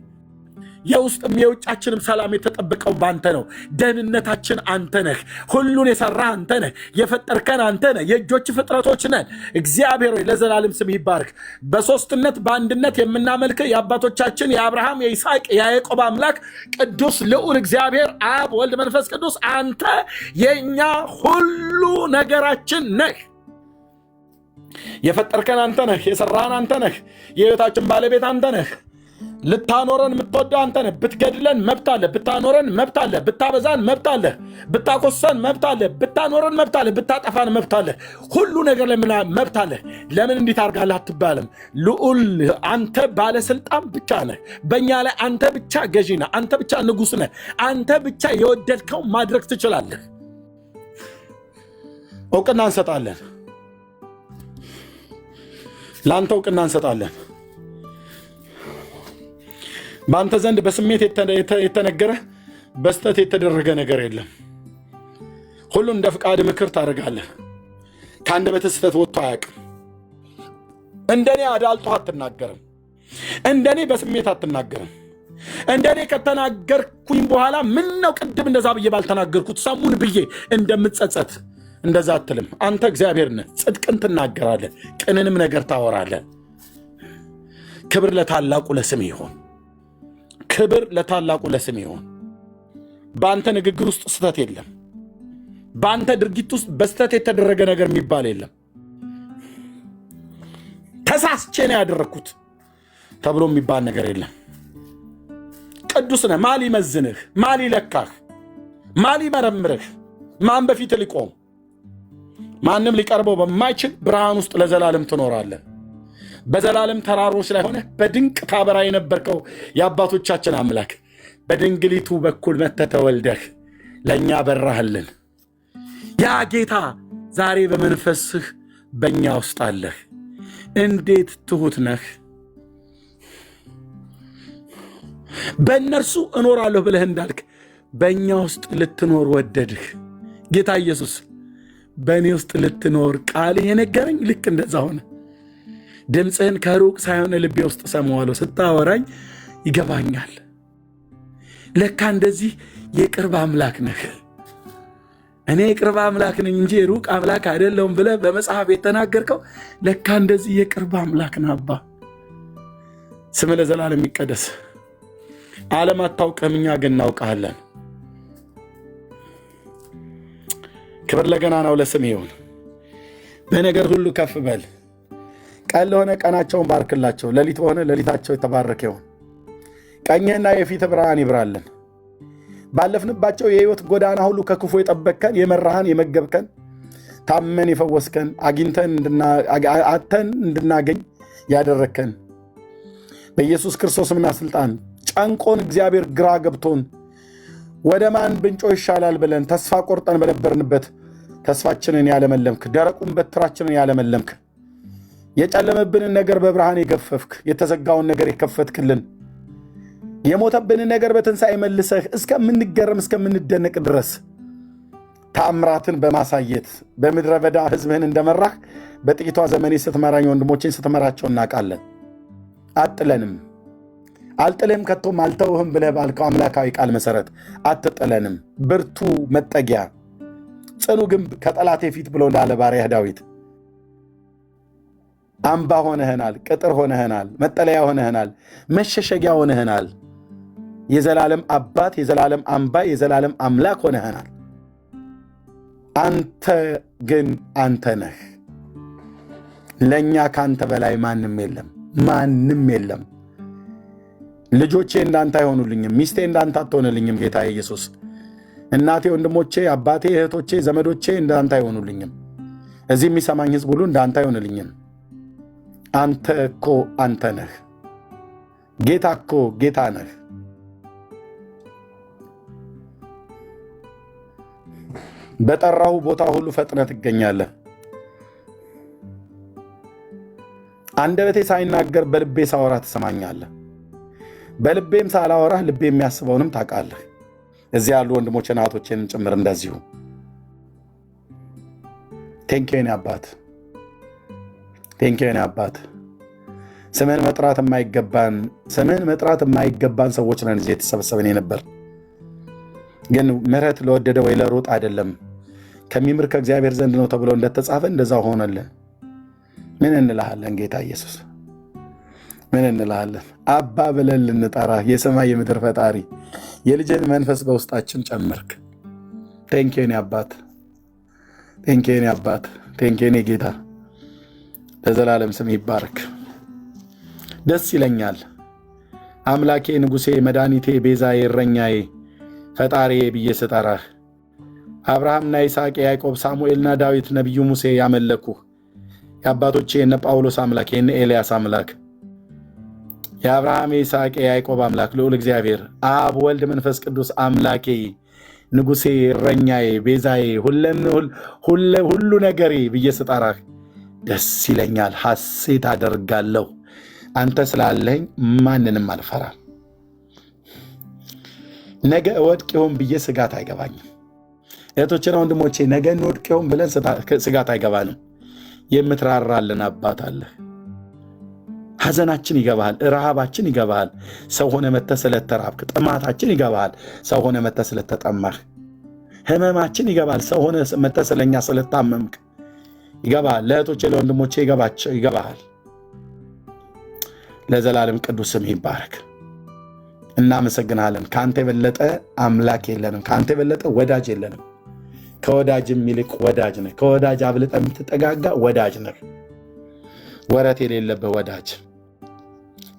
የውስጥም የውጫችንም ሰላም የተጠበቀው ባንተ ነው። ደህንነታችን አንተ ነህ። ሁሉን የሰራ አንተ ነህ። የፈጠርከን አንተ ነህ። የእጆች ፍጥረቶች ነን። እግዚአብሔር ሆይ ለዘላለም ስም ይባርክ። በሶስትነት በአንድነት የምናመልክ የአባቶቻችን የአብርሃም የይስሐቅ የያዕቆብ አምላክ ቅዱስ ልዑል እግዚአብሔር አብ ወልድ መንፈስ ቅዱስ አንተ የእኛ ሁሉ ነገራችን ነህ። የፈጠርከን አንተ ነህ። የሰራህን አንተ ነህ። የሕይወታችን ባለቤት አንተ ነህ። ልታኖረን የምትወደው አንተ ነህ። ብትገድለን መብት አለ፣ ብታኖረን መብት አለ፣ ብታበዛን መብት አለ፣ ብታኮሰን መብት አለ፣ ብታኖረን መብት አለ፣ ብታጠፋን መብት አለ። ሁሉ ነገር ላይ መብት አለ። ለምን እንዲህ ታርጋለህ አትባልም። ልዑል አንተ ባለስልጣን ብቻ ነህ። በእኛ ላይ አንተ ብቻ ገዢ ነህ። አንተ ብቻ ንጉሥ ነህ። አንተ ብቻ የወደድከው ማድረግ ትችላለህ። እውቅና እንሰጣለን። ለአንተ እውቅና እንሰጣለን። በአንተ ዘንድ በስሜት የተነገረ በስተት የተደረገ ነገር የለም። ሁሉ እንደ ፍቃድ ምክር ታደርጋለህ። ከአንደበትህ ስህተት ወጥቶ አያውቅም። እንደኔ አዳልጦ አትናገርም። እንደኔ በስሜት አትናገርም። እንደኔ ከተናገርኩኝ በኋላ ምን ነው ቅድም እንደዛ ብዬ ባልተናገርኩት ሰሙን ብዬ እንደምትጸጸት እንደዛ አትልም። አንተ እግዚአብሔር ነህ። ጽድቅን ትናገራለህ፣ ቅንንም ነገር ታወራለህ። ክብር ለታላቁ ለስም ይሆን። ክብር ለታላቁ ለስም ይሆን። በአንተ ንግግር ውስጥ ስተት የለም። በአንተ ድርጊት ውስጥ በስተት የተደረገ ነገር የሚባል የለም። ተሳስቼ ነው ያደረግኩት ተብሎ የሚባል ነገር የለም። ቅዱስ ነህ። ማን ሊመዝንህ? ማን ሊለካህ? ማን ሊመረምርህ? ማን በፊት ሊቆም? ማንም ሊቀርበው በማይችል ብርሃን ውስጥ ለዘላለም ትኖራለህ። በዘላለም ተራሮች ላይ ሆነ በድንቅ ታበራ የነበርከው የአባቶቻችን አምላክ በድንግሊቱ በኩል መጥተህ ተወልደህ ለእኛ በራህልን። ያ ጌታ ዛሬ በመንፈስህ በእኛ ውስጥ አለህ። እንዴት ትሁት ነህ! በእነርሱ እኖራለሁ ብለህ እንዳልክ በእኛ ውስጥ ልትኖር ወደድህ። ጌታ ኢየሱስ በእኔ ውስጥ ልትኖር ቃልህ የነገረኝ ልክ እንደዛ ሆነ። ድምፅህን ከሩቅ ሳይሆን ልቤ ውስጥ ሰማዋለሁ። ስታወራኝ ይገባኛል። ለካ እንደዚህ የቅርብ አምላክ ነህ። እኔ የቅርብ አምላክ ነኝ እንጂ የሩቅ አምላክ አይደለሁም ብለህ በመጽሐፍ የተናገርከው ለካ እንደዚህ የቅርብ አምላክ ነህ። አባ ስም ለዘላለም ይቀደስ። ዓለም አታውቅህም፣ እኛ ግን እናውቅሃለን። ክብር ለገናናው ለስም ይሁን። በነገር ሁሉ ከፍ በል። ቀን ለሆነ ቀናቸውን ባርክላቸው፣ ሌሊት በሆነ ሌሊታቸው የተባረከ ይሁን። ቀኝህና የፊት ብርሃን ይብራልን። ባለፍንባቸው የሕይወት ጎዳና ሁሉ ከክፉ የጠበቅከን፣ የመራህን፣ የመገብከን፣ ታመን የፈወስከን፣ አተን እንድናገኝ ያደረግከን፣ በኢየሱስ ክርስቶስምና ስልጣን ጨንቆን እግዚአብሔር ግራ ገብቶን ወደ ማን ብንጮ ይሻላል ብለን ተስፋ ቆርጠን በነበርንበት ተስፋችንን ያለመለምክ፣ ደረቁን በትራችንን ያለመለምክ፣ የጨለመብንን ነገር በብርሃን የገፈፍክ፣ የተዘጋውን ነገር የከፈትክልን፣ የሞተብንን ነገር በትንሣኤ መልሰህ እስከምንገረም እስከምንደነቅ ድረስ ተአምራትን በማሳየት በምድረ በዳ ሕዝብህን እንደመራህ በጥቂቷ ዘመኔ ስትመራኝ ወንድሞቼን ስትመራቸው እናውቃለን። አጥለንም አልጥልህም ከቶም አልተውህም ብለህ ባልከው አምላካዊ ቃል መሠረት አትጥለንም። ብርቱ መጠጊያ ጽኑ ግንብ ከጠላቴ ፊት ብሎ እንዳለ ባሪያህ ዳዊት አምባ ሆነህናል፣ ቅጥር ሆነህናል፣ መጠለያ ሆነህናል፣ መሸሸጊያ ሆነህናል። የዘላለም አባት፣ የዘላለም አምባ፣ የዘላለም አምላክ ሆነህናል። አንተ ግን አንተ ነህ። ለእኛ ካንተ በላይ ማንም የለም፣ ማንም የለም። ልጆቼ እንዳንተ አይሆኑልኝም፣ ሚስቴ እንዳንተ አትሆንልኝም። ጌታ ኢየሱስ እናቴ፣ ወንድሞቼ፣ አባቴ፣ እህቶቼ፣ ዘመዶቼ እንዳንተ አይሆኑልኝም። እዚህ የሚሰማኝ ሕዝብ ሁሉ እንዳንተ አይሆንልኝም። አንተ እኮ አንተ ነህ። ጌታ እኮ ጌታ ነህ። በጠራሁ ቦታ ሁሉ ፈጥነህ ትገኛለህ። አንደበቴ ሳይናገር በልቤ ሳወራ ትሰማኛለህ። በልቤም ሳላወራህ ልቤ የሚያስበውንም ታውቃለህ። እዚህ ያሉ ወንድሞቼና እህቶቼንም ጭምር እንደዚሁ። ቴንኪው የኔ አባት፣ ቴንኪው የኔ አባት። ስምህን መጥራት የማይገባን ሰዎች ነን እዚህ የተሰበሰብን ነበር። ግን ምሕረት ለወደደ ወይ ለሮጥ አይደለም፣ ከሚምር ከእግዚአብሔር ዘንድ ነው ተብሎ እንደተጻፈ እንደዛ ሆነልን። ምን እንልሃለን ጌታ ኢየሱስ? ምን እንልሃለን? አባ ብለን ልንጠራህ የሰማይ የምድር ፈጣሪ የልጅን መንፈስ በውስጣችን ጨመርክ። ቴንኪው የኔ አባት፣ ቴንኪው የኔ አባት፣ ቴንኪው የኔ ጌታ። ለዘላለም ስም ይባረክ። ደስ ይለኛል አምላኬ፣ ንጉሴ፣ መድኃኒቴ፣ ቤዛዬ፣ እረኛዬ፣ ፈጣሪ ብዬ ስጠራህ። አብርሃምና ይስሐቅ፣ ያዕቆብ፣ ሳሙኤልና ዳዊት፣ ነቢዩ ሙሴ ያመለኩህ የአባቶቼ የነ ጳውሎስ አምላክ የነ ኤልያስ አምላክ የአብርሃም የይስሐቅ የያዕቆብ አምላክ ልዑል እግዚአብሔር አብ ወልድ መንፈስ ቅዱስ አምላኬ፣ ንጉሴ፣ እረኛዬ፣ ቤዛዬ፣ ሁሉ ነገሬ ብዬ ስጠራህ ደስ ይለኛል፣ ሐሴት አደርጋለሁ። አንተ ስላለኝ ማንንም አልፈራም። ነገ እወድቅ ይሆን ብዬ ስጋት አይገባኝም። እህቶችና ወንድሞቼ ነገ እንወድቅ ይሆን ብለን ስጋት አይገባንም። የምትራራልን አባት አለህ። ሐዘናችን ይገባሃል፣ ረሃባችን ይገባሃል። ሰው ሆነ መጥተህ ስለተራብክ፣ ጥማታችን ይገባሃል። ሰው ሆነ መጥተህ ስለተጠማህ፣ ህመማችን ይገባሃል። ሰው ሆነ መጥተህ ስለኛ ስለታመምክ ይገባሃል። ለእህቶቼ ለወንድሞቼ ይገባሃል። ለዘላለም ቅዱስ ስምህ ይባረክ። እናመሰግናለን። ከአንተ የበለጠ አምላክ የለንም። ከአንተ የበለጠ ወዳጅ የለንም። ከወዳጅም ይልቅ ወዳጅ ነህ። ከወዳጅ አብልጠ የምትጠጋጋ ወዳጅ ነህ። ወረት የሌለብህ ወዳጅ፣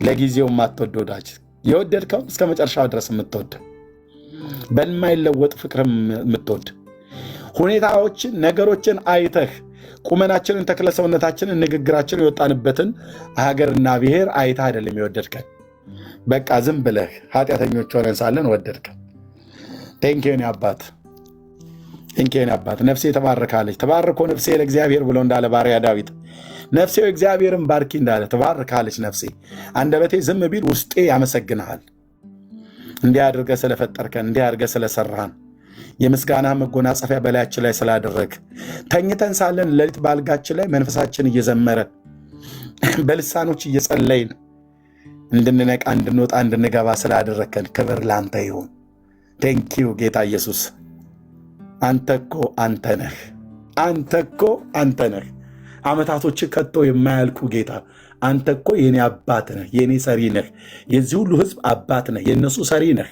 ለጊዜው የማትወድ ወዳጅ፣ የወደድከው እስከ መጨረሻው ድረስ የምትወድ፣ በማይለወጥ ፍቅርም የምትወድ፣ ሁኔታዎችን ነገሮችን አይተህ ቁመናችንን፣ ተክለ ሰውነታችንን፣ ንግግራችንን የወጣንበትን ሀገርና ብሔር አይተህ አይደለም የወደድከን። በቃ ዝም ብለህ ኃጢአተኞች ሆነን ሳለን ወደድከን። ቴንኪውን አባት፣ ቴንኪውን አባት። ነፍሴ ተባርካለች። ተባርኮ ነፍሴ ለእግዚአብሔር ብሎ እንዳለ ባሪያ ዳዊት ነፍሴ እግዚአብሔርን ባርኪ እንዳለ ተባርካለች ነፍሴ። አንደበቴ ዝም ቢል ውስጤ ያመሰግንሃል። እንዲህ አድርገህ ስለፈጠርከን፣ እንዲህ አድርገህ ስለሰራን፣ የምስጋና መጎናጸፊያ በላያችን ላይ ስላደረግ፣ ተኝተን ሳለን ሌሊት ባልጋችን ላይ መንፈሳችን እየዘመረ በልሳኖች እየጸለይን እንድንነቃ፣ እንድንወጣ፣ እንድንገባ ስላደረከን ክብር ለአንተ ይሁን። ቴንኪው ጌታ ኢየሱስ። አንተ እኮ አንተ ነህ። አንተ እኮ አንተ ነህ። ዓመታቶች ከቶ የማያልቁ ጌታ አንተ እኮ የኔ አባት ነህ፣ የኔ ሰሪ ነህ። የዚህ ሁሉ ሕዝብ አባት ነህ፣ የእነሱ ሰሪ ነህ።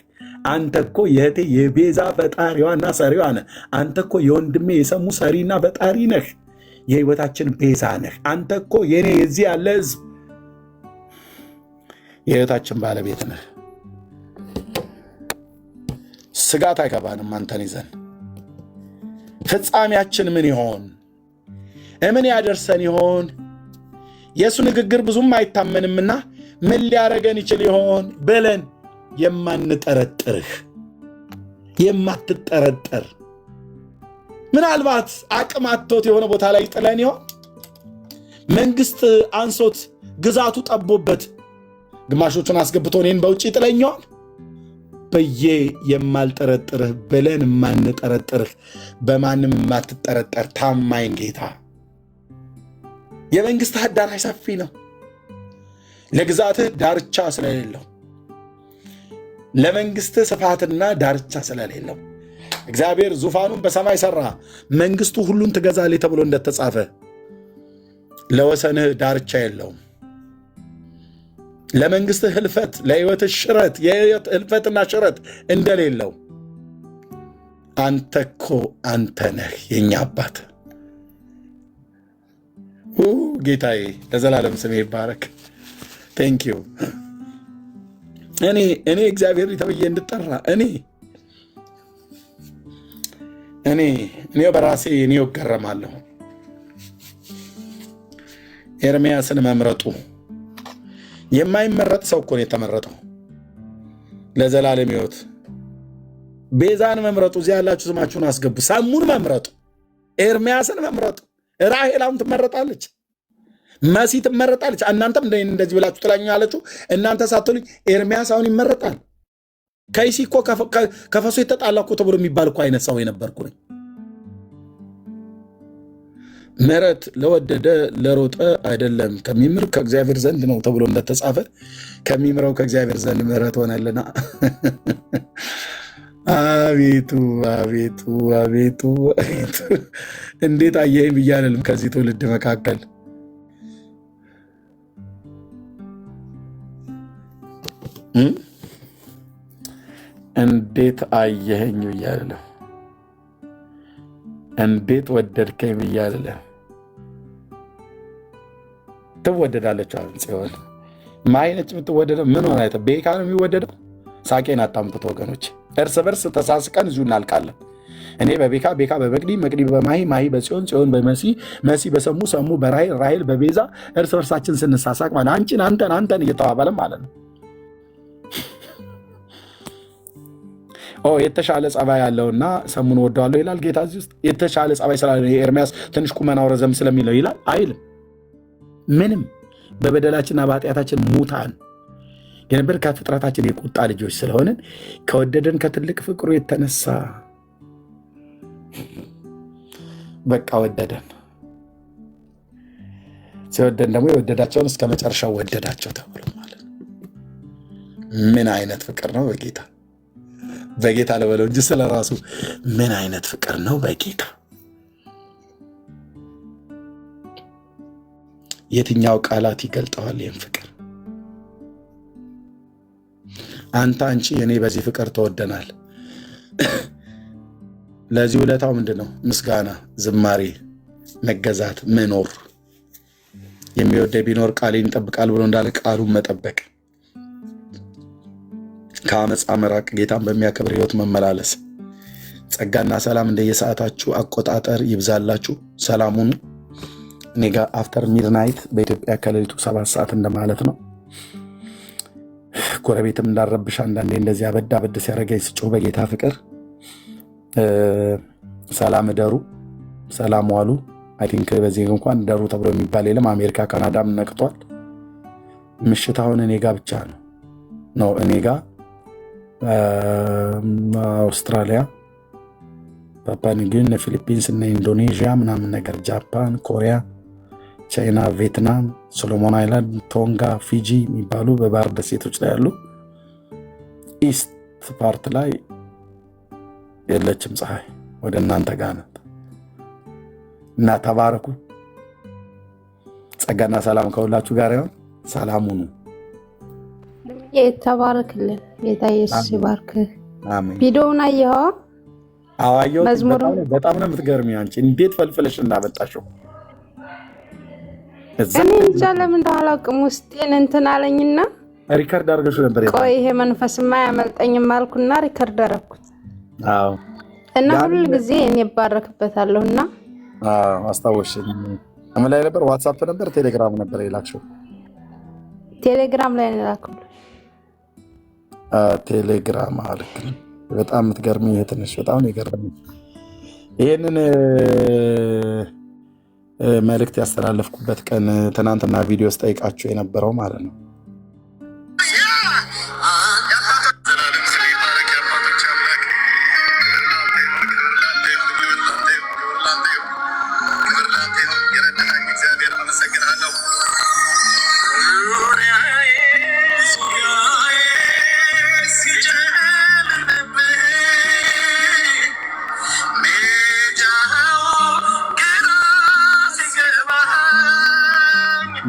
አንተ እኮ የእህቴ የቤዛ ፈጣሪዋና ሰሪዋ ነህ። አንተ እኮ የወንድሜ የሰሙ ሰሪና ፈጣሪ ነህ። የሕይወታችን ቤዛ ነህ። አንተ እኮ የኔ የዚህ ያለ ሕዝብ የሕይወታችን ባለቤት ነህ። ስጋት አይገባንም አንተን ይዘን። ፍጻሜያችን ምን ይሆን? ምን ያደርሰን ይሆን? የእሱ ንግግር ብዙም አይታመንምና ምን ሊያደርገን ይችል ይሆን ብለን የማንጠረጥርህ የማትጠረጠር ምናልባት አቅም አጥቶት የሆነ ቦታ ላይ ጥለን ይሆን? መንግስት አንሶት ግዛቱ ጠቦበት ግማሾቹን አስገብቶ እኔን በውጭ ጥለኝ ይሆን ብዬ የማልጠረጥርህ ብለን የማንጠረጥርህ በማንም የማትጠረጠር ታማኝ ጌታ። የመንግስት አዳራሽ ሰፊ ነው፣ ለግዛትህ ዳርቻ ስለሌለው፣ ለመንግስት ስፋትና ዳርቻ ስለሌለው እግዚአብሔር ዙፋኑን በሰማይ ሰራ፣ መንግስቱ ሁሉን ትገዛለች ተብሎ እንደተጻፈ ለወሰንህ ዳርቻ የለውም። ለመንግስትህ ህልፈት፣ ለህይወትህ ሽረት፣ የህይወት ህልፈትና ሽረት እንደሌለው አንተ እኮ አንተ ነህ የኛ አባት። ጌታዬ ለዘላለም ስሜ ይባረክ። ቴንኪዩ። እኔ እግዚአብሔር ተብዬ እንድጠራ እኔ በራሴ እኔው እገረማለሁ። ኤርምያስን መምረጡ የማይመረጥ ሰው እኮ ነው የተመረጠው ለዘላለም ሕይወት። ቤዛን መምረጡ፣ እዚህ ያላችሁ ስማችሁን አስገቡ። ሰሙን መምረጡ፣ ኤርምያስን መምረጡ። ራሔላም ትመረጣለች፣ መሲ ትመረጣለች። እናንተም እንደዚህ ብላችሁ ትላኛላችሁ። እናንተ ሳትሉኝ ኤርምያስ አሁን ይመረጣል። ከይሲ እኮ ከፈሱ የተጣላ እኮ ተብሎ የሚባል እኮ አይነት ሰው የነበርኩ ነኝ። ምሕረት ለወደደ ለሮጠ አይደለም ከሚምር ከእግዚአብሔር ዘንድ ነው ተብሎ እንደተጻፈ ከሚምረው ከእግዚአብሔር ዘንድ ምሕረት ሆነልና። አቤቱ አቤቱ አቤቱ አቤቱ እንዴት አየኸኝ ብዬ አልልም። ከዚህ ትውልድ መካከል እንዴት አየኸኝ ብዬ አልልም። እንዴት ወደድከኝ ብዬ አልልም። ትወደዳለች። አሁን ጽዮን ማይነች የምትወደደው ምን ሆነ? ቤካ ነው የሚወደደው። ሳቄን አታምጡት ወገኖች። እርስ በርስ ተሳስቀን እዚሁ እናልቃለን። እኔ በቤካ፣ ቤካ በመቅዲ፣ መቅዲ በማሂ፣ ማሂ በጽዮን፣ ጽዮን በመሲ፣ መሲ በሰሙ፣ ሰሙ በራሔል፣ ራሔል በቤዛ እርስ በርሳችን ስንሳሳቅ ማለት አንቺን አንተን እየተባባለ ማለት ነው። የተሻለ ጸባይ ያለውና ሰሙን ወደዋለሁ ይላል ጌታ። እዚህ ውስጥ የተሻለ ጸባይ ስላለ ኤርምያስ ትንሽ ቁመናው ረዘም ስለሚለው ይላል አይልም። ምንም በበደላችንና በኃጢአታችን ሙታን የነበር ከፍጥረታችን የቁጣ ልጆች ስለሆንን ከወደደን ከትልቅ ፍቅሩ የተነሳ በቃ ወደደን። ሲወደን ደግሞ የወደዳቸውን እስከ መጨረሻው ወደዳቸው ተብሎ ማለት ነው። ምን አይነት ፍቅር ነው በጌታ በጌታ ለበለው እንጂ ስለ ራሱ ምን አይነት ፍቅር ነው በጌታ። የትኛው ቃላት ይገልጠዋል ይህን ፍቅር? አንተ አንቺ እኔ በዚህ ፍቅር ተወደናል። ለዚህ ውለታው ምንድን ነው? ምስጋና፣ ዝማሬ፣ መገዛት፣ መኖር። የሚወደ ቢኖር ቃሌን ይጠብቃል ብሎ እንዳለ ቃሉን መጠበቅ፣ ከአመፃ መራቅ፣ ጌታን በሚያከብር ህይወት መመላለስ። ጸጋና ሰላም እንደየሰዓታችሁ አቆጣጠር ይብዛላችሁ። ሰላሙን እኔ ጋር አፍተር ሚድናይት በኢትዮጵያ ከሌሊቱ 7 ሰዓት እንደማለት ነው። ጎረቤትም እንዳረብሽ አንዳንዴ እንደዚህ አበድ አበድ ሲያደርገኝ ስጮህ በጌታ ፍቅር ሰላም እደሩ፣ ሰላም ዋሉ። አይ ቲንክ በዚህ እንኳን ደሩ ተብሎ የሚባል የለም። አሜሪካ ካናዳም ነቅቷል። ምሽት አሁን እኔ ጋ ብቻ ነው እኔ ጋ አውስትራሊያ፣ ፓፓ ኒው ጊኒ፣ ፊሊፒንስ እና ኢንዶኔዥያ ምናምን ነገር፣ ጃፓን፣ ኮሪያ፣ ቻይና፣ ቪየትናም፣ ሶሎሞን አይላንድ፣ ቶንጋ፣ ፊጂ የሚባሉ በባህር ደሴቶች ላይ ያሉ። ኢስት ፓርት ላይ የለችም ፀሐይ፣ ወደ እናንተ ጋር ናት። እና ተባረኩ። ጸጋና ሰላም ከሁላችሁ ጋር ይሁን። ሰላም ሁኑ። ተባረክልን። ጌታ ኢየሱስ ይባርክህ። አሜን። ቪዲዮውን አየኸው? አዋየው። መዝሙሩ በጣም ነው የምትገርሚው አንቺ። እንዴት ፈልፍለሽ እንዳመጣሽው እኔ እንጃ ለምን እንደው አላውቅም። ውስጤን እንትን አለኝና ሪከርድ አድርገሽ ነበር። ቆይ ይሄ መንፈስማ አያመልጠኝም አልኩና ሪከርድ አደረኩት። አዎ። እና ሁሉ ጊዜ እኔ እባረክበታለሁና አስታወሽኝ። ምን ላይ ነበር? ዋትስአፕ ነበር? ቴሌግራም ነበር የላክሽው? ቴሌግራም ላይ ነው ላኩልኝ። ቴሌግራም አልክ። በጣም የምትገርሚ ትንሽ በጣም ነው የገረመኝ። ይሄንን መልእክት ያስተላለፍኩበት ቀን ትናንትና ቪዲዮ ስጠይቃችሁ የነበረው ማለት ነው።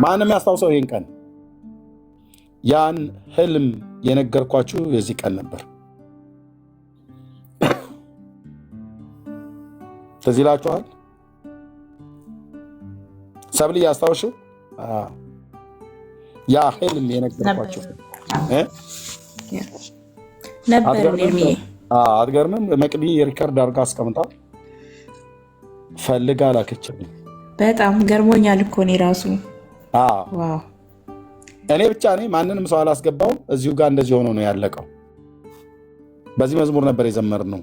ማንም ያስታውሰው ይሄን ቀን? ያን ህልም የነገርኳችሁ የዚህ ቀን ነበር። ትዝ ይላችኋል? ሰብሊ ያስታውሽው? ያ ህልም የነገርኳችሁ ነበር። አትገርምም? መቅዲ ሪከርድ አድርጋ አስቀምጣ ፈልጋ ላከችልኝ። በጣም ገርሞኛል እኮ እኔ ራሱ። እኔ ብቻ ነኝ፣ ማንንም ሰው አላስገባውም። እዚሁ ጋር እንደዚህ ሆኖ ነው ያለቀው። በዚህ መዝሙር ነበር የዘመርነው።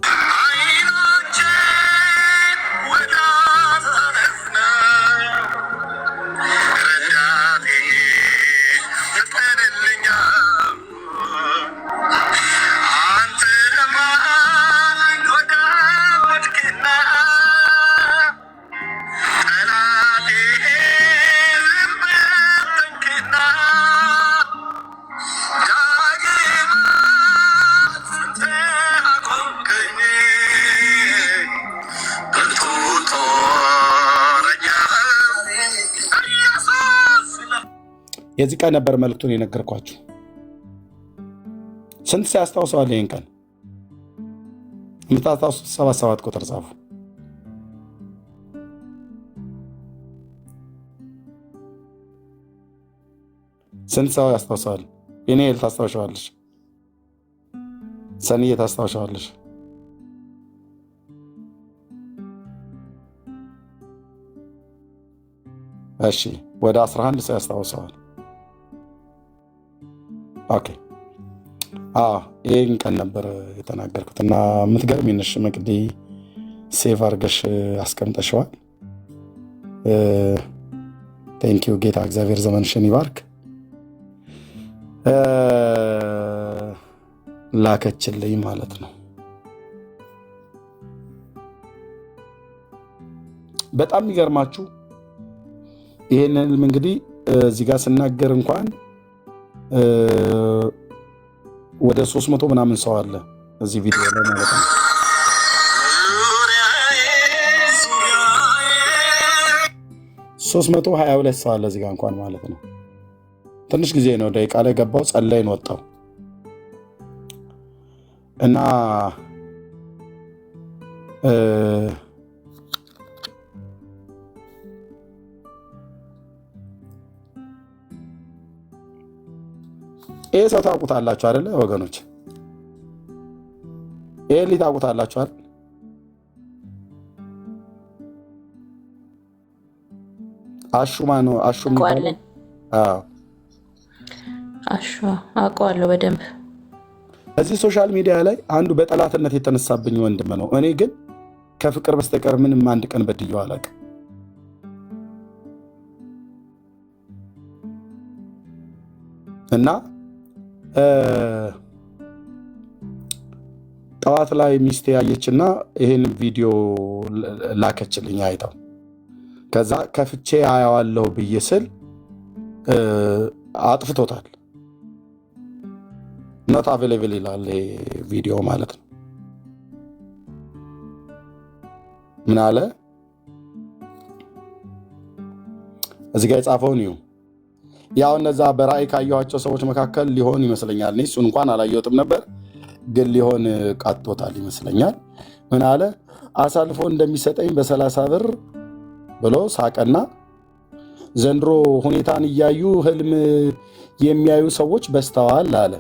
የዚህ ቀን ነበር መልእክቱን የነገርኳችሁ። ስንት ሰው ያስታውሰዋል ይህን ቀን? የምታስታውሱት 77 ቁጥር ጻፉ። ስንት ሰው ያስታውሰዋል? ፔኒኤል ታስታውሻዋለሽ? ሰንዬ ታስታውሻዋለሽ? እሺ፣ ወደ 11 ሰው ያስታውሰዋል። ኦኬ፣ ይህን ቀን ነበር የተናገርኩት እና የምትገርሚ ነሽ መቅዲ። ሴቭ አድርገሽ አስቀምጠሽዋል። ቴንኪው ጌታ እግዚአብሔር ዘመንሽን ይባርክ። ላከችልኝ ማለት ነው። በጣም የሚገርማችሁ ይህን ህልም እንግዲህ እዚህ ጋር ስናገር እንኳን ወደ 300 ምናምን ሰው አለ እዚህ ቪዲዮ ላይ ማለት ነው። 322 ሰው አለ እዚህ ጋር እንኳን ማለት ነው። ትንሽ ጊዜ ነው፣ ደቂቃ ላይ ገባው፣ ጸለይን ወጣው እና ይህ ሰው ታውቁታላችሁ አይደለ ወገኖች? ይህ ሊ ታውቁታላችሁ አይደል? አሹ ማነው? አሹ የሚባለው አሹ አውቀዋለሁ በደንብ። እዚህ ሶሻል ሚዲያ ላይ አንዱ በጠላትነት የተነሳብኝ ወንድም ነው። እኔ ግን ከፍቅር በስተቀር ምንም አንድ ቀን በድዬው አላውቅም። እና ጠዋት ላይ ሚስቴ ያየችና ይህን ቪዲዮ ላከችልኝ አይተው። ከዛ ከፍቼ አያዋለሁ ብዬ ስል አጥፍቶታል። ኖት አቬሌብል ይላል ይሄ ቪዲዮ ማለት ነው። ምን አለ እዚህ ጋር የጻፈውን ይሁ ያው እነዛ በራእይ ካየኋቸው ሰዎች መካከል ሊሆን ይመስለኛል። እኔ እሱን እንኳን አላየሁትም ነበር፣ ግን ሊሆን ቃጥቶታል ይመስለኛል። ምን አለ አሳልፎ እንደሚሰጠኝ በ30 ብር ብሎ ሳቀና ዘንድሮ ሁኔታን እያዩ ህልም የሚያዩ ሰዎች በስተዋል አለ።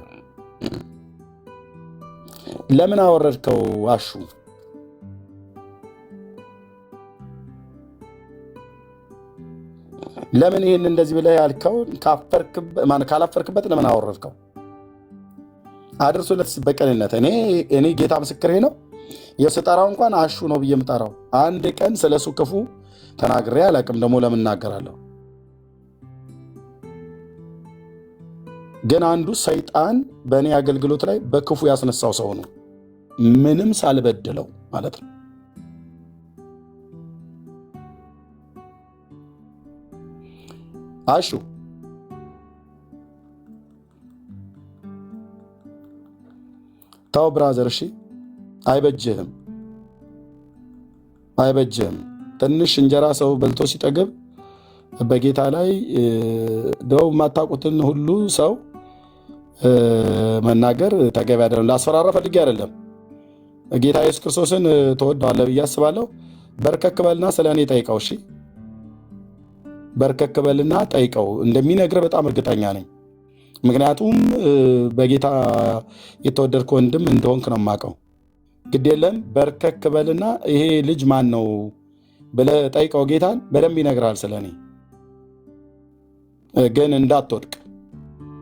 ለምን አወረድከው አሹ? ለምን ይህን እንደዚህ ብለህ ያልከው ካላፈርክበት ለምን አወረድከው? አድርሱለት በቅንነት። እኔ ጌታ ምስክሬ ነው። የስጠራው እንኳን አሹ ነው ብዬ የምጠራው አንድ ቀን ስለሱ ክፉ ተናግሬ አላውቅም። ደግሞ ለምን እናገራለሁ? ግን አንዱ ሰይጣን በእኔ አገልግሎት ላይ በክፉ ያስነሳው ሰው ነው፣ ምንም ሳልበድለው ማለት ነው። አሹ ታው ብራዘር፣ እሺ አይበጅህም። ትንሽ እንጀራ ሰው በልቶ ሲጠግብ በጌታ ላይ ደው የማታውቁትን ሁሉ ሰው መናገር ተገቢ አይደለም። ላስፈራራ ፈልጌ አይደለም። ጌታ ኢየሱስ ክርስቶስን ተወደዋለህ ብዬ አስባለሁ። በርከክ በልና ስለ እኔ ጠይቀው። እሺ በርከክ በልና ጠይቀው። እንደሚነግር በጣም እርግጠኛ ነኝ። ምክንያቱም በጌታ የተወደድክ ወንድም እንደሆንክ ነው የማውቀው። ግድ የለም በርከክ በልና ይሄ ልጅ ማን ነው ብለህ ጠይቀው። ጌታን በደንብ ይነግራል ስለ እኔ። ግን እንዳትወድቅ፣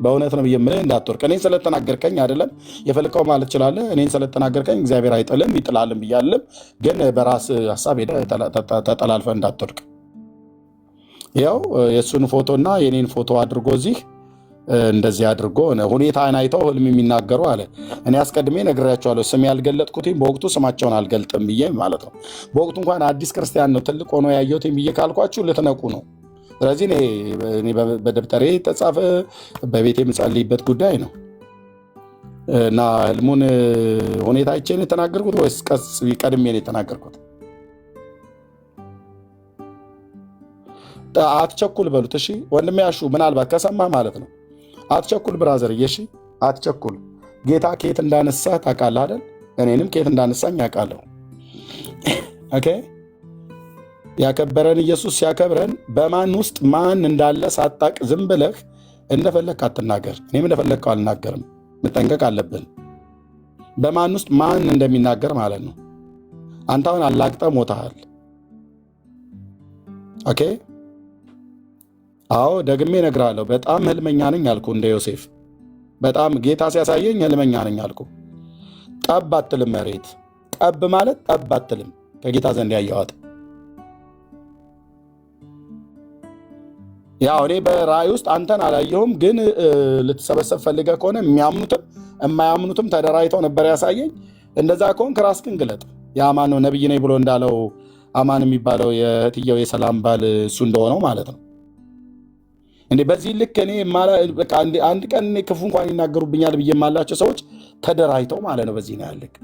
በእውነት ነው የምልህ እንዳትወድቅ። እኔን ስለተናገርከኝ አይደለም የፈልቀው ማለት ትችላለህ። እኔን ስለተናገርከኝ እግዚአብሔር አይጥልም ይጥላልም ብያለም። ግን በራስ ሀሳብ ሄደህ ተጠላልፈህ እንዳትወድቅ። ያው የእሱን ፎቶና የኔን ፎቶ አድርጎ እዚህ እንደዚህ አድርጎ ሁኔታን አይተው ህልም የሚናገሩ አለ። እኔ አስቀድሜ ነግሬያቸዋለሁ። ስም ያልገለጥኩትኝ በወቅቱ ስማቸውን አልገልጥም ብዬ ማለት ነው። በወቅቱ እንኳን አዲስ ክርስቲያን ነው ትልቅ ሆኖ ያየሁትኝ ብዬ ካልኳችሁ ልትነቁ ነው። ስለዚህ እኔ በደብተሬ ተጻፈ በቤቴ የምጸልይበት ጉዳይ ነው እና ህልሙን ሁኔታ አይቼ ነው የተናገርኩት ወይስ ቀድሜ ነው የተናገርኩት? አትቸኩል በሉት። እሺ ወንድሜ ያሹ ምናልባት ከሰማ ማለት ነው። አትቸኩል ብራዘር፣ እሺ አትቸኩል። ጌታ ከየት እንዳነሳህ ታውቃለህ አይደል? እኔንም ከየት እንዳነሳኝ ያውቃለሁ። ኦኬ ያከበረን ኢየሱስ ሲያከብረን በማን ውስጥ ማን እንዳለ ሳታውቅ ዝም ብለህ እንደፈለግክ አትናገር። እኔም እንደፈለግከው አልናገርም። መጠንቀቅ አለብን በማን ውስጥ ማን እንደሚናገር ማለት ነው። አንተ አሁን አላግጠህ ሞተሃል። ኦኬ አዎ ደግሜ እነግርሃለሁ። በጣም ህልመኛ ነኝ አልኩ፣ እንደ ዮሴፍ በጣም ጌታ ሲያሳየኝ ህልመኛ ነኝ አልኩ። ጠብ አትልም መሬት። ጠብ ማለት ጠብ አትልም። ከጌታ ዘንድ ያየኋት ያው እኔ በራእይ ውስጥ አንተን አላየሁም፣ ግን ልትሰበሰብ ፈልገህ ከሆነ የሚያምኑትም የማያምኑትም ተደራጅተው ነበር ያሳየኝ። እንደዛ ከሆንክ ራስህን ግለጥ። የአማን ነው ነብይ ነኝ ብሎ እንዳለው አማን የሚባለው የእህትየው የሰላም ባል እሱ እንደሆነው ማለት ነው። እንዴ በዚህ ልክ እኔ አንድ ቀን ክፉ እንኳን ይናገሩብኛል ብዬ የማላቸው ሰዎች ተደራጅተው ማለት ነው። በዚህ ነው ያለክ።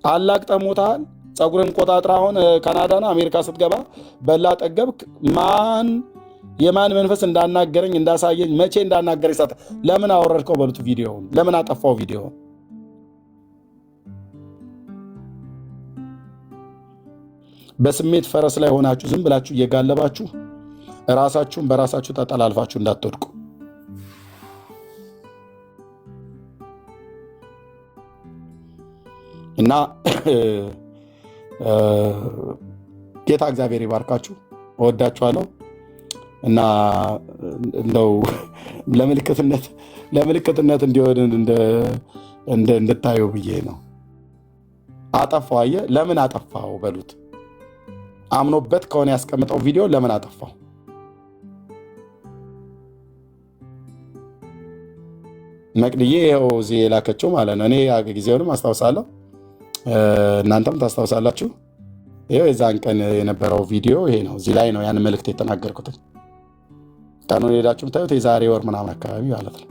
አላግጠህ ሞተሃል። ፀጉርን ቆጣጥራ አሁን ካናዳና አሜሪካ ስትገባ በላ ጠገብክ። የማን መንፈስ እንዳናገረኝ እንዳሳየኝ መቼ እንዳናገረኝ ለምን አወረድከው በሉት። ቪዲዮውን ለምን አጠፋው? ቪዲዮውን በስሜት ፈረስ ላይ ሆናችሁ ዝም ብላችሁ እየጋለባችሁ ራሳችሁን በራሳችሁ ተጠላልፋችሁ እንዳትወድቁ። እና ጌታ እግዚአብሔር ይባርካችሁ። እወዳችኋለሁ። እና እንደው ለምልክትነት እንዲሆን እንድታዩ ብዬ ነው። አጠፋው። አየህ፣ ለምን አጠፋው በሉት። አምኖበት ከሆነ ያስቀምጠው ቪዲዮ ለምን አጠፋው? መቅድዬ ይኸው እዚህ የላከችው ማለት ነው። እኔ ጊዜውንም አስታውሳለሁ፣ እናንተም ታስታውሳላችሁ። ይኸው የዛን ቀን የነበረው ቪዲዮ ይሄ ነው። እዚህ ላይ ነው ያን መልእክት የተናገርኩት። ቀኑን ሄዳችሁ ብታዩት የዛሬ ወር ምናምን አካባቢ ማለት ነው።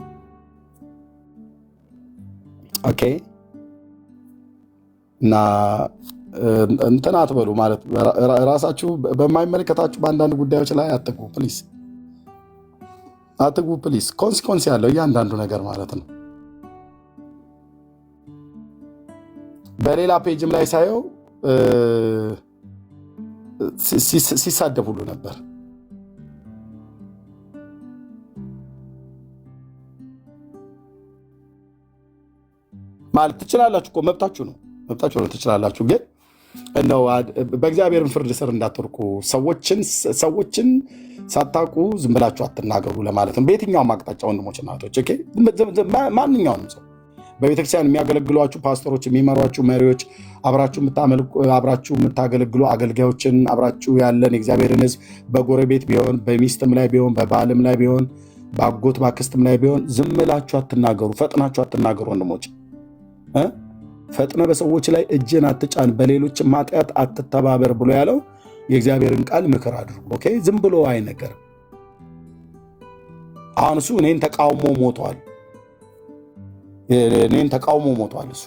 ኦኬ እና እንትን አትበሉ ማለት ራሳችሁ በማይመለከታችሁ በአንዳንድ ጉዳዮች ላይ አትግቡ ፕሊስ፣ አትግቡ ፕሊስ። ኮንሲኮንስ ያለው እያንዳንዱ ነገር ማለት ነው። በሌላ ፔጅም ላይ ሳየው ሲሳደብ ሁሉ ነበር። ማለት ትችላላችሁ እኮ መብታችሁ ነው ትችላላችሁ። ግን እንደው በእግዚአብሔርን ፍርድ ስር እንዳትወርቁ። ሰዎችን ሳታውቁ ዝም ብላችሁ አትናገሩ ለማለት ነው። በየትኛውም አቅጣጫ ወንድሞች እና እህቶች ኦኬ። ማንኛውንም ሰው በቤተክርስቲያን የሚያገለግሏችሁ ፓስተሮች፣ የሚመሯችሁ መሪዎች፣ አብራችሁ የምታገለግሉ አገልጋዮችን፣ አብራችሁ ያለን የእግዚአብሔርን ሕዝብ በጎረቤት ቢሆን በሚስትም ላይ ቢሆን በባልም ላይ ቢሆን በአጎት ባክስትም ላይ ቢሆን ዝም ብላችሁ አትናገሩ፣ ፈጥናችሁ አትናገሩ ወንድሞች። ፈጥነ በሰዎች ላይ እጅን አትጫን፣ በሌሎች ኃጢአት አትተባበር ብሎ ያለው የእግዚአብሔርን ቃል ምክር አድርጉ። ኦኬ ዝም ብሎ አይነገርም። አሁን እሱ እኔን ተቃውሞ ሞቷል። እሱ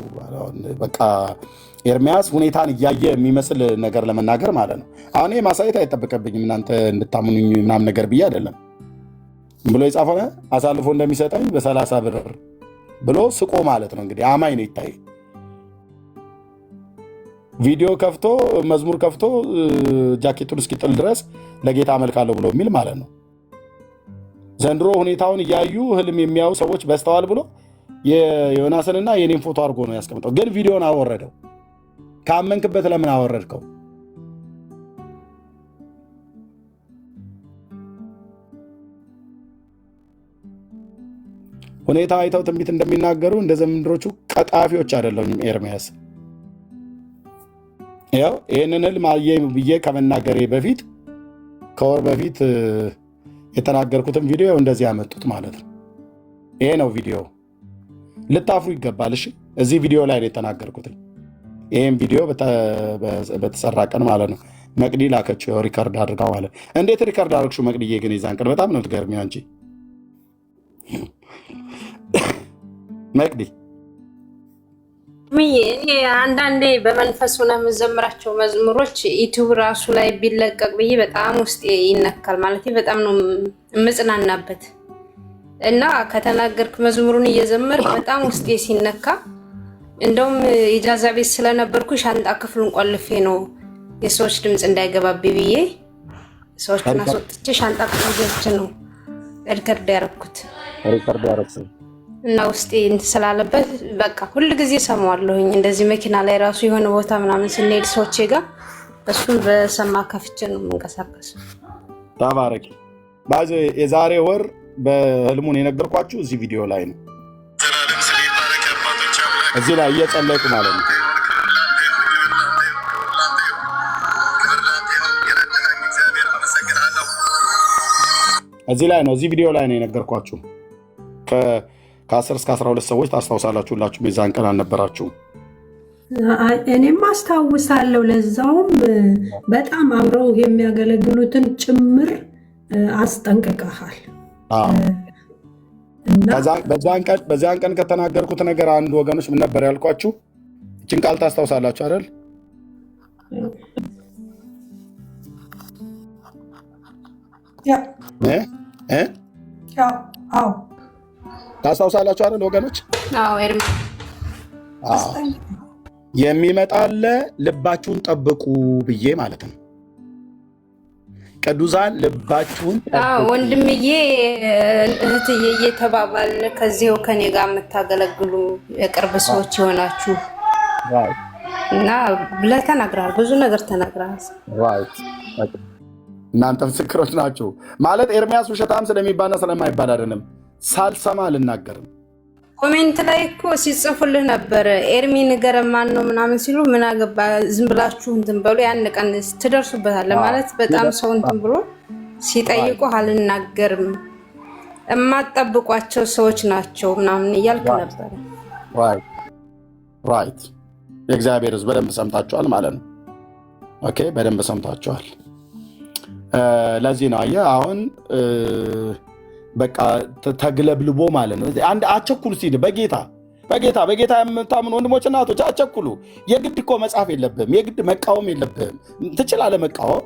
በቃ ኤርሚያስ ሁኔታን እያየ የሚመስል ነገር ለመናገር ማለት ነው። አሁን ማሳየት አይጠበቅብኝም እናንተ እንድታምኑኝ ምናምን ነገር ብዬ አይደለም ብሎ የጻፈ አሳልፎ እንደሚሰጠኝ በ30 ብር ብሎ ስቆ ማለት ነው። እንግዲህ አማኝ ነው ይታይ። ቪዲዮ ከፍቶ መዝሙር ከፍቶ ጃኬቱን እስኪጥል ድረስ ለጌታ አመልካለሁ ብሎ የሚል ማለት ነው። ዘንድሮ ሁኔታውን እያዩ ህልም የሚያዩ ሰዎች በስተዋል ብሎ የዮናስንና የኔን ፎቶ አድርጎ ነው ያስቀምጠው። ግን ቪዲዮን አወረደው። ካመንክበት ለምን አወረድከው? ሁኔታ አይተው ትንቢት እንደሚናገሩ እንደ ዘመንድሮቹ ቀጣፊዎች አይደለም። ኤርሚያስ ያው ይህንን ህልም አየ ብዬ ከመናገሬ በፊት ከወር በፊት የተናገርኩትን ቪዲዮ እንደዚህ ያመጡት ማለት ነው። ይሄ ነው ቪዲዮ። ልታፍሩ ይገባል። እሺ እዚህ ቪዲዮ ላይ ነው የተናገርኩት። ይሄን ቪዲዮ በተሰራ ቀን ማለት ነው መቅዲ ላከችው ሪከርድ አድርጋ ማለት። እንዴት ሪከርድ አድርግሽው መቅዲዬ? ግን የዛን ቀን በጣም ነው ትገርሚው አንቺ መቅዲ። እኔ አንዳንዴ በመንፈስ ሆነ የምዘምራቸው መዝሙሮች ዩቲዩብ ራሱ ላይ ቢለቀቅ ብዬ በጣም ውስጤ ይነካል። ማለት በጣም ነው የምጽናናበት እና ከተናገርክ መዝሙሩን እየዘመር በጣም ውስጤ ሲነካ፣ እንደውም ኢጃዛ ቤት ስለነበርኩ ሻንጣ ክፍሉን ቆልፌ ነው የሰዎች ድምፅ እንዳይገባብኝ ብዬ ሰዎችን አስወጥቼ ሻንጣ ክፍል ገብቼ ነው ሪከርድ ያደረኩት እና ውስጤ ስላለበት በቃ ሁል ጊዜ ሰማዋለሁኝ። እንደዚህ መኪና ላይ ራሱ የሆነ ቦታ ምናምን ስንሄድ ሰዎቼ ጋር እሱን በሰማ ከፍቼ ነው የምንቀሳቀሰው። ተባረኪ። ባዚ የዛሬ ወር በህልሙን የነገርኳችሁ እዚህ ቪዲዮ ላይ ነው። እዚህ ላይ እየጸለይኩ ማለት ነው። እዚህ ላይ ነው፣ እዚህ ቪዲዮ ላይ ነው የነገርኳችሁ። ከ10 እስከ 12 ሰዎች ታስታውሳላችሁ። ሁላችሁም የዛን ቀን አልነበራችሁም። እኔም አስታውሳለሁ። ለዛውም በጣም አብረው የሚያገለግሉትን ጭምር አስጠንቅቀሃል። በዛን ቀን ከተናገርኩት ነገር አንዱ ወገኖች ምን ነበር ያልኳችሁ? እችን ቃል ታስታውሳላችሁ አይደል? ታስታውሳላችሁ አይደል ወገኖች? የሚመጣለ ልባችሁን ጠብቁ ብዬ ማለት ነው። ቅዱሳን ልባችሁን ወንድምዬ እህትዬ እየተባባልን ከዚህው ከኔ ጋር የምታገለግሉ የቅርብ ሰዎች የሆናችሁ እና ብለህ ተናግረሃል። ብዙ ነገር ተናግረሃል። እናንተ ምስክሮች ናችሁ። ማለት ኤርሚያስ ውሸታም ስለሚባልና ስለማይባል አይደለም፣ ሳልሰማ አልናገርም። ኮሜንት ላይ እኮ ሲጽፉልህ ነበር ኤርሚ ንገረን ማን ነው ምናምን ሲሉ ምን አገባ ዝም ብላችሁ እንትን በሉ ያን ቀን ትደርሱበታለህ ማለት በጣም ሰው እንትን ብሎ ሲጠይቁ አልናገርም የማትጠብቋቸው ሰዎች ናቸው ምናምን እያልክ ነበር። ራይት የእግዚአብሔር ሕዝብ በደንብ ሰምታችኋል ማለት ነው። ኦኬ በደንብ ሰምታችኋል። ለዚህ ነው አየህ አሁን በቃ ተግለብልቦ ማለት ነው። አንድ አቸኩሉ ሲል በጌታ የምታምኑ ወንድሞች እናቶች አቸኩሉ። የግድ እኮ መጻፍ የለብህም፣ የግድ መቃወም የለብህም። ትችላለህ መቃወም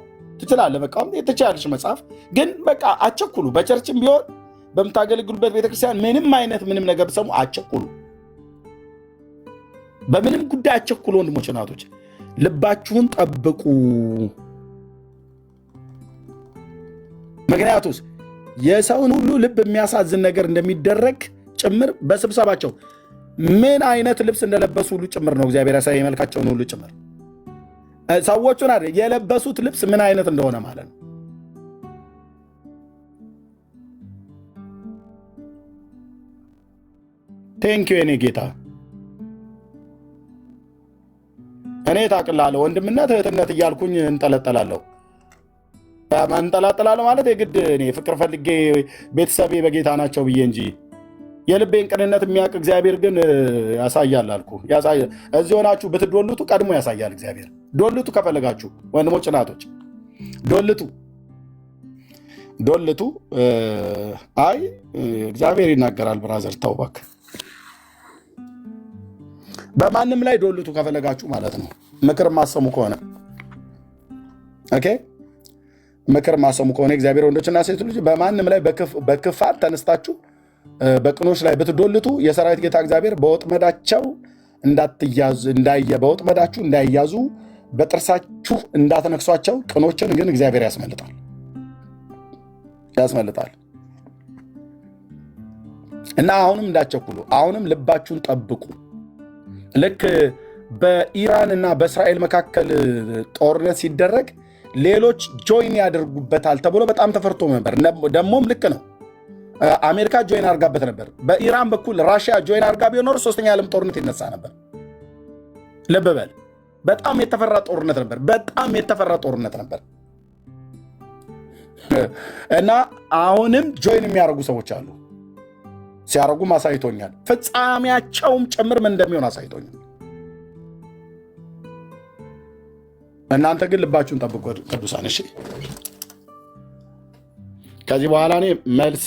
ትችላለሽ መጻፍ፣ ግን በቃ አቸኩሉ። በቸርችም ቢሆን በምታገለግሉበት ቤተክርስቲያን ምንም ነገር ብሰሙ አቸኩሉ። በምንም ጉዳይ አቸኩሉ ወንድሞች እናቶች፣ ልባችሁን ጠብቁ። ምክንያቱስ የሰውን ሁሉ ልብ የሚያሳዝን ነገር እንደሚደረግ ጭምር በስብሰባቸው ምን አይነት ልብስ እንደለበሱ ሁሉ ጭምር ነው እግዚአብሔር ያሳየ መልካቸውን ሁሉ ጭምር ሰዎቹን አይደል የለበሱት ልብስ ምን አይነት እንደሆነ ማለት ነው። ቴንኪዩ የኔ ጌታ። እኔ ታቅላለሁ ወንድምነት እህትነት እያልኩኝ እንጠለጠላለሁ። እንጠላጠላለሁ ማለት የግድ እኔ ፍቅር ፈልጌ ቤተሰቤ በጌታ ናቸው ብዬ እንጂ የልቤን ቅንነት የሚያውቅ እግዚአብሔር ግን ያሳያል አልኩ። እዚህ ሆናችሁ ብትዶልቱ ቀድሞ ያሳያል እግዚአብሔር። ዶልቱ ከፈለጋችሁ ወንድሞች እናቶች፣ ዶልቱ። አይ እግዚአብሔር ይናገራል። ብራዘር ተው እባክህ። በማንም ላይ ዶልቱ ከፈለጋችሁ ማለት ነው። ምክር ማሰሙ ከሆነ ኦኬ፣ ምክር ማሰሙ ከሆነ እግዚአብሔር ወንዶችና ሴቶች ልጅ በማንም ላይ በክፋት ተነስታችሁ በቅኖች ላይ ብትዶልቱ የሰራዊት ጌታ እግዚአብሔር በወጥመዳችሁ እንዳይያዙ በጥርሳችሁ እንዳትነክሷቸው ቅኖችን ግን እግዚአብሔር ያስመልጣል። እና አሁንም እንዳትቸኩሉ፣ አሁንም ልባችሁን ጠብቁ። ልክ በኢራን እና በእስራኤል መካከል ጦርነት ሲደረግ ሌሎች ጆይን ያደርጉበታል ተብሎ በጣም ተፈርቶ ነበር። ደግሞም ልክ ነው። አሜሪካ ጆይን አድርጋበት ነበር። በኢራን በኩል ራሽያ ጆይን አድርጋ ቢሆን ኖሮ ሶስተኛ የዓለም ጦርነት ይነሳ ነበር። ልብ በል። በጣም የተፈራ ጦርነት ነበር። እና አሁንም ጆይን የሚያደርጉ ሰዎች አሉ። ሲያደርጉም አሳይቶኛል። ፍጻሜያቸውም ጭምር ምን እንደሚሆን አሳይቶኛል። እናንተ ግን ልባችሁን ጠብቁ ቅዱሳን። እሺ፣ ከዚህ በኋላ እኔ መልስ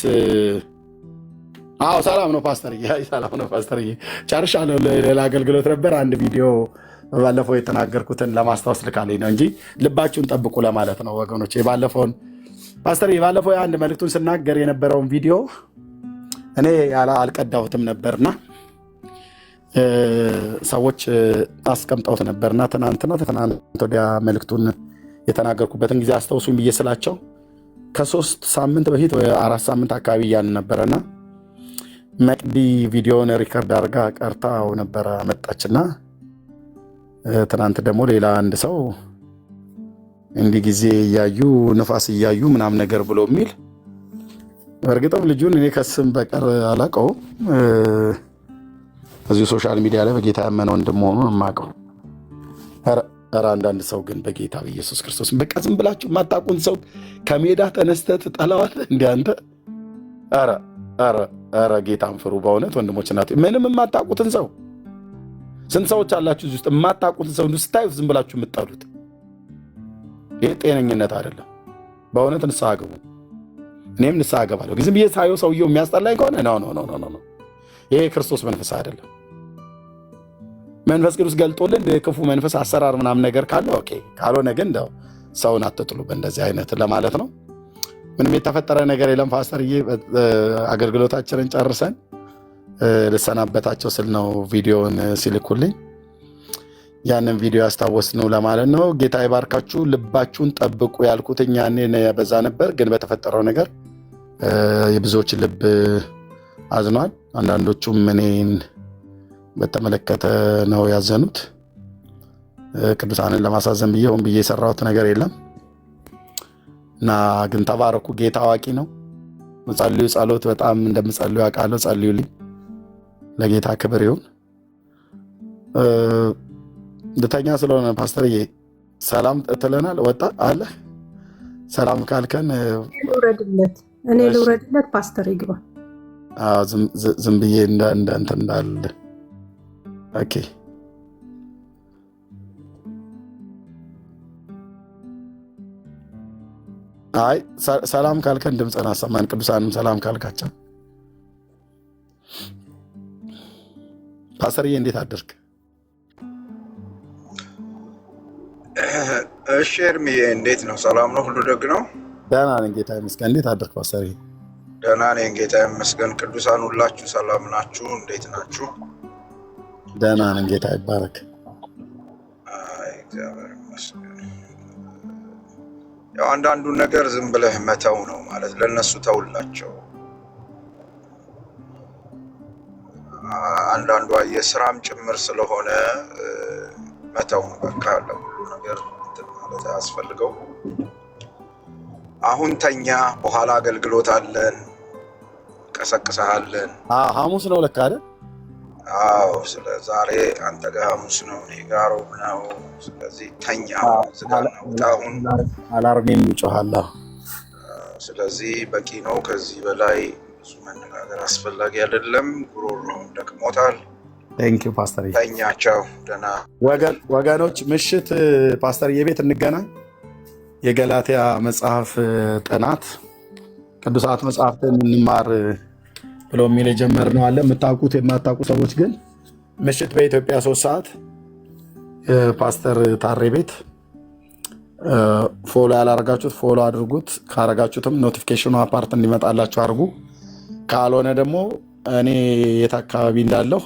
ሰላም ነው ፓስተርዬ፣ ጨርሻለሁ። ሌላ አገልግሎት ነበር። አንድ ቪዲዮ ባለፈው የተናገርኩትን ለማስታወስ ልካለኝ ነው እንጂ ልባችሁን ጠብቁ ለማለት ነው ወገኖች። ፓስተርዬ ባለፈው አንድ መልእክቱን ስናገር የነበረውን ቪዲዮ እኔ አልቀዳሁትም ነበርና ሰዎች አስቀምጠውት ነበርና ትናንት ወዲያ መልእክቱን የተናገርኩበትን ጊዜ አስታውሱኝ ብዬ ስላቸው ከ3 ሳምንት በፊት ወይ 4 ሳምንት አካባቢ እያልን ነበረና መቅዲ ቪዲዮን ሪከርድ አድርጋ ቀርታው ነበረ መጣችና ትናንት ደግሞ ሌላ አንድ ሰው እንዲህ ጊዜ እያዩ ንፋስ እያዩ ምናምን ነገር ብሎ የሚል በእርግጥም ልጁን እኔ ከስም በቀር አላውቀውም። እዚሁ ሶሻል ሚዲያ ላይ በጌታ ያመነው እንደመሆኑን የማውቀው። ኧረ አንዳንድ ሰው ግን በጌታ በኢየሱስ ክርስቶስ በቃ ዝም ብላችሁ የማታውቁን ሰው ከሜዳ ተነስተህ ትጠላዋለህ እንደ አንተ። ኧረ ጌታን ፍሩ በእውነት ወንድሞች እናት። ምንም የማታውቁትን ሰው ስንት ሰዎች አላችሁ እዚህ ውስጥ የማታውቁትን ሰው ስታዩት ዝም ብላችሁ የምትጠሉት? ይህ ጤነኝነት አይደለም። በእውነት ንስሐ ግቡ። እኔም ንስሐ ገባለሁ። ዝም ብዬ ሳየው ሰውየው የሚያስጠላኝ ከሆነ ነው። ይሄ የክርስቶስ መንፈስ አይደለም። መንፈስ ቅዱስ ገልጦልን ክፉ መንፈስ አሰራር ምናምን ነገር ካለ ኦኬ፣ ካልሆነ ግን እንደው ሰውን አትጥሉ በእንደዚህ አይነት ለማለት ነው። ምንም የተፈጠረ ነገር የለም። ፓስተርዬ አገልግሎታችንን ጨርሰን ልሰናበታቸው ስል ነው ቪዲዮን ሲልኩልኝ ያንን ቪዲዮ ያስታወስነው ለማለት ነው። ጌታ ይባርካችሁ። ልባችሁን ጠብቁ ያልኩትኝ ያኔ በዛ ነበር፣ ግን በተፈጠረው ነገር የብዙዎች ልብ አዝኗል። አንዳንዶቹም እኔን በተመለከተ ነው ያዘኑት። ቅዱሳንን ለማሳዘን ብዬ ሆን ብዬ የሰራሁት ነገር የለም እና ግን ተባረኩ። ጌታ አዋቂ ነው። ጸልዩ። ጸሎት በጣም እንደምጸልዩ አውቃለሁ። ጸልዩልኝ። ለጌታ ክብር ይሁን። ልተኛ ስለሆነ ፓስተርዬ ሰላም ትለናል። ወጣ አለ ሰላም ካልከን እኔ ልውረድለት። ፓስተር ይግባ። ዝም ብዬ እንትን እንዳለ ኦኬ። አይ ሰላም ካልከን ድምፅህን አሰማን። ቅዱሳንም ሰላም ካልካቸው። ፓስተርዬ እንዴት አደርክ? እሺ ኤርሚዬ እንዴት ነው? ሰላም ነው? ሁሉ ደግ ነው? ደህና ነኝ ጌታ ይመስገን። እንዴት አደርክ ፓስተርዬ? ደህና ነኝ ጌታ ይመስገን። ቅዱሳን ሁላችሁ ሰላም ናችሁ? እንዴት ናችሁ? ደህና ነኝ ጌታ ይባረክ። እግዚአብሔር ይመስገን። ያው አንዳንዱን ነገር ዝም ብለህ መተው ነው ማለት፣ ለነሱ ተውላቸው። አንዳንዷ የስራም ጭምር ስለሆነ መተው ነው በቃ። ለሁሉ ነገር ማለት አያስፈልገው። አሁን ተኛ፣ በኋላ አገልግሎት አለን፣ ቀሰቅሰሃለን። ሐሙስ ነው ለካ አይደል? አዎ ስለ ዛሬ አንተ ጋር ሐሙስ ነው፣ እኔ ጋር ሮብ ነው። ስለዚህ ተኛ ዝጋና ውጣ አሁን። አላርሜም ይጮሃል። ስለዚህ በቂ ነው። ከዚህ በላይ ብዙ መነጋገር አስፈላጊ አይደለም። ጉሮሮም ደክሞታል። ቴንክ ዩ ፓስተር። ተኛቸው። ደህና ወገኖች፣ ምሽት ፓስተርዬ ቤት እንገናኝ። የገላትያ መጽሐፍ ጥናት ቅዱሳት መጽሐፍትን እንማር ብሎ የሚል የጀመርነው አለ። የምታውቁት የማታውቁ ሰዎች ግን ምሽት በኢትዮጵያ 3 ሰዓት ፓስተር ታሬ ቤት ፎሎ ያላረጋችሁት ፎሎ አድርጉት። ካረጋችሁትም ኖቲፊኬሽኑ አፓርት እንዲመጣላችሁ አድርጉ። ካልሆነ ደግሞ እኔ የት አካባቢ እንዳለሁ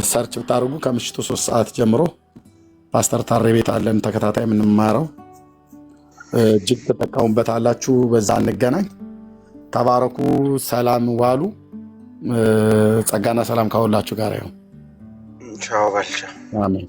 ሰርች ብታደርጉ ከምሽቱ 3 ሰዓት ጀምሮ ፓስተር ታሬ ቤት አለን ተከታታይ የምንማረው። እጅግ ትጠቀሙበታላችሁ። በዛ እንገናኝ። ተባረኩ። ሰላም ዋሉ። ጸጋና ሰላም ከሁላችሁ ጋር ይሁን። ቻው ባልቻ። አሜን።